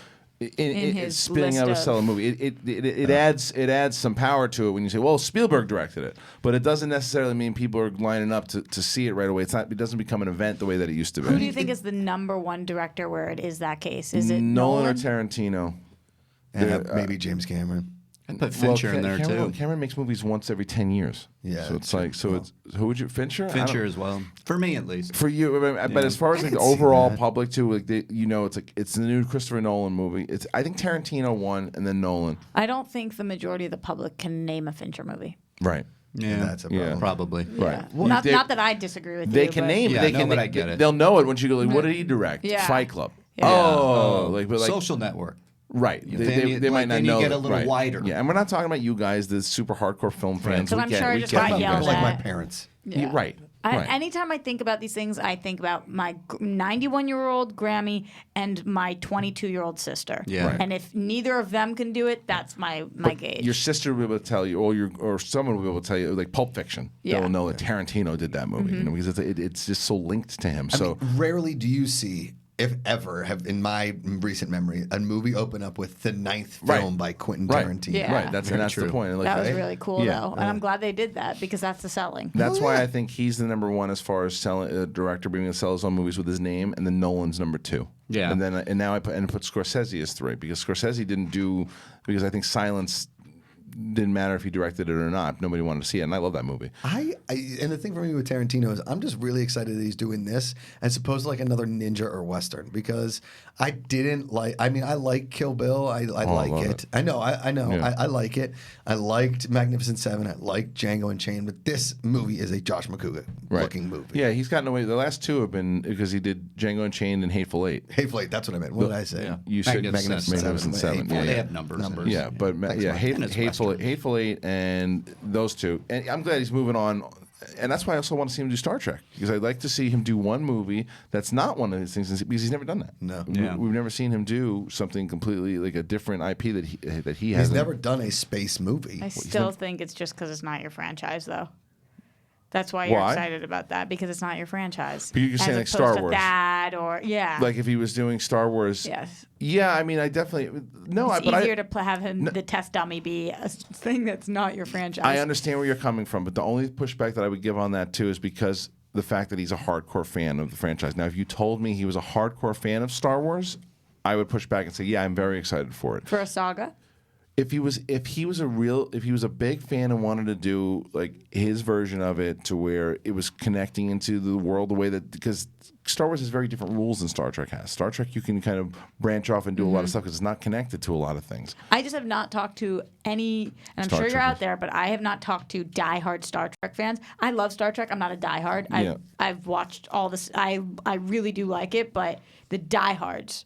Speaker 3: in his
Speaker 1: spinning
Speaker 3: list
Speaker 1: out a
Speaker 3: of-
Speaker 1: stellar movie. It adds some power to it when you say, well, Spielberg directed it, but it doesn't necessarily mean people are lining up to see it right away. It doesn't become an event the way that it used to be.
Speaker 3: Who do you think is the number one director where it is that case? Is it
Speaker 1: Nolan or
Speaker 3: Nolan?
Speaker 1: Tarantino?
Speaker 2: And maybe James Cameron.
Speaker 4: I'd put Fincher in there too.
Speaker 1: Cameron makes movies once every 10 years.
Speaker 2: Yeah,
Speaker 1: so it's like it's who would you Fincher?
Speaker 4: Fincher as well, for me at least.
Speaker 1: For you, but as far as like the overall public too, like it's the new Christopher Nolan movie. I think Tarantino won and then Nolan.
Speaker 3: I don't think the majority of the public can name a Fincher movie.
Speaker 1: Right.
Speaker 4: Yeah,
Speaker 2: that's a problem.
Speaker 4: Probably.
Speaker 1: Right.
Speaker 3: Yeah. Not that I disagree with
Speaker 1: They
Speaker 3: you.
Speaker 1: can
Speaker 3: but-
Speaker 1: name it.
Speaker 4: Yeah,
Speaker 1: They
Speaker 4: no,
Speaker 1: can.
Speaker 4: but I get it.
Speaker 1: They'll know it once you go. Like, what did he direct?
Speaker 3: Yeah.
Speaker 1: Fight Club.
Speaker 3: Yeah.
Speaker 1: Oh, but
Speaker 4: Social Network.
Speaker 1: Right.
Speaker 4: Yeah,
Speaker 1: They might not
Speaker 4: then
Speaker 1: know.
Speaker 4: you get
Speaker 1: that.
Speaker 4: a little
Speaker 1: Right.
Speaker 4: wider.
Speaker 1: Yeah, and we're not talking about you guys, the super hardcore film fans.
Speaker 3: Because I'm sure I just got yelled
Speaker 2: Like my
Speaker 3: at.
Speaker 2: parents.
Speaker 1: Yeah, right.
Speaker 3: Anytime I think about these things, I think about my 91-year-old Grammy and my 22-year-old sister.
Speaker 4: Yeah. Right.
Speaker 3: And if neither of them can do it, that's my gauge.
Speaker 1: Your sister will be able to tell you, or someone will be able to tell you, like Pulp Fiction.
Speaker 3: Yeah.
Speaker 1: They'll know that Tarantino did that movie, because it's just so linked to him. So
Speaker 2: I mean, rarely do you see, if ever, have in my recent memory, a movie open up with the 9th film by Quentin Tarantino.
Speaker 3: Yeah.
Speaker 1: Right. That's the point. Like,
Speaker 3: that was really cool,
Speaker 1: yeah.
Speaker 3: though. And I'm glad they did that because that's the selling.
Speaker 1: That's why I think he's the number one as far as selling a director being able to sell his own movies with his name, and then Nolan's number 2.
Speaker 4: Yeah.
Speaker 1: And now I put Scorsese as 3 because Scorsese didn't do because I think Silence didn't matter if he directed it or not. Nobody wanted to see it, and I love that movie.
Speaker 2: And the thing for me with Tarantino is I'm just really excited that he's doing this as opposed to like another ninja or western because I didn't like. I mean, I like Kill Bill. I like it. I know. I know.
Speaker 1: Yeah.
Speaker 2: I like it. I liked Magnificent Seven. I liked Django Unchained. But this movie is a Josh Macuga looking movie.
Speaker 1: Yeah, he's gotten away. The last 2 have been because he did Django Unchained and Hateful Eight.
Speaker 2: Hateful Eight. That's what I meant. What did I say?
Speaker 4: Yeah.
Speaker 1: You said
Speaker 2: Magnificent
Speaker 1: Seven.
Speaker 2: Seven.
Speaker 1: Yeah,
Speaker 4: They have numbers.
Speaker 1: Yeah, but Hateful Eight, and those 2. And I'm glad he's moving on. And that's why I also want to see him do Star Trek because I'd like to see him do one movie that's not one of his things because he's never done that.
Speaker 2: No,
Speaker 1: we've never seen him do something completely like a different IP that he
Speaker 2: has.
Speaker 1: has.
Speaker 2: He's never done a space movie.
Speaker 3: I still think it's just because it's not your franchise, though. That's why you're excited about that because it's not your franchise.
Speaker 1: But you're saying like
Speaker 3: opposed
Speaker 1: Star
Speaker 3: to
Speaker 1: Wars.
Speaker 3: That or
Speaker 1: Like if he was doing Star Wars.
Speaker 3: Yes.
Speaker 1: Yeah, I mean, I definitely
Speaker 3: It's easier to have him the test dummy be a thing that's not your franchise.
Speaker 1: I understand where you're coming from, but the only pushback that I would give on that too is because the fact that he's a hardcore fan of the franchise. Now, if you told me he was a hardcore fan of Star Wars, I would push back and say, yeah, I'm very excited for it.
Speaker 3: For a saga?
Speaker 1: If he was a big fan and wanted to do like his version of it to where it was connecting into the world the way that because Star Wars has very different rules than Star Trek has. Star Trek you can kind of branch off and do a lot of stuff because it's not connected to a lot of things.
Speaker 3: I just have not talked to any, and I'm
Speaker 1: Star
Speaker 3: sure you're
Speaker 1: Trekkers.
Speaker 3: out there, but I have not talked to diehard Star Trek fans. I love Star Trek. I'm not a diehard.
Speaker 1: Yeah.
Speaker 3: I've watched all this. I really do like it, but the diehards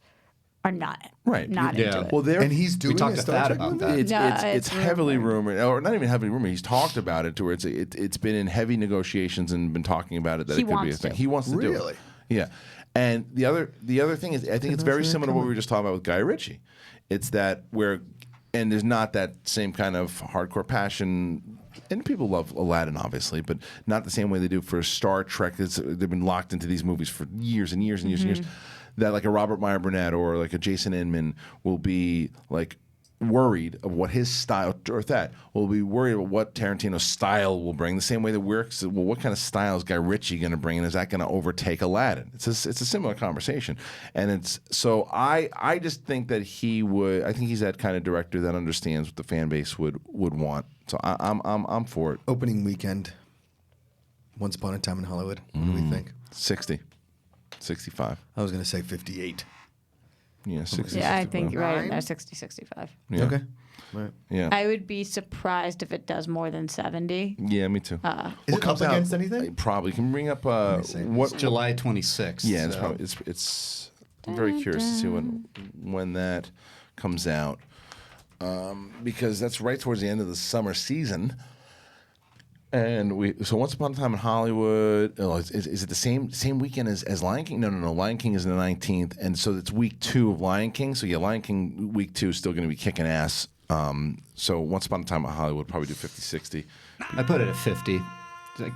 Speaker 3: are not into it.
Speaker 1: Well,
Speaker 2: and he's doing
Speaker 4: talked
Speaker 2: a
Speaker 4: to
Speaker 2: Star
Speaker 4: Thad
Speaker 2: Trek
Speaker 4: about
Speaker 2: movie?
Speaker 4: that.
Speaker 1: It's heavily rumored, or not even heavily rumored. He's talked about it to where it's been in heavy negotiations and been talking about it that
Speaker 3: He
Speaker 1: it could be a
Speaker 3: wants
Speaker 1: thing.
Speaker 3: to.
Speaker 1: He wants to do
Speaker 2: Really?
Speaker 1: it. Yeah, and the other thing is I think it's very similar to what we were just talking about with Guy Ritchie. It's that and there's not that same kind of hardcore passion. And people love Aladdin, obviously, but not the same way they do for Star Trek. They've been locked into these movies for years and years and years and years. That like a Robert Meyer Burnett or like a Jason Inman will be like worried of what his style, or that will be worried about what Tarantino's style will bring. The same way that what kind of style is Guy Ritchie going to bring, and is that going to overtake Aladdin? It's a similar conversation, and it's so I just think that he would. I think he's that kind of director that understands what the fan base would want. So I'm for it.
Speaker 2: Opening weekend. Once Upon a Time in Hollywood. What do we think?
Speaker 1: 60, 65.
Speaker 2: I was going to say 58.
Speaker 1: Yeah, 60.
Speaker 3: Yeah, I think you're right.
Speaker 2: Nine?
Speaker 3: No, 60, 65.
Speaker 1: Yeah.
Speaker 2: Okay. Right.
Speaker 1: Yeah.
Speaker 3: I would be surprised if it does more than 70.
Speaker 1: Yeah, me too.
Speaker 2: Is it up against anything?
Speaker 1: Probably. Can bring up
Speaker 4: It's July 26th.
Speaker 1: Yeah, it's
Speaker 4: so.
Speaker 1: probably I'm very curious to see when that comes out, because that's right towards the end of the summer season. And so Once Upon a Time in Hollywood. Is it the same weekend as Lion King? No. Lion King is the 19th, and so it's week 2 of Lion King. So yeah, Lion King week 2 is still going to be kicking ass. So Once Upon a Time in Hollywood probably do 50, 60.
Speaker 4: I put it at 50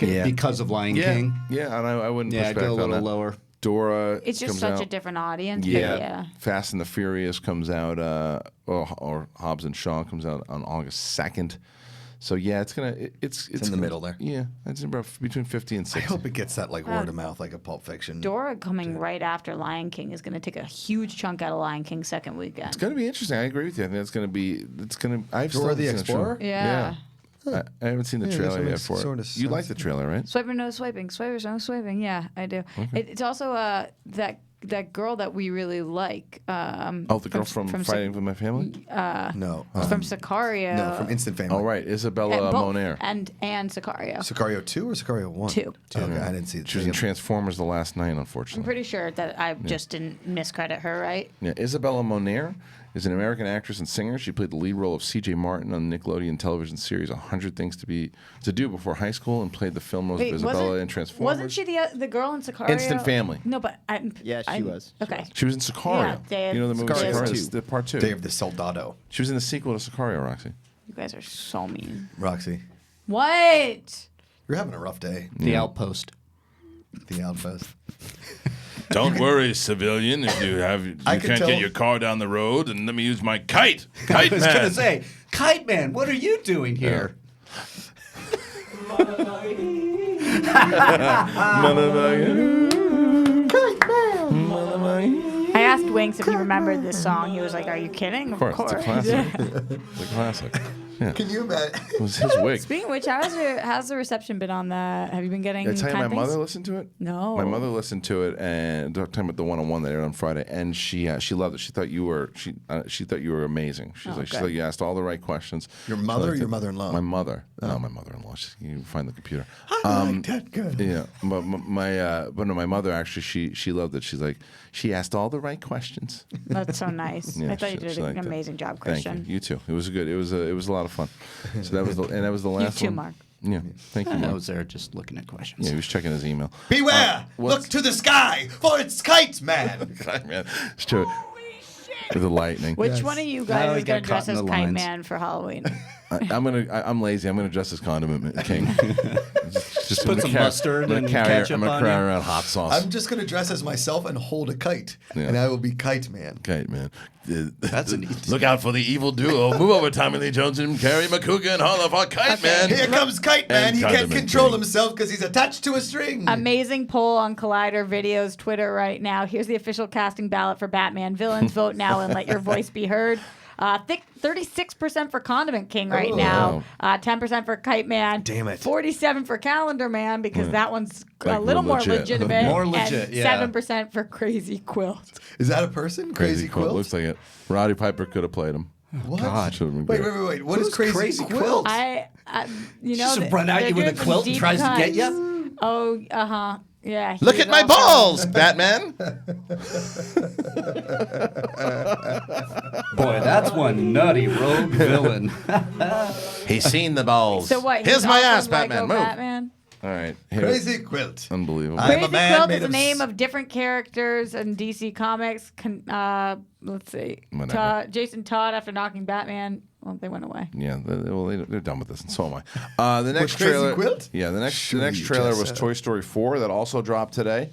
Speaker 1: Yeah.
Speaker 4: because of Lion King.
Speaker 1: Yeah, and I wouldn't.
Speaker 4: Yeah,
Speaker 1: push
Speaker 4: I'd
Speaker 1: back
Speaker 4: go a
Speaker 1: on
Speaker 4: little
Speaker 1: that.
Speaker 4: lower.
Speaker 1: Dora.
Speaker 3: It's just
Speaker 1: comes
Speaker 3: such
Speaker 1: out.
Speaker 3: a different audience.
Speaker 1: Yeah.
Speaker 3: Yeah.
Speaker 1: Fast and the Furious comes out, or Hobbs and Shaw comes out on August 2nd. So yeah, it's
Speaker 2: in the middle there.
Speaker 1: Yeah, it's about between 50 and 60.
Speaker 2: I hope it gets that like word of mouth, like a Pulp Fiction.
Speaker 3: Dora coming right after Lion King is going to take a huge chunk out of Lion King's second weekend.
Speaker 1: It's going to be interesting. I agree with you. I think it's going to be. It's going to. I've
Speaker 2: Dora
Speaker 1: still
Speaker 2: the
Speaker 1: haven't seen
Speaker 2: Explorer?
Speaker 3: Yeah.
Speaker 1: I haven't seen the
Speaker 2: Yeah,
Speaker 1: trailer
Speaker 2: that
Speaker 1: yet
Speaker 2: makes
Speaker 1: for
Speaker 2: sorta
Speaker 1: it. You like the trailer, right?
Speaker 3: Swiper, no swiping. Swipers, no swiping. Yeah, I do.
Speaker 1: Okay.
Speaker 3: It's also that girl that we really like.
Speaker 1: The girl from Fighting with My Family?
Speaker 2: No.
Speaker 3: From Sicario.
Speaker 2: No, from Instant Family.
Speaker 1: Oh, right. Isabella Moner.
Speaker 3: And Sicario.
Speaker 2: Sicario 2 or Sicario 1?
Speaker 3: 2.
Speaker 2: Okay, I didn't see it.
Speaker 1: She was in Transformers The Last Night,
Speaker 3: I'm
Speaker 1: unfortunately.
Speaker 3: pretty sure that I just didn't miscredit her, right?
Speaker 1: Yeah, Isabella Moner is an American actress and singer. She played the lead role of C.J. Martin on the Nickelodeon television series 100 Things to Do before high school, and played the film role of Isabella in Transformers.
Speaker 3: Wasn't she the girl in Sicario?
Speaker 1: Instant Family.
Speaker 3: No, but
Speaker 13: she was.
Speaker 3: Okay.
Speaker 1: She was in Sicario.
Speaker 3: Yeah,
Speaker 1: you know the movie
Speaker 2: Sicario
Speaker 1: Sicario,
Speaker 2: 2.
Speaker 1: the part 2.
Speaker 2: Day of the Soldado.
Speaker 1: She was in the sequel to Sicario, Roxy.
Speaker 3: You guys are so mean.
Speaker 2: Roxy,
Speaker 3: What?
Speaker 2: you're having a rough day.
Speaker 4: The Outpost.
Speaker 2: The Outpost.
Speaker 1: Don't worry, civilian. If you
Speaker 2: I can
Speaker 1: can't
Speaker 2: tell-
Speaker 1: get your car down the road, and let me use my kite. Kite
Speaker 4: I was
Speaker 1: man.
Speaker 4: going to say, Kite Man, what are you doing here?
Speaker 3: I asked Winks if he remembered this song. He was like, "Are you kidding?"
Speaker 1: Of course, it's a classic. It's a classic. Yeah.
Speaker 2: Can you imagine?
Speaker 1: It was his wig.
Speaker 3: Speaking of which, how's the reception been on that? Have you been getting?
Speaker 1: Did I tell you
Speaker 3: kind
Speaker 1: my
Speaker 3: of things?
Speaker 1: mother listened to it?
Speaker 3: No.
Speaker 1: My mother listened to it, and talking about the one-on-one that aired on Friday, and she loved it. She thought you were she thought you were amazing. She's she thought you asked all the right questions.
Speaker 2: Your mother or your mother-in-law?
Speaker 1: My mother. No, my mother-in-law. You find the computer.
Speaker 2: I like that girl.
Speaker 1: Yeah, but my mother actually she loved it. She's like she asked all the right questions.
Speaker 3: That's so nice.
Speaker 1: Yeah,
Speaker 3: I thought you
Speaker 1: she
Speaker 3: did an
Speaker 1: liked it.
Speaker 3: amazing job,
Speaker 1: Thank
Speaker 3: Kristian.
Speaker 1: you. You too. It was good. It was a lot of fun. So that was the last
Speaker 3: too,
Speaker 1: one.
Speaker 3: Mark.
Speaker 1: Yeah. Thank you.
Speaker 4: I
Speaker 1: Mark.
Speaker 4: was there just looking at questions.
Speaker 1: Yeah, he was checking his email.
Speaker 2: Beware!
Speaker 1: what's-
Speaker 2: Look to the sky, for it's Kite Man.
Speaker 1: Kite Man. It's true. With the lightning.
Speaker 3: Which one of you
Speaker 4: Now
Speaker 3: guys
Speaker 4: we
Speaker 3: is
Speaker 4: got
Speaker 3: going to dress
Speaker 4: caught in
Speaker 3: as
Speaker 4: the
Speaker 3: Kite
Speaker 4: lines.
Speaker 3: Man for Halloween?
Speaker 1: I'm lazy. I'm gonna dress as Condiment King. just
Speaker 4: Put some mustard and ketchup
Speaker 1: I'm gonna
Speaker 4: on
Speaker 1: carry
Speaker 4: you.
Speaker 1: around hot sauce.
Speaker 2: I'm just going to dress as myself and hold a kite,
Speaker 1: Yeah.
Speaker 2: and I will be Kite Man.
Speaker 1: Kite Man.
Speaker 4: That's an easy.
Speaker 1: Look out for the evil duo. Move over, Tommy Lee Jones and carry Macuga and holler for Kite Man.
Speaker 2: Here comes Kite Man.
Speaker 1: And
Speaker 2: He can't
Speaker 1: Condiment
Speaker 2: control
Speaker 1: King.
Speaker 2: himself because he's attached to a string.
Speaker 3: Amazing poll on Collider Video's Twitter right now. Here's the official casting ballot for Batman villains. Vote now and let your voice be heard. 36% for Condiment King right now. 10% for Kite Man.
Speaker 2: Damn it.
Speaker 3: 47% for Calendar Man because that one's
Speaker 1: Like
Speaker 3: a little more
Speaker 1: legit.
Speaker 3: legitimate.
Speaker 4: More legit,
Speaker 3: and
Speaker 4: yeah.
Speaker 3: 7% for Crazy Quilt.
Speaker 2: Is that a person? Crazy Quilt?
Speaker 1: Looks like it. Roddy Piper could have played him.
Speaker 2: What?
Speaker 1: God. Should've been
Speaker 2: Wait,
Speaker 1: great.
Speaker 2: wait. What is
Speaker 4: Who's
Speaker 2: Crazy,
Speaker 4: Crazy
Speaker 2: Quilt?
Speaker 4: Quilt?
Speaker 3: You know,
Speaker 4: Just run at
Speaker 3: they're
Speaker 4: you with a
Speaker 3: doing some
Speaker 4: quilt and
Speaker 3: deep
Speaker 4: tries to get
Speaker 3: cuts.
Speaker 4: you?
Speaker 3: Oh, yeah.
Speaker 1: Look
Speaker 3: he's
Speaker 1: at my
Speaker 3: also-
Speaker 1: balls, Batman.
Speaker 4: Boy, that's one nutty rogue villain.
Speaker 1: He's seen the balls.
Speaker 3: So what?
Speaker 1: Here's
Speaker 3: he's
Speaker 1: my
Speaker 3: also
Speaker 1: ass,
Speaker 3: Lego
Speaker 1: Batman. Move.
Speaker 3: Batman?
Speaker 1: All right. Here.
Speaker 2: Crazy Quilt.
Speaker 1: Unbelievable.
Speaker 2: I'm
Speaker 3: Crazy
Speaker 2: a man
Speaker 3: Quilt
Speaker 2: made
Speaker 3: is the
Speaker 2: of
Speaker 3: name of different characters in DC Comics. Let's see.
Speaker 1: Whatever.
Speaker 3: Jason Todd after knocking Batman. Well, they went away.
Speaker 1: Yeah, they're done with this, and so am I. The next
Speaker 2: Crazy
Speaker 1: trailer.
Speaker 2: Quilt?
Speaker 1: Yeah, the next
Speaker 2: Sure you
Speaker 1: trailer
Speaker 2: just
Speaker 1: was
Speaker 2: said.
Speaker 1: Toy Story 4 that also dropped today.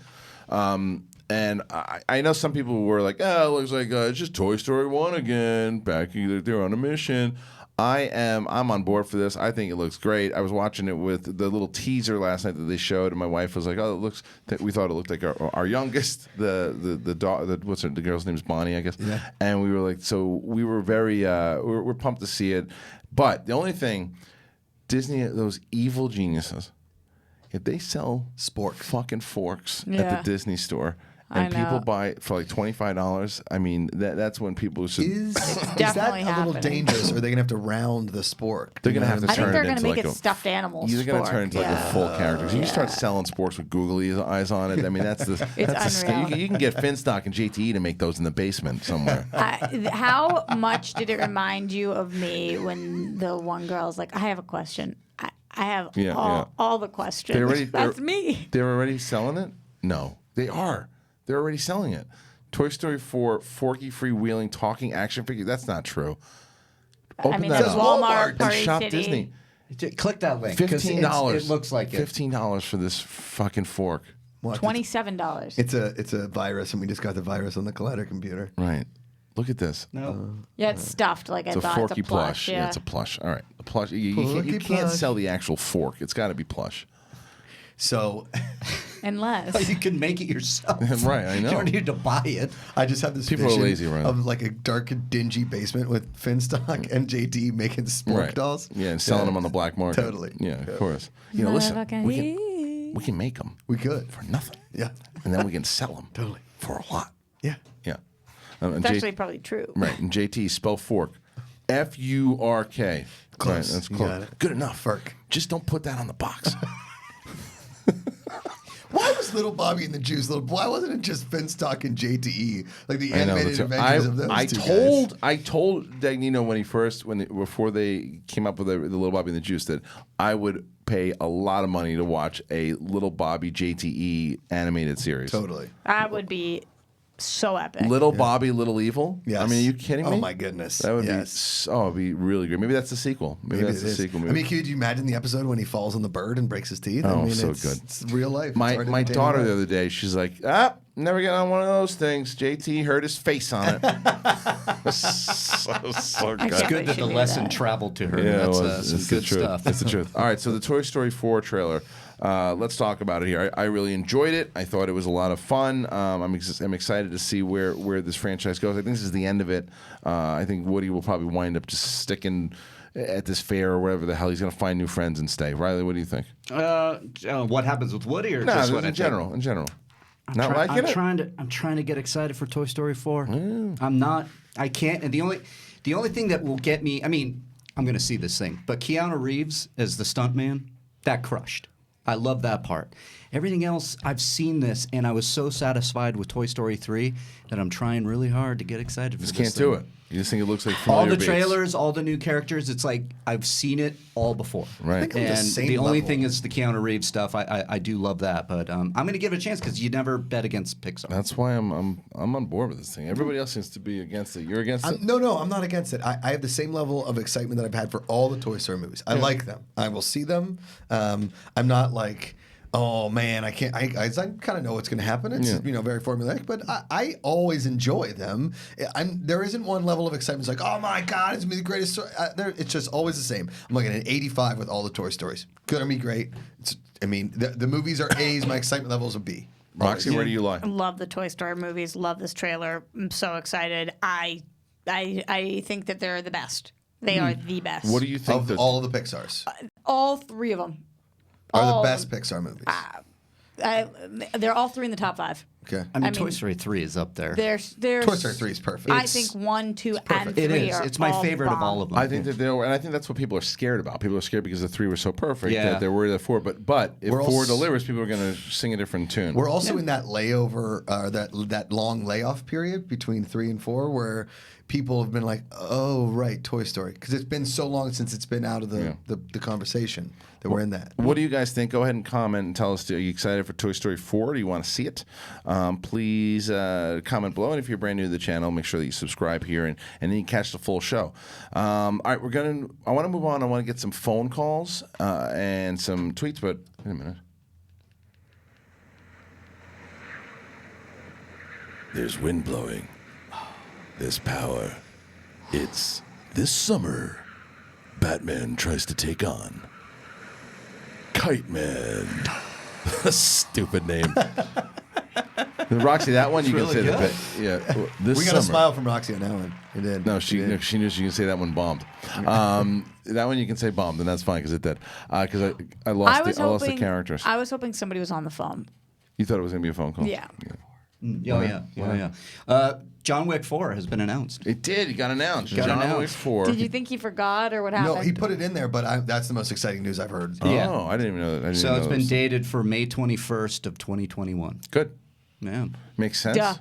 Speaker 1: And I know some people were like, "Oh, it looks like it's just Toy Story 1 again. They're on a mission." I'm on board for this. I think it looks great. I was watching it with the little teaser last night that they showed, and my wife was like, "Oh, it looks." We thought it looked like our youngest, the girl's name is Bonnie, I guess. Yeah. And we were like, so we were very we're pumped to see it. But the only thing, Disney, those evil geniuses, if they sell fucking forks at
Speaker 3: Yeah.
Speaker 1: the Disney store.
Speaker 3: I
Speaker 1: And people
Speaker 3: know.
Speaker 1: buy it for like $25. I mean, that's when people should.
Speaker 2: Is that
Speaker 3: definitely
Speaker 2: a little
Speaker 3: happening.
Speaker 2: dangerous? Or are they going to have to round the spork?
Speaker 1: They're gonna have to
Speaker 3: I think
Speaker 1: turn
Speaker 3: they're
Speaker 1: it
Speaker 3: going
Speaker 1: into
Speaker 3: to make
Speaker 1: like
Speaker 3: it
Speaker 1: a
Speaker 3: stuffed animals.
Speaker 1: You're going to turn into like a full character. If you
Speaker 3: Yeah.
Speaker 1: start selling sports with googly eyes on it, I mean, that's the.
Speaker 3: It's
Speaker 1: that's the
Speaker 3: unreal.
Speaker 1: you can get Finstock and JTE to make those in the basement somewhere.
Speaker 3: How much did it remind you of me when the one girl's like, I have a question. I have all the questions. That's me.
Speaker 1: They're already selling it? No, they are. They're already selling it. Toy Story 4, Forky freewheeling talking action figure. That's not true.
Speaker 3: I mean,
Speaker 1: that
Speaker 3: it's
Speaker 1: up
Speaker 3: Walmart,
Speaker 1: and
Speaker 3: Party
Speaker 1: shop
Speaker 3: City.
Speaker 1: Disney.
Speaker 4: Click that link. 'cause
Speaker 1: $15.
Speaker 4: It looks like it.
Speaker 1: $15 for this fucking fork.
Speaker 2: What?
Speaker 3: $27.
Speaker 2: It's a virus, and we just got the virus on the Collider computer.
Speaker 1: Right. Look at this.
Speaker 2: No.
Speaker 3: Yeah, it's stuffed like
Speaker 1: It's
Speaker 3: I
Speaker 1: a
Speaker 3: thought.
Speaker 1: forky
Speaker 3: It's a plush.
Speaker 1: Yeah, it's a plush. All right. A plush. You
Speaker 2: Forky
Speaker 1: can't
Speaker 2: plush.
Speaker 1: sell the actual fork. It's got to be plush.
Speaker 2: So
Speaker 3: Unless.
Speaker 4: You can make it yourself.
Speaker 1: Right, I know.
Speaker 4: You don't need to buy it.
Speaker 2: I just have this
Speaker 1: People are
Speaker 2: vision
Speaker 1: lazy around.
Speaker 2: of like a dark, dingy basement with Finstock and JT making spork
Speaker 1: Right.
Speaker 2: dolls.
Speaker 1: Yeah, and selling them on the black market.
Speaker 2: Totally.
Speaker 1: Yeah, of course. You know, listen, we can make them.
Speaker 2: We could.
Speaker 1: For nothing.
Speaker 2: Yeah.
Speaker 1: And then we can sell them.
Speaker 2: Totally.
Speaker 1: For a lot.
Speaker 2: Yeah.
Speaker 1: Yeah.
Speaker 3: It's actually probably true.
Speaker 1: Right. And JT, spell fork. F-U-R-K.
Speaker 2: Close.
Speaker 1: Right, that's
Speaker 2: You
Speaker 1: close.
Speaker 2: got it.
Speaker 1: Good enough.
Speaker 2: Fork.
Speaker 1: Just don't put that on the box.
Speaker 2: Why was Little Bobby and the Juice little? Why wasn't it just Finstock and JTE, like the
Speaker 1: I know,
Speaker 2: animated
Speaker 1: that's-
Speaker 2: adventures of those
Speaker 1: I
Speaker 2: two
Speaker 1: told
Speaker 2: guys?
Speaker 1: I told Dagnino before they came up with the Little Bobby and the Juice that I would pay a lot of money to watch a Little Bobby JTE animated series.
Speaker 2: Totally.
Speaker 3: That would be so epic.
Speaker 1: Little Bobby, Little Evil.
Speaker 2: Yes.
Speaker 1: I mean, are you kidding me?
Speaker 2: Oh my goodness.
Speaker 1: That would
Speaker 2: Yes.
Speaker 1: be it'd be really great. Maybe that's the sequel. Maybe that's
Speaker 2: it
Speaker 1: the
Speaker 2: is.
Speaker 1: sequel.
Speaker 2: I mean, could you imagine the episode when he falls on the bird and breaks his teeth?
Speaker 1: Oh,
Speaker 2: I mean,
Speaker 1: so
Speaker 2: it's,
Speaker 1: good.
Speaker 2: It's real life. It's
Speaker 1: My
Speaker 2: hard to
Speaker 1: my
Speaker 2: entertain
Speaker 1: daughter
Speaker 2: life.
Speaker 1: the other day, she's like, never get on one of those things. JT hurt his face on it. so good.
Speaker 4: It's good that the
Speaker 3: should do
Speaker 4: lesson
Speaker 3: that.
Speaker 4: traveled to her.
Speaker 1: Yeah,
Speaker 4: That's
Speaker 1: well,
Speaker 4: some
Speaker 1: it's
Speaker 4: good
Speaker 1: the truth.
Speaker 4: stuff.
Speaker 1: It's the truth. All right, so the Toy Story 4 trailer. Let's talk about it here. I really enjoyed it. I thought it was a lot of fun. I'm excited to see where this franchise goes. I think this is the end of it. I think Woody will probably wind up just sticking at this fair or wherever the hell. He's going to find new friends and stay. Riley, what do you think?
Speaker 4: What happens with Woody, or
Speaker 1: No,
Speaker 4: just
Speaker 1: just
Speaker 4: what I
Speaker 1: in
Speaker 4: think?
Speaker 1: general. In general.
Speaker 14: I'm
Speaker 1: Not liking it?
Speaker 14: I'm trying to get excited for Toy Story 4.
Speaker 4: I'm not. I can't. And the only thing that will get me. I mean, I'm going to see this thing, but Keanu Reeves as the stuntman, that crushed. I love that part. Everything else, I've seen this, and I was so satisfied with Toy Story 3 that I'm trying really hard to get excited for
Speaker 1: Just
Speaker 4: this
Speaker 1: can't do
Speaker 4: thing.
Speaker 1: it. You just think it looks like
Speaker 4: All
Speaker 1: familiar
Speaker 4: the
Speaker 1: beats.
Speaker 4: trailers, all the new characters, it's like I've seen it all before.
Speaker 1: Right. I think
Speaker 2: I'm the
Speaker 4: And
Speaker 2: same
Speaker 4: the only
Speaker 2: level.
Speaker 4: thing is the Keanu Reeves stuff. I do love that, but I'm going to give it a chance because you never bet against Pixar.
Speaker 1: That's why I'm on board with this thing. Everybody else seems to be against it. You're against it?
Speaker 2: No, I'm not against it. I have the same level of excitement that I've had for all the Toy Story movies. I like them. I will see them. I'm not like, oh man, I can't. I kind of know what's going to happen. It's very formulaic, but I always enjoy them. There isn't one level of excitement. It's like, oh my god, it's gonna be the greatest story. It's just always the same. I'm like an 85 with all the Toy Stories. Gonna be great. The movies are A's. My excitement level is a B.
Speaker 1: Roxy, where do you lie?
Speaker 3: Love the Toy Story movies. Love this trailer. I'm so excited. I think that they're the best. They are the best.
Speaker 1: What do you think?
Speaker 2: Of all of the Pixars
Speaker 3: All three of them.
Speaker 2: are
Speaker 3: all-
Speaker 2: the best Pixar movies.
Speaker 3: They're all three in the top 5.
Speaker 2: Okay.
Speaker 4: I mean,
Speaker 3: I
Speaker 4: Toy
Speaker 3: mean,
Speaker 4: Story 3 is up there.
Speaker 3: There's
Speaker 2: Toy Story 3 is perfect.
Speaker 3: I think 1, 2, and 3
Speaker 4: It is.
Speaker 3: are
Speaker 4: It's my
Speaker 3: all
Speaker 4: favorite of
Speaker 3: bomb.
Speaker 4: all of them.
Speaker 1: I think that and I think that's what people are scared about. People are scared because the 3 were so perfect
Speaker 4: Yeah.
Speaker 1: that they're worried that 4. But if
Speaker 2: We're
Speaker 1: 4
Speaker 2: also-
Speaker 1: delivers, people are going to sing a different tune.
Speaker 2: We're also in that layover, that long layoff period between 3 and 4, where people have been like, "Oh, right, Toy Story," because it's been so long since it's been out of the conversation that we're in that.
Speaker 1: What do you guys think? Go ahead and comment and tell us. Are you excited for Toy Story 4? Do you want to see it? Please comment below. And if you're brand new to the channel, make sure that you subscribe here and then you catch the full show. All right, I want to move on. I want to get some phone calls and some tweets, but wait a minute. There's wind blowing. There's power. It's this summer. Batman tries to take on Kite Man. Stupid name. Roxy, that one you can say the bit. Yeah, this
Speaker 2: We got
Speaker 1: summer.
Speaker 2: a smile from Roxy on that one. We did.
Speaker 1: No,
Speaker 2: We
Speaker 1: she
Speaker 2: did.
Speaker 1: knew she can say that one bombed. That one you can say bombed, and that's fine because it did. Because I lost the characters.
Speaker 3: I was hoping somebody was on the phone.
Speaker 1: You thought it was going to be a phone call?
Speaker 3: Yeah.
Speaker 4: John Wick 4 has been announced.
Speaker 1: It did. It got announced.
Speaker 4: Got
Speaker 1: John
Speaker 4: announced.
Speaker 1: Wick 4.
Speaker 3: Did you think he forgot or what happened?
Speaker 2: No, he put it in there, but that's the most exciting news I've heard.
Speaker 4: Yeah.
Speaker 1: Oh, I didn't even know that.
Speaker 4: So it's been dated for May 21st of 2021.
Speaker 1: Good.
Speaker 4: Yeah.
Speaker 1: Makes sense.
Speaker 3: Duh.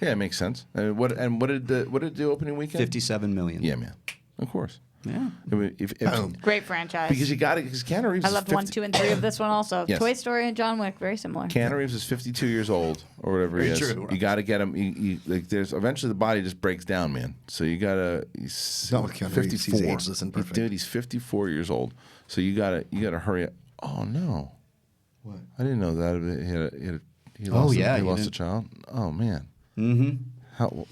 Speaker 1: Yeah, it makes sense. What did the opening weekend?
Speaker 4: 57 million.
Speaker 1: Yeah, man. Of course.
Speaker 4: Yeah.
Speaker 3: Great franchise.
Speaker 1: Because you got it. Because Keanu Reeves.
Speaker 3: I
Speaker 1: is
Speaker 3: loved
Speaker 1: 50
Speaker 3: 1, 2, and 3 of this one also.
Speaker 1: Yes.
Speaker 3: Toy Story and John Wick, very similar.
Speaker 1: Keanu Reeves is 52 years old or whatever he is.
Speaker 4: Very true.
Speaker 1: You got to get him. There's eventually the body just breaks down, man. So you got to. He's
Speaker 2: Not with Keanu Reeves. He's ageless and perfect.
Speaker 1: Dude, he's 54 years old. So you got to hurry up. Oh no.
Speaker 2: What?
Speaker 1: I didn't know that he had a He
Speaker 4: Oh,
Speaker 1: lost
Speaker 4: yeah,
Speaker 1: he
Speaker 4: he
Speaker 1: lost a
Speaker 4: did.
Speaker 1: child. Oh man.
Speaker 4: Mm-hmm.
Speaker 1: How?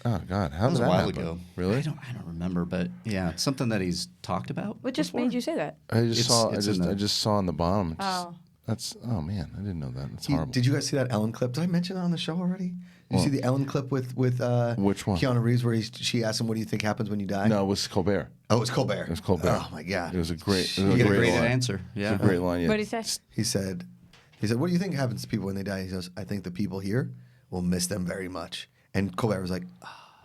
Speaker 1: Oh God, how
Speaker 4: That
Speaker 1: did
Speaker 4: was
Speaker 1: that
Speaker 4: a while
Speaker 1: happen?
Speaker 4: ago.
Speaker 1: Really?
Speaker 4: I don't remember, but yeah, it's something that he's talked about.
Speaker 3: What just made you say that?
Speaker 1: I just
Speaker 4: It's-
Speaker 1: saw.
Speaker 4: it's in the-
Speaker 1: I just saw on the bottom. It's just-
Speaker 3: Oh.
Speaker 1: That's. Oh man, I didn't know that. That's horrible.
Speaker 2: Did you guys see that Ellen clip? Did I mention that on the show already? Did you
Speaker 1: What?
Speaker 2: see the Ellen clip with
Speaker 1: Which one?
Speaker 2: Keanu Reeves where she asked him, "What do you think happens when you die?"
Speaker 1: No, it was Colbert.
Speaker 2: Oh, it was Colbert.
Speaker 1: It was Colbert.
Speaker 2: Oh my God.
Speaker 1: It was a great. It
Speaker 2: You
Speaker 1: was a
Speaker 2: get a
Speaker 1: great
Speaker 2: great
Speaker 1: line.
Speaker 4: answer. Yeah.
Speaker 1: It's a great line. Yeah.
Speaker 3: What did he say?
Speaker 2: He said, "What do you think happens to people when they die?" He goes, "I think the people here will miss them very much." And Colbert was like,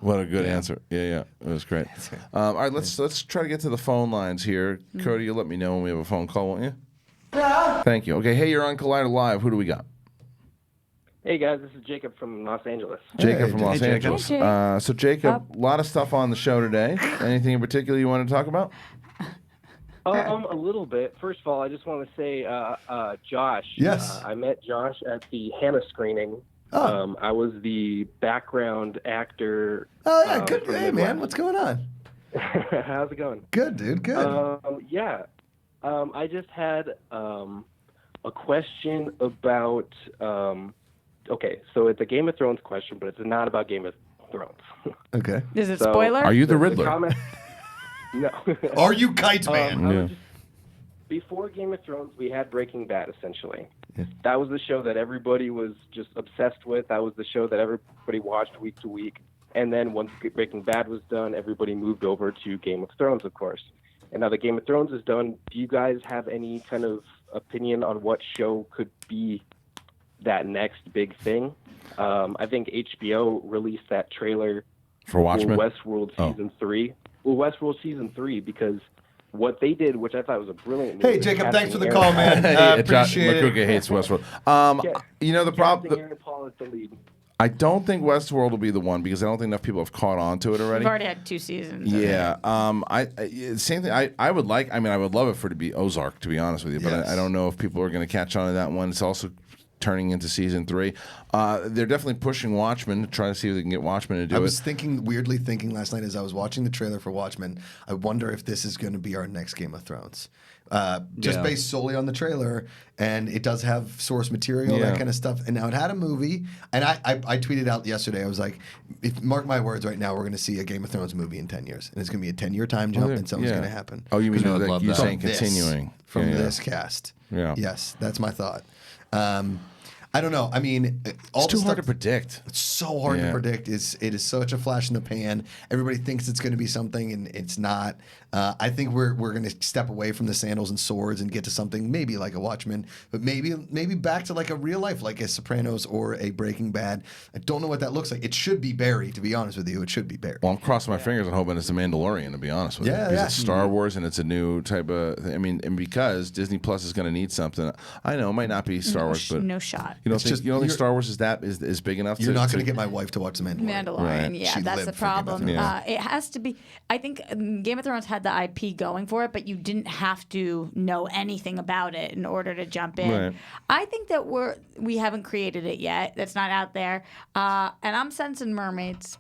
Speaker 1: What a good answer. Yeah, it was great. All right, let's try to get to the phone lines here. Cody, you'll let me know when we have a phone call, won't you? Thank you. Okay, hey, you're on Collider Live. Who do we got?
Speaker 16: Hey guys, this is Jacob from Los Angeles.
Speaker 1: Jacob from Los
Speaker 4: Jacob.
Speaker 1: Angeles.
Speaker 3: Hey, Jake.
Speaker 1: So Jacob, a lot of stuff on the show today. Anything in particular you want to talk about?
Speaker 16: A little bit. First of all, I just want to say, Josh.
Speaker 2: Yes.
Speaker 16: I met Josh at the Hannah screening.
Speaker 2: Oh.
Speaker 16: I was the background actor.
Speaker 2: "Oh yeah, good.
Speaker 16: from
Speaker 2: Hey
Speaker 16: Midwest.
Speaker 2: man, what's going on?"
Speaker 16: How's it going?
Speaker 2: Good, dude. Good.
Speaker 16: Yeah. I just had a question about. Okay, so it's a Game of Thrones question, but it's not about Game of Thrones.
Speaker 2: Okay.
Speaker 3: Is it
Speaker 16: So-
Speaker 3: spoiler?
Speaker 1: Are you the Riddler?
Speaker 16: comment- no.
Speaker 2: Are you Kite Man?
Speaker 16: I was just- before Game of Thrones, we had Breaking Bad, essentially. That was the show that everybody was just obsessed with. That was the show that everybody watched week to week. And then once Breaking Bad was done, everybody moved over to Game of Thrones, of course. And now that Game of Thrones is done, do you guys have any kind of opinion on what show could be that next big thing? I think HBO released that trailer
Speaker 1: For Watchmen?
Speaker 16: Westworld Season 3. Well, Westworld Season 3, because what they did, which I thought was a brilliant
Speaker 2: Hey,
Speaker 16: move,
Speaker 2: Jacob,
Speaker 16: casting
Speaker 2: thanks for the
Speaker 16: Aaron
Speaker 2: call, man. Appreciate it.
Speaker 1: Macuga hates Westworld. You know the
Speaker 16: casting
Speaker 1: problem.
Speaker 16: Aaron Paul as the lead.
Speaker 1: I don't think Westworld will be the one because I don't think enough people have caught on to it already.
Speaker 3: We've already had 2 seasons.
Speaker 1: Yeah. Same thing. I would like. I mean, I would love it for it to be Ozark, to be honest with you. But
Speaker 2: Yes.
Speaker 1: I don't know if people are going to catch on to that one. It's also turning into season 3. They're definitely pushing Watchmen to try to see if they can get Watchmen to do
Speaker 2: I
Speaker 1: it.
Speaker 2: was weirdly thinking last night as I was watching the trailer for Watchmen, I wonder if this is going to be our next Game of Thrones. Just
Speaker 4: Yeah.
Speaker 2: based solely on the trailer, and it does have source material,
Speaker 1: Yeah.
Speaker 2: that kind of stuff. And now it had a movie, and I tweeted out yesterday, I was like, mark my words right now, we're going to see a Game of Thrones movie in 10 years. And it's going to be a 10-year time jump, and something's going to happen.
Speaker 1: Oh, you mean
Speaker 4: I would
Speaker 1: like
Speaker 4: love
Speaker 1: you
Speaker 4: that.
Speaker 1: saying
Speaker 2: From this-
Speaker 1: continuing
Speaker 2: From
Speaker 1: Yeah, yeah.
Speaker 2: this cast.
Speaker 1: Yeah.
Speaker 2: Yes, that's my thought. I don't know. I mean, all
Speaker 1: It's
Speaker 2: the
Speaker 1: too hard to
Speaker 2: stuff-
Speaker 1: predict.
Speaker 2: It's so hard
Speaker 1: Yeah.
Speaker 2: to predict. It is such a flash in the pan. Everybody thinks it's going to be something, and it's not. I think we're going to step away from the sandals and swords and get to something maybe like a Watchmen, but maybe back to like a real life, like a Sopranos or a Breaking Bad. I don't know what that looks like. It should be Barry, to be honest with you. It should be Barry.
Speaker 1: Well, I'm crossing my fingers and hoping it's The Mandalorian, to be honest with you.
Speaker 2: Yeah,
Speaker 1: Because
Speaker 2: yeah.
Speaker 1: it's Star Wars and it's a new type of thing. I mean, and because Disney Plus is going to need something. I know it might not be Star Wars, but
Speaker 3: no shot.
Speaker 1: You don't
Speaker 2: It's
Speaker 1: think
Speaker 2: just-
Speaker 1: you don't think
Speaker 2: you're-
Speaker 1: Star Wars is big enough?
Speaker 2: You're not going to get my wife to watch The Mandalorian.
Speaker 3: Mandalorian,
Speaker 1: Right.
Speaker 3: yeah,
Speaker 2: She
Speaker 3: that's
Speaker 2: lived
Speaker 3: the
Speaker 2: for Game of
Speaker 3: problem.
Speaker 2: Thrones.
Speaker 1: Yeah.
Speaker 3: It has to be. I think Game of Thrones had the IP going for it, but you didn't have to know anything about it in order to jump in.
Speaker 1: Right.
Speaker 3: I think that we haven't created it yet. That's not out there, and I'm sensing mermaids.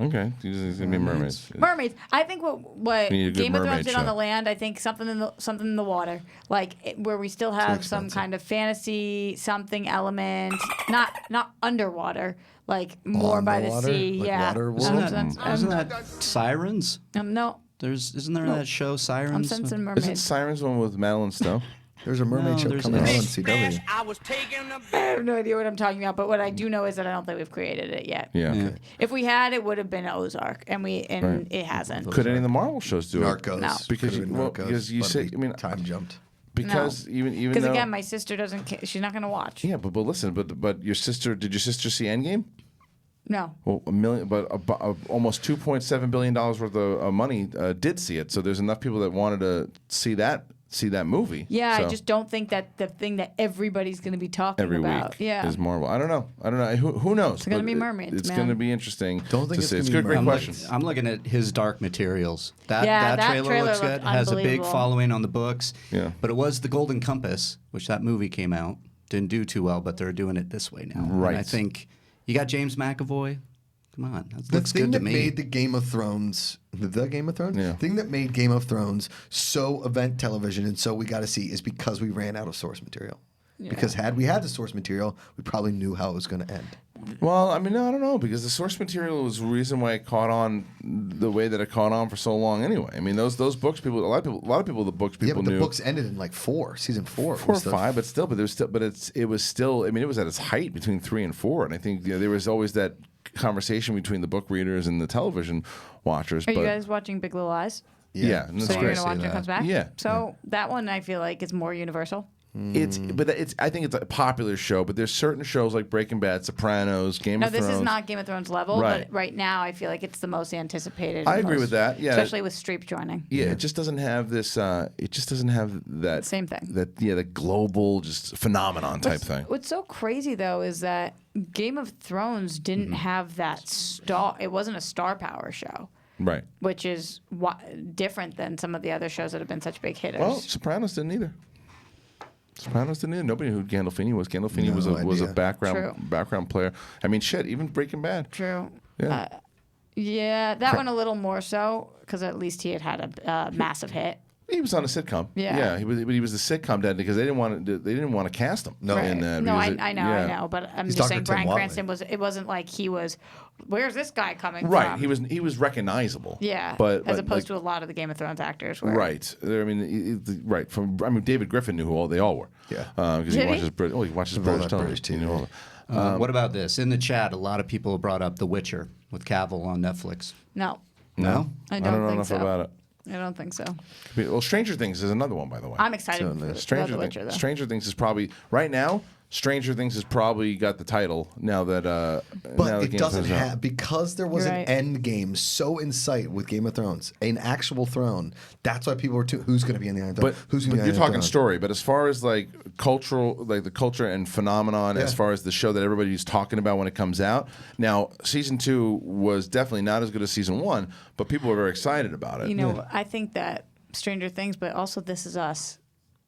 Speaker 1: Okay, it's going to be mermaids.
Speaker 3: Mermaids. I think what
Speaker 1: We need a good
Speaker 3: Game of
Speaker 1: mermaid
Speaker 3: Thrones did on
Speaker 1: show.
Speaker 3: the land. I think something in the water, like where we still have some kind of fantasy something element, not underwater, like more
Speaker 2: On
Speaker 3: by
Speaker 2: the
Speaker 3: the
Speaker 2: water?
Speaker 3: sea.
Speaker 2: Like
Speaker 3: Yeah.
Speaker 2: water
Speaker 4: Isn't
Speaker 2: world?
Speaker 4: that Sirens?
Speaker 3: No.
Speaker 4: Isn't there that show Sirens?
Speaker 3: I'm sensing mermaids.
Speaker 1: Isn't Sirens one with Madeline Stowe?
Speaker 2: There's a mermaid
Speaker 4: No,
Speaker 2: show
Speaker 4: there's
Speaker 2: coming out
Speaker 4: a-
Speaker 2: on CW.
Speaker 3: I have no idea what I'm talking about, but what I do know is that I don't think we've created it yet.
Speaker 1: Yeah. Okay.
Speaker 3: If we had, it would have been Ozark, and it hasn't.
Speaker 1: Could any of the Marvel shows do
Speaker 2: Narcos.
Speaker 1: it?
Speaker 3: No.
Speaker 1: Because
Speaker 2: Could've been Narcos,
Speaker 1: because you
Speaker 2: but
Speaker 1: say
Speaker 2: it'd
Speaker 1: I
Speaker 2: be
Speaker 1: mean
Speaker 2: time jumped.
Speaker 1: because even
Speaker 3: Because
Speaker 1: though
Speaker 3: again, my sister doesn't. She's not going to watch.
Speaker 1: yeah, but listen, but your sister did your sister see Endgame?
Speaker 3: No.
Speaker 1: Well, almost $2.7 billion worth of money did see it. So there's enough people that wanted to see that movie.
Speaker 3: Yeah,
Speaker 1: So
Speaker 3: I just don't think that the thing that everybody's going to be talking
Speaker 1: every
Speaker 3: about.
Speaker 1: week
Speaker 3: Yeah.
Speaker 1: is Marvel. I don't know. Who knows?
Speaker 3: It's gonna
Speaker 1: But
Speaker 3: be mermaids,
Speaker 1: It's
Speaker 3: man.
Speaker 1: going to be interesting.
Speaker 2: Don't think
Speaker 1: to
Speaker 2: it's
Speaker 1: see.
Speaker 2: gonna
Speaker 1: It's
Speaker 2: be
Speaker 1: good. Great
Speaker 2: mermaids.
Speaker 1: question.
Speaker 4: I'm looking at his Dark Materials.
Speaker 3: Yeah,
Speaker 4: That
Speaker 3: that
Speaker 4: trailer
Speaker 3: trailer
Speaker 4: looks
Speaker 3: looked
Speaker 4: good. Has a big
Speaker 3: unbelievable.
Speaker 4: following on the books.
Speaker 1: Yeah.
Speaker 4: But it was The Golden Compass, which that movie came out. Didn't do too well, but they're doing it this way now.
Speaker 1: Right.
Speaker 4: And I think you got James McAvoy. Come on. That
Speaker 2: The
Speaker 4: looks
Speaker 2: thing
Speaker 4: good to
Speaker 2: that
Speaker 4: me.
Speaker 2: made the Game of Thrones, the Game of Thrones,
Speaker 1: Yeah.
Speaker 2: thing that made Game of Thrones so event television and so we got to see is because we ran out of source material. Because had we had the source material, we probably knew how it was going to end.
Speaker 1: Well, I mean, no, I don't know, because the source material was the reason why it caught on the way that it caught on for so long. Anyway, I mean, those books, a lot of people, the books people knew.
Speaker 2: The books ended in like season 4
Speaker 1: or 5, but still, it was still. I mean, it was at its height between 3 and 4, and I think there was always that conversation between the book readers and the television watchers.
Speaker 3: Are you guys watching Big Little Lies?
Speaker 1: Yeah, and
Speaker 3: So
Speaker 1: that's
Speaker 3: you're
Speaker 1: great.
Speaker 3: gonna watch when it comes back?
Speaker 1: Yeah.
Speaker 3: So that one I feel like is more universal.
Speaker 1: I think it's a popular show, but there's certain shows like Breaking Bad, Sopranos, Game of Thrones.
Speaker 3: No, this is not Game of Thrones level,
Speaker 1: Right.
Speaker 3: but right now I feel like it's the most anticipated.
Speaker 1: I agree with that. Yeah,
Speaker 3: especially with Streep joining.
Speaker 1: Yeah, it just doesn't have this. It just doesn't have that
Speaker 3: Same thing.
Speaker 1: The global just phenomenon type thing.
Speaker 3: What's so crazy though is that Game of Thrones didn't have that star. It wasn't a star power show.
Speaker 1: Right.
Speaker 3: Which is different than some of the other shows that have been such big hitters.
Speaker 1: Well, Sopranos didn't either. Nobody knew who Gandolfini was. Gandolfini was a background player. I mean, shit, even Breaking Bad.
Speaker 3: True.
Speaker 1: Yeah.
Speaker 3: That one a little more so because at least he had a massive hit.
Speaker 1: He was on a sitcom.
Speaker 3: Yeah.
Speaker 1: he was the sitcom dad because they didn't want to cast him.
Speaker 3: No,
Speaker 1: in that.
Speaker 3: I know, but I'm just saying Bryan Cranston it wasn't like he was. Where's this guy coming from?
Speaker 1: Right, he was recognizable.
Speaker 3: Yeah,
Speaker 1: but
Speaker 3: as opposed to a lot of the Game of Thrones actors. Were.
Speaker 1: Right. I mean, David Griffin knew who they all were.
Speaker 4: Yeah,
Speaker 1: because he watches British television.
Speaker 4: What about this? In the chat, a lot of people have brought up The Witcher with Cavill on Netflix.
Speaker 3: No.
Speaker 4: No?
Speaker 3: I don't
Speaker 1: know
Speaker 3: think
Speaker 1: enough
Speaker 3: so.
Speaker 1: about it.
Speaker 3: I don't think so.
Speaker 1: Well, Stranger Things is another one, by the way.
Speaker 3: I'm excited for The Witcher, though.
Speaker 1: Stranger Things is probably right now. Stranger Things has probably got the title now that.
Speaker 2: But it doesn't have because there was an end game so in sight with Game of Thrones, an actual throne. That's why people were who's going to be in the Iron Throne? Who's going to be
Speaker 1: you're talking story, but as far as like cultural, like the culture and phenomenon, as far as the show that everybody's talking about when it comes out. Now, season 2 was definitely not as good as season 1, but people were very excited about it.
Speaker 3: You know, I think that Stranger Things, but also This Is Us.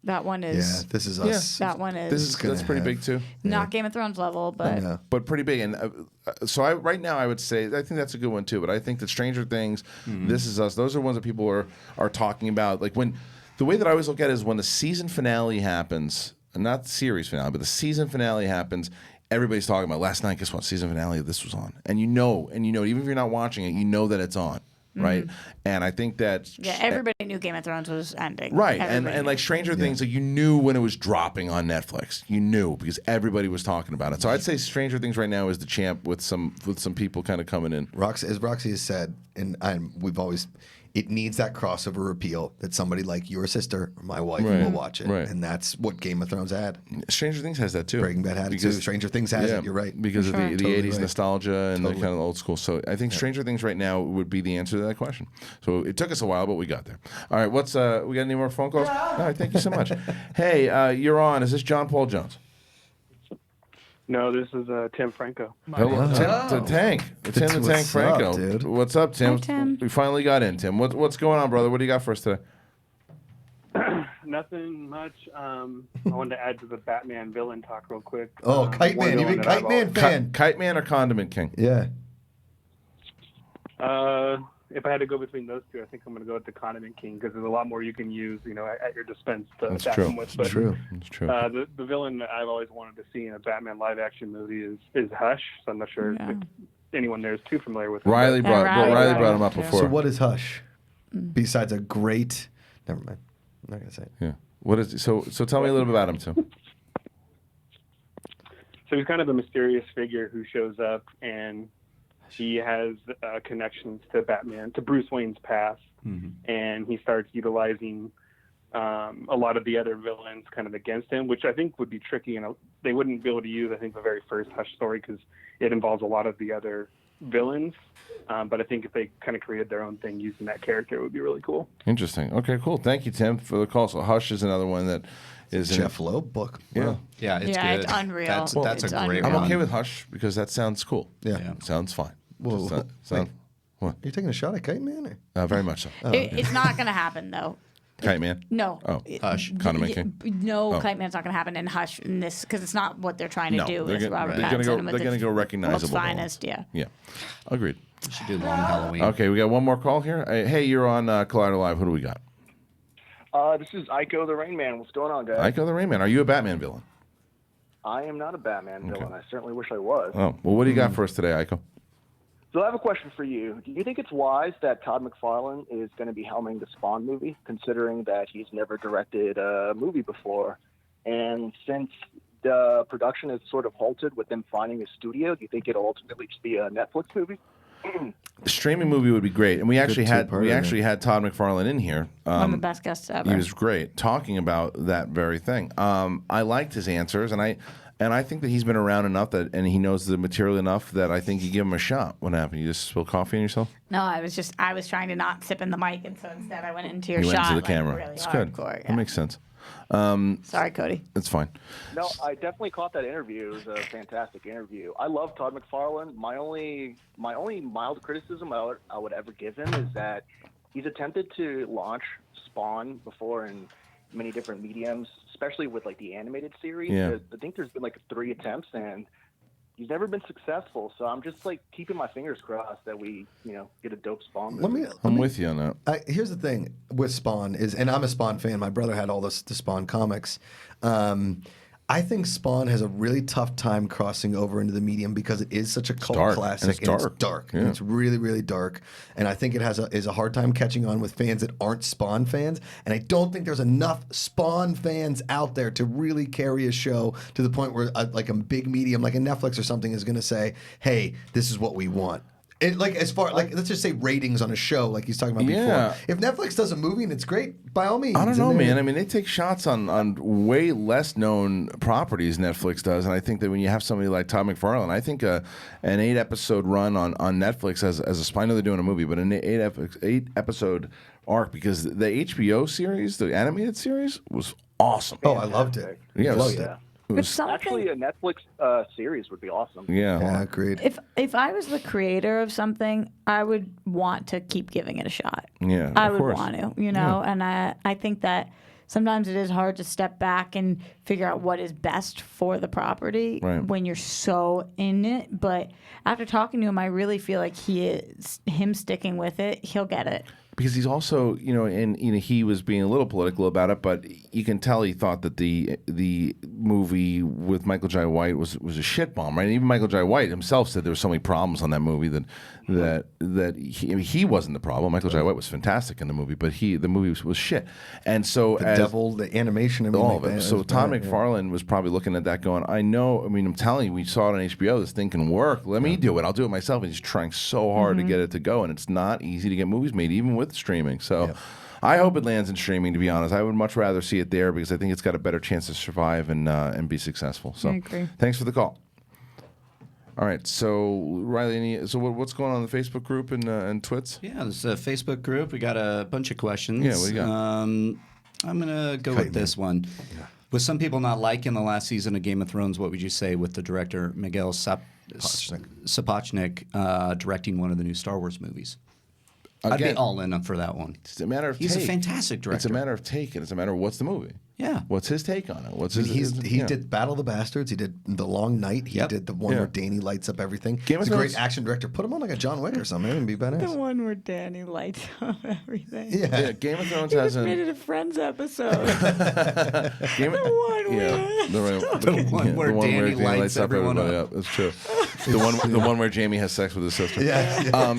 Speaker 3: That one is.
Speaker 2: Yeah, This Is Us.
Speaker 3: That one is.
Speaker 1: That's pretty big too.
Speaker 3: Not Game of Thrones level, but
Speaker 1: pretty big. And so right now I would say I think that's a good one too. But I think that Stranger Things, This Is Us, those are ones that people are talking about. Like when the way that I always look at it is when the season finale happens, not the series finale, but the season finale happens. Everybody's talking about last night. Guess what? Season finale of this was on, and you know, even if you're not watching it, you know that it's on. Right, and I think that
Speaker 3: everybody knew Game of Thrones was ending.
Speaker 1: Right, and like Stranger Things, like you knew when it was dropping on Netflix. You knew because everybody was talking about it. So I'd say Stranger Things right now is the champ with some people kind of coming in.
Speaker 2: As Roxy has said, and we've always. It needs that crossover appeal that somebody like your sister or my wife will watch it, and that's what Game of Thrones had.
Speaker 1: Stranger Things has that too.
Speaker 2: Breaking Bad had it too. Stranger Things has it. You're right
Speaker 1: because of the
Speaker 2: totally
Speaker 1: 80s nostalgia and the kind of old school. So I think Stranger Things right now would be the answer to that question. So it took us a while, but we got there. All right, we got any more phone calls? All right, thank you so much. Hey, you're on. Is this John Paul Jones?
Speaker 16: No, this is Tim Franco.
Speaker 1: Hello, Tim the Tank. Tim the Tank Franco.
Speaker 2: Dude?
Speaker 1: What's up, Tim?
Speaker 3: Hi, Tim.
Speaker 1: We finally got in, Tim. What's going on, brother? What do you got for us today?
Speaker 16: Nothing much. I wanted to add to the Batman villain talk real quick.
Speaker 2: Oh, Kite Man. You big Kite Man fan?
Speaker 1: Kite Man or Condiment King?
Speaker 2: Yeah.
Speaker 16: If I had to go between those two, I think I'm going to go with the Condiment King because there's a lot more you can use, at your dispense to attack him with.
Speaker 1: That's true.
Speaker 16: The villain that I've always wanted to see in a Batman live-action movie is Hush. So I'm not sure if anyone there is too familiar with him.
Speaker 1: Riley brought him up before.
Speaker 2: So what is Hush? Besides a great... Never mind. I'm not going to say it.
Speaker 1: Yeah. What is so tell me a little bit about him, Tim.
Speaker 16: So he's kind of a mysterious figure who shows up and he has connections to Batman, to Bruce Wayne's past, and he starts utilizing a lot of the other villains kind of against him, which I think would be tricky, and they wouldn't be able to use, I think, the very first Hush story because it involves a lot of the other villains. But I think if they kind of created their own thing using that character, it would be really cool.
Speaker 1: Interesting. Okay, cool. Thank you, Tim, for the call. So Hush is another one that is
Speaker 2: Jeff Loeb book.
Speaker 1: Yeah.
Speaker 4: Yeah, it's good.
Speaker 3: It's unreal.
Speaker 4: That's a great
Speaker 1: I'm
Speaker 4: one.
Speaker 1: okay with Hush because that sounds cool.
Speaker 2: Yeah.
Speaker 1: Sounds fine.
Speaker 2: Whoa.
Speaker 1: What?
Speaker 2: Are you taking a shot at Kite Man?
Speaker 1: Very much so.
Speaker 3: It's not going to happen though.
Speaker 1: Kite Man?
Speaker 3: No.
Speaker 1: Oh, Hush. Condiment King?
Speaker 3: No, Kite Man's not going to happen in Hush in this because it's not what they're trying to do.
Speaker 1: They're going to go recognizable.
Speaker 3: World's finest, yeah.
Speaker 1: Yeah. Agreed.
Speaker 4: We should do Long Halloween.
Speaker 1: Okay, we got one more call here. Hey, you're on Collider Live. Who do we got?
Speaker 17: This is Ico the Rain Man. What's going on, guys?
Speaker 1: Ico the Rain Man. Are you a Batman villain?
Speaker 17: I am not a Batman villain. I certainly wish I was.
Speaker 1: Oh, well, what do you got for us today, Aiko?
Speaker 17: So I have a question for you. Do you think it's wise that Todd McFarlane is going to be helming the Spawn movie, considering that he's never directed a movie before? And since the production is sort of halted with them finding a studio, do you think it'll ultimately just be a Netflix movie?
Speaker 1: The streaming movie would be great, and we actually had Todd McFarlane in here.
Speaker 3: One of the best guests ever.
Speaker 1: He was great talking about that very thing. I liked his answers, and I think that he's been around enough and he knows the material enough that I think you give him a shot. What happened? You just spilled coffee on yourself?
Speaker 3: No, I was trying to not sip in the mic, and so instead I went into your
Speaker 1: You
Speaker 3: shot.
Speaker 1: went into the
Speaker 3: like,
Speaker 1: camera.
Speaker 3: Really
Speaker 1: It's good.
Speaker 3: hardcore,
Speaker 1: That makes sense.
Speaker 3: Sorry, Cody.
Speaker 1: It's fine.
Speaker 17: No, I definitely caught that interview. It was a fantastic interview. I love Todd McFarlane. My only mild criticism I would ever give him is that he's attempted to launch Spawn before in many different mediums, especially with like the animated series.
Speaker 1: Yeah.
Speaker 17: I think there's been like 3 attempts, and he's never been successful. So I'm just like keeping my fingers crossed that we, get a dope Spawn movie.
Speaker 1: I'm with you on that.
Speaker 2: Here's the thing with Spawn and I'm a Spawn fan. My brother had all the Spawn comics. I think Spawn has a really tough time crossing over into the medium because it is such a cult
Speaker 1: dark,
Speaker 2: classic.
Speaker 1: and it's dark.
Speaker 2: It's dark.
Speaker 1: Yeah.
Speaker 2: It's really, really dark. And I think it is a hard time catching on with fans that aren't Spawn fans. And I don't think there's enough Spawn fans out there to really carry a show to the point where like a big medium, like a Netflix or something, is going to say, "Hey, this is what we want." Let's just say ratings on a show, like he's talking about before. If Netflix does a movie and it's great, by all means.
Speaker 1: I don't know, man. I mean, they take shots on way less known properties Netflix does, and I think that when you have somebody like Todd McFarlane, I think an 8-episode run on Netflix as a I know they're doing a movie, but an 8-episode arc, because the HBO series, the animated series, was awesome.
Speaker 2: Oh, I loved it.
Speaker 1: Yeah,
Speaker 2: loved it.
Speaker 17: Actually, a Netflix series would be awesome.
Speaker 1: Yeah,
Speaker 2: agreed.
Speaker 3: If I was the creator of something, I would want to keep giving it a shot.
Speaker 1: Yeah,
Speaker 3: I
Speaker 1: of
Speaker 3: would
Speaker 1: course.
Speaker 3: want to, and I think that sometimes it is hard to step back and figure out what is best for the property when you're so in it. But after talking to him, I really feel like him sticking with it, he'll get it.
Speaker 1: Because he's also, he was being a little political about it, but you can tell he thought that the movie with Michael Jai White was a shit bomb, right? And even Michael Jai White himself said there were so many problems on that movie that he wasn't the problem. Michael Jai White was fantastic in the movie, but the movie was shit. And so
Speaker 2: the animation,
Speaker 1: all of it. So Todd McFarlane was probably looking at that going, I'm telling you, we saw it on HBO. This thing can work. Let me do it. I'll do it myself. And he's trying so hard to get it to go, and it's not easy to get movies made, even with streaming. So I hope it lands in streaming, to be honest. I would much rather see it there because I think it's got a better chance to survive and be successful. So
Speaker 3: I agree.
Speaker 1: Thanks for the call. All right, so Riley, what's going on in the Facebook group and Twits?
Speaker 4: Yeah, there's a Facebook group. We got a bunch of questions.
Speaker 1: Yeah, what do you got?
Speaker 4: I'm gonna go with this one. Yeah. With some people not liking the last season of Game of Thrones, what would you say with the director Miguel Sapochnik directing one of the new Star Wars movies? I'd be all in for that one.
Speaker 1: It's a matter of
Speaker 4: He's a fantastic director.
Speaker 1: It's a matter of take, and it's a matter of what's the movie.
Speaker 4: Yeah.
Speaker 1: What's his take on it?
Speaker 2: He did Battle of the Bastards. He did The Long Night. He did the one where Danny lights up everything. He's a great action director. Put him on like a John Wick or something. It would be badass.
Speaker 3: The one where Danny lights up everything.
Speaker 1: Yeah, Game of Thrones
Speaker 3: he
Speaker 1: hasn't.
Speaker 3: just made it a Friends episode.
Speaker 1: The one where Danny lights up everybody up. That's true. The one where Jamie has sex with his sister.
Speaker 2: Yeah.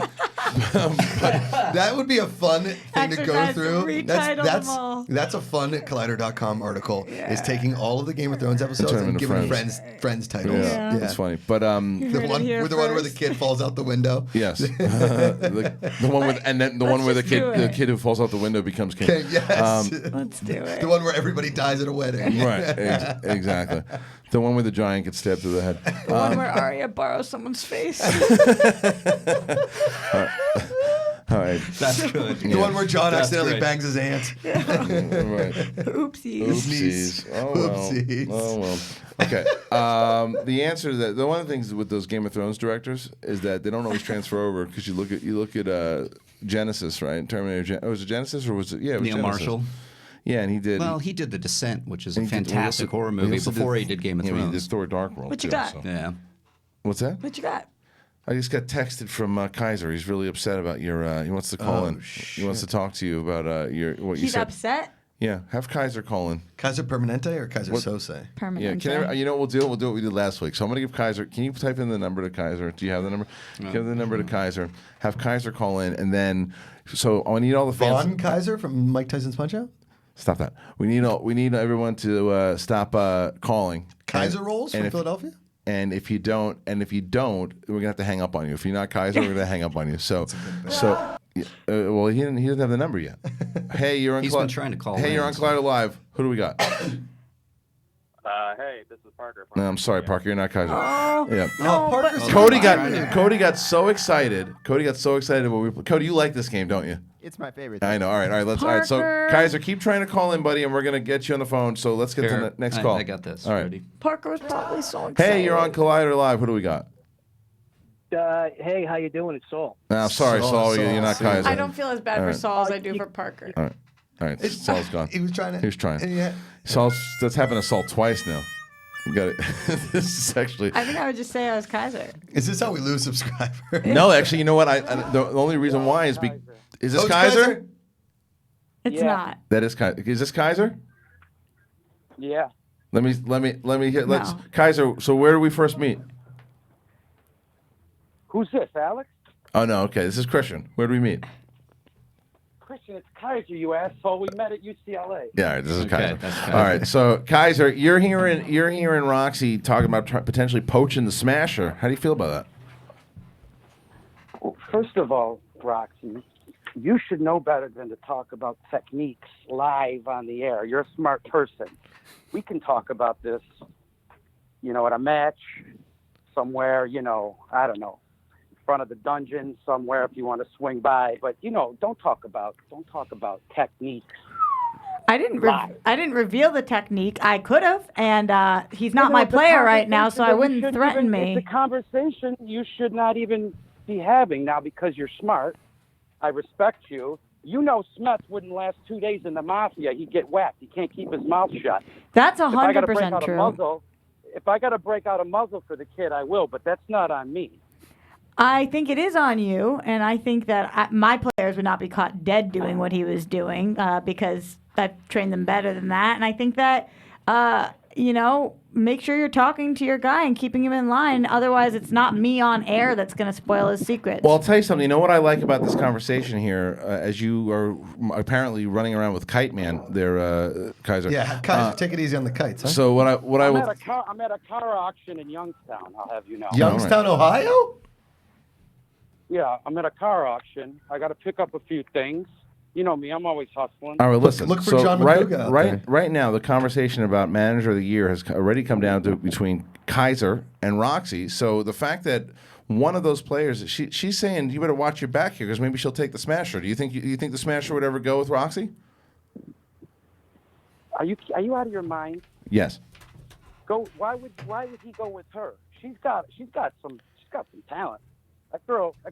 Speaker 2: That would be a fun thing to go through. That's a fun Collider.com article. Is taking all of the Game of Thrones episodes and giving friends titles.
Speaker 1: Yeah, that's funny. But
Speaker 2: the one where the kid falls out the window.
Speaker 1: Yes. the one where the kid who falls out the window becomes king.
Speaker 2: Yes.
Speaker 3: Let's do it.
Speaker 2: The one where everybody dies at a wedding.
Speaker 1: Right. Exactly. The one where the giant gets stabbed through the head.
Speaker 3: The one where Arya borrows someone's face.
Speaker 1: All right.
Speaker 4: That's good.
Speaker 2: The one where John accidentally bangs his aunt.
Speaker 1: Right.
Speaker 3: Oopsies.
Speaker 1: Oh well. Okay. The answer to that, one of the things with those Game of Thrones directors is that they don't always transfer over because you look at Genesis, right? Terminator. Was it Genesis or was it? Yeah, it was
Speaker 4: Neil
Speaker 1: Genesis.
Speaker 4: Marshall.
Speaker 1: Yeah, and he did.
Speaker 4: Well, he did The Descent, which is a fantastic horror movie before he did Game of Thrones.
Speaker 1: He did Thor: Dark World.
Speaker 3: What you got?
Speaker 1: So.
Speaker 4: Yeah.
Speaker 1: What's that?
Speaker 3: What you got?
Speaker 1: I just got texted from Kaiser. He's really upset about your. He wants to call in. He wants to talk to you about your. What you
Speaker 3: He's
Speaker 1: said.
Speaker 3: upset?
Speaker 1: Yeah, have Kaiser call in.
Speaker 2: Kaiser Permanente or Kaiser Sose?
Speaker 1: Yeah,
Speaker 3: Permanente.
Speaker 1: you know what we'll do what we did last week. So I'm going to give Kaiser. Can you type in the number to Kaiser? Do you have the number? Give the number to Kaiser. Have Kaiser call in, and then so I need all the fans.
Speaker 2: Vaughn Kaiser from Mike Tyson's Punch-Out?
Speaker 1: Stop that. We need everyone to stop calling.
Speaker 2: Kaiser rolls from Philadelphia?
Speaker 1: And if you don't, we're gonna have to hang up on you. If you're not Kaiser, we're gonna hang up on you. So, well, he doesn't have the number yet. Hey, you're on.
Speaker 4: He's been trying to call.
Speaker 1: Hey, you're on Collider Live. Who do we got?
Speaker 18: Hey, this is Parker.
Speaker 1: No, I'm sorry, Parker. You're not Kaiser. Yeah.
Speaker 2: No, Parker's
Speaker 1: Cody got so excited. Cody, you like this game, don't you?
Speaker 13: It's my favorite.
Speaker 1: I know. All right. All right. So Kaiser, keep trying to call in, buddy, and we're gonna get you on the phone. So let's get to the next call.
Speaker 4: I got this.
Speaker 1: All right.
Speaker 4: Ready?
Speaker 3: Parker was probably so excited.
Speaker 1: Hey, you're on Collider Live. Who do we got?
Speaker 15: Hey, how you doing? It's Saul.
Speaker 1: No, sorry, Saul. You're not Kaiser.
Speaker 3: I don't feel as bad for Saul as I do for Parker.
Speaker 1: All right. Saul's gone.
Speaker 2: He was trying.
Speaker 1: Yeah. That's happened to Saul twice now. You got it. This is actually.
Speaker 3: I think I would just say I was Kaiser.
Speaker 2: Is this how we lose subscribers?
Speaker 1: No, actually, you know what? The only reason why is is this Kaiser?
Speaker 3: It's not.
Speaker 1: That is Kaiser. Is this Kaiser?
Speaker 15: Yeah.
Speaker 1: Let me hear. Let's Kaiser. So where do we first meet?
Speaker 15: Who's this, Alex?
Speaker 1: Oh no. Okay, this is Kristian. Where do we meet?
Speaker 15: Kristian, it's Kaiser, you asshole. We met at UCLA.
Speaker 1: Yeah, all right, this is Kaiser.
Speaker 4: That's Kaiser.
Speaker 1: All right, so Kaiser, you're hearing Roxy talking about potentially poaching the Smasher. How do you feel about that?
Speaker 15: Well, first of all, Roxy, you should know better than to talk about techniques live on the air. You're a smart person. We can talk about this, at a match somewhere, I don't know, in front of the dungeon somewhere if you want to swing by. But, don't talk about techniques.
Speaker 3: I didn't reveal the technique. I could have, and he's not my player right now, so I wouldn't threaten me.
Speaker 15: It's a conversation you should not even be having now because you're smart. I respect you. Smets wouldn't last 2 days in the mafia. He'd get whacked. He can't keep his mouth shut.
Speaker 3: That's 100% true.
Speaker 15: If I got to break out a muzzle for the kid, I will, but that's not on me.
Speaker 3: I think it is on you, and I think that my players would not be caught dead doing what he was doing because I've trained them better than that. And I think that, make sure you're talking to your guy and keeping him in line. Otherwise, it's not me on air that's going to spoil his secrets.
Speaker 1: Well, I'll tell you something. You know what I like about this conversation here, as you are apparently running around with Kite Man there, Kaiser.
Speaker 2: Yeah, Kaiser, take it easy on the kites. Huh?
Speaker 1: So I'm
Speaker 15: at a car auction in Youngstown, I'll have you know.
Speaker 2: Youngstown, Ohio?
Speaker 15: Yeah, I'm at a car auction. I got to pick up a few things. You know me, I'm always hustling.
Speaker 1: All right, listen.
Speaker 2: Look for John Macuga
Speaker 1: right now, the conversation about Manager of the Year has already come down to between Kaiser and Roxy. So the fact that one of those players, she's saying you better watch your back here because maybe she'll take the Smasher. Do you think the Smasher would ever go with Roxy?
Speaker 15: Are you out of your mind?
Speaker 1: Yes.
Speaker 15: Why would he go with her? She's got some talent. That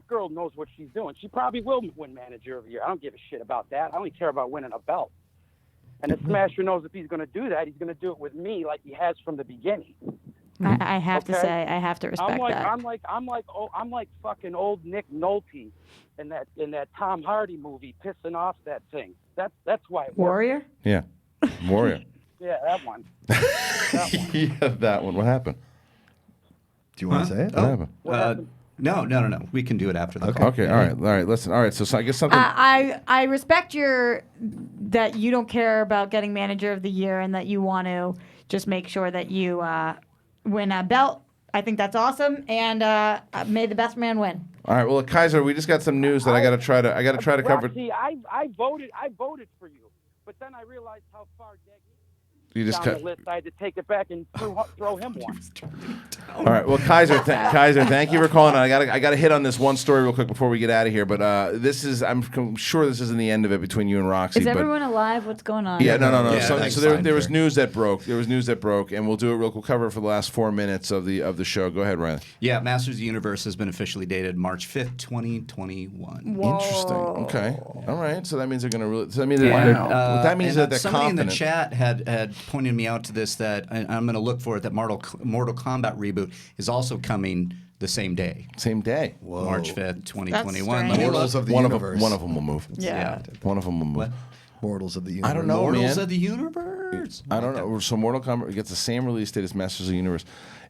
Speaker 15: girl knows what she's doing. She probably will win Manager of the Year. I don't give a shit about that. I only care about winning a belt. And the Smasher knows if he's going to do that, he's going to do it with me like he has from the beginning.
Speaker 3: I have to say, I have to respect that.
Speaker 15: I'm like fucking old Nick Nolte in that Tom Hardy movie, pissing off that thing. That's why it works.
Speaker 3: Warrior?
Speaker 1: Yeah, Warrior.
Speaker 15: Yeah, that one.
Speaker 1: Yeah, that one. What happened?
Speaker 2: Do you want to say it?
Speaker 1: What happened?
Speaker 4: No. We can do it after the call.
Speaker 1: Okay. All right. Listen. All right. So I guess something.
Speaker 3: I respect that you don't care about getting Manager of the Year and that you want to just make sure that you win a belt. I think that's awesome, and may the best man win.
Speaker 1: All right. Well, Kaiser, we just got some news that I got to try to cover.
Speaker 15: See, I voted for you, but then I realized how far
Speaker 1: you just
Speaker 15: down the list. I had to take it back and throw him one.
Speaker 1: All right. Well, Kaiser, thank you for calling. I got to hit on this one story real quick before we get out of here. But I'm sure this isn't the end of it between you and Roxy.
Speaker 3: Is everyone alive? What's going on?
Speaker 1: Yeah, no.
Speaker 2: Yeah,
Speaker 1: so there was news that broke. And we'll do it real quick. We'll cover it for the last 4 minutes of the show. Go ahead, Riley.
Speaker 4: Yeah, Masters of the Universe has been officially dated March 5th, 2021.
Speaker 3: Whoa.
Speaker 1: Interesting. Okay. All right. So that means they're going to really. So that means
Speaker 4: that
Speaker 1: means that they're
Speaker 4: somebody
Speaker 1: confident.
Speaker 4: in the chat had pointed me out to this that I'm going to look for it. That Mortal Kombat reboot is also coming the same day.
Speaker 1: Same day.
Speaker 4: March 5th, 2021.
Speaker 3: That's
Speaker 2: Mortals of the Universe.
Speaker 1: One of them will move.
Speaker 3: Yeah.
Speaker 1: One of them will move.
Speaker 4: What?
Speaker 2: Mortals of the Universe.
Speaker 1: I don't know,
Speaker 4: Mortals
Speaker 1: man.
Speaker 4: of the Universe.
Speaker 1: I don't know. So Mortal Kombat gets the same release date as Masters of the Universe.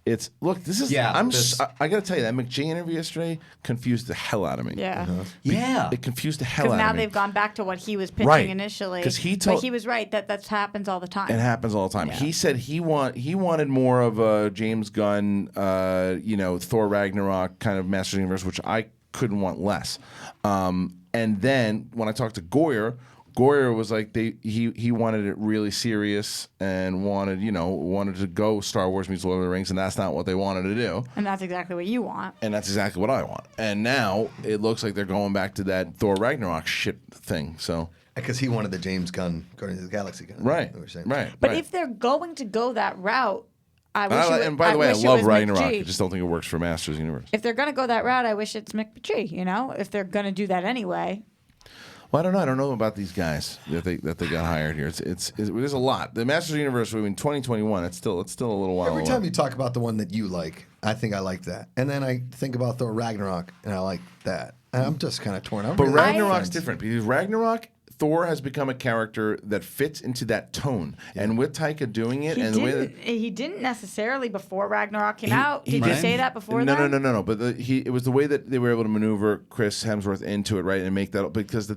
Speaker 1: This is.
Speaker 4: Yeah,
Speaker 1: I got to tell you, that McJ interview yesterday confused the hell out of me.
Speaker 3: Yeah.
Speaker 4: Yeah.
Speaker 1: It confused the hell out
Speaker 3: Because
Speaker 1: of
Speaker 3: now
Speaker 1: me.
Speaker 3: they've gone back to what he was pitching
Speaker 1: Right.
Speaker 3: initially.
Speaker 1: 'Cause he
Speaker 3: but
Speaker 1: told-
Speaker 3: he was right that happens all the time.
Speaker 1: It happens all the time. He said he wanted more of a James Gunn, Thor Ragnarok kind of Masters of the Universe, which I couldn't want less. And then when I talked to Goyer was like he wanted it really serious and wanted to go Star Wars meets Lord of the Rings, and that's not what they wanted to do.
Speaker 3: And that's exactly what you want.
Speaker 1: And that's exactly what I want. And now it looks like they're going back to that Thor Ragnarok shit thing. So
Speaker 2: Because he wanted the James Gunn Guardians of the Galaxy gun.
Speaker 1: right.
Speaker 3: But if they're going to go that route, I wish.
Speaker 1: And by the way, I
Speaker 3: wish it
Speaker 1: love
Speaker 3: was
Speaker 1: Ragnarok.
Speaker 3: McG.
Speaker 1: I just don't think it works for Masters of the Universe.
Speaker 3: If they're going to go that route, I wish it's McG. If they're going to do that anyway.
Speaker 1: Well, I don't know. I don't know about these guys that they got hired here. There's a lot. The Masters of the Universe. 2021. It's still a little while.
Speaker 2: Every time you talk about the one that you like, I think I like that, and then I think about Thor Ragnarok, and I like that. And I'm just kind of torn.
Speaker 1: But Ragnarok's different because Ragnarok, Thor has become a character that fits into that tone, and with Taika doing it, and the way that
Speaker 3: He didn't necessarily before Ragnarok came out. Did you say that before
Speaker 1: No,
Speaker 3: that?
Speaker 1: no. But it was the way that they were able to maneuver Chris Hemsworth into it, right, and make that because I'm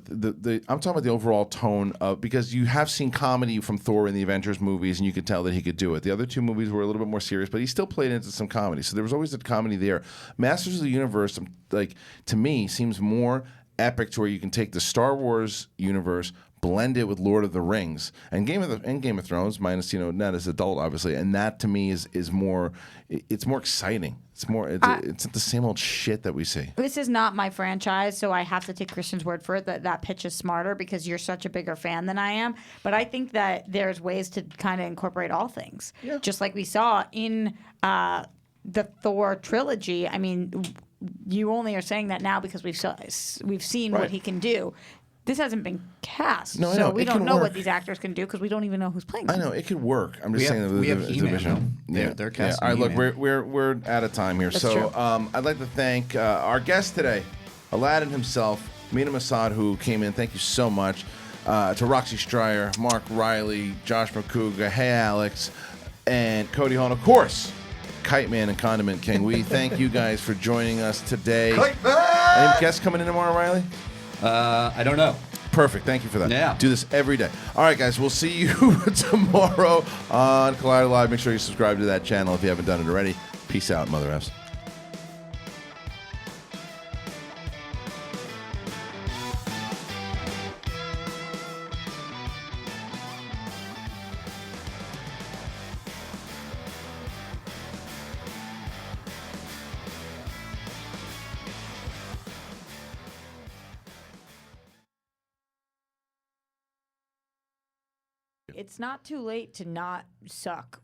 Speaker 1: talking about the overall tone of because you have seen comedy from Thor in the Avengers movies, and you could tell that he could do it. The other two movies were a little bit more serious, but he still played into some comedy, so there was always a comedy there. Masters of the Universe, to me, seems more epic to where you can take the Star Wars universe, blend it with Lord of the Rings and Game of Thrones, minus not as adult obviously, and that to me is more. It's more exciting. It's more. It's not the same old shit that we see.
Speaker 3: This is not my franchise, so I have to take Kristian's word for it that pitch is smarter because you're such a bigger fan than I am. But I think that there's ways to kind of incorporate all things, just like we saw in the Thor trilogy. I mean, you only are saying that now because we've seen what he can do. This hasn't been cast,
Speaker 1: No, I
Speaker 3: so
Speaker 1: know.
Speaker 3: we
Speaker 1: It
Speaker 3: don't
Speaker 1: can
Speaker 3: know
Speaker 1: work.
Speaker 3: what these actors can do because we don't even know who's playing them.
Speaker 1: I know it could work. I'm just saying that
Speaker 4: we have
Speaker 1: the
Speaker 4: He-Man,
Speaker 1: vision.
Speaker 4: though. They're casting
Speaker 1: All right, look,
Speaker 4: He-Man.
Speaker 1: we're out of time here.
Speaker 3: That's
Speaker 1: so
Speaker 3: true.
Speaker 1: I'd like to thank our guest today, Aladdin himself, Mena Massoud, who came in. Thank you so much. To Roxy Stryer, Mark Riley, Josh Macuga, hey Alex, and Cody Hall, and of course, Kite Man and Condiment King. We thank you guys for joining us today.
Speaker 2: Kite Man!
Speaker 1: Any guests coming in tomorrow, Riley?
Speaker 4: I don't know.
Speaker 1: Perfect. Thank you for that.
Speaker 4: Yeah.
Speaker 1: Do this every day. All right, guys. We'll see you tomorrow on Collider Live. Make sure you subscribe to that channel if you haven't done it already. Peace out, Mother F's.
Speaker 3: It's not too late to not suck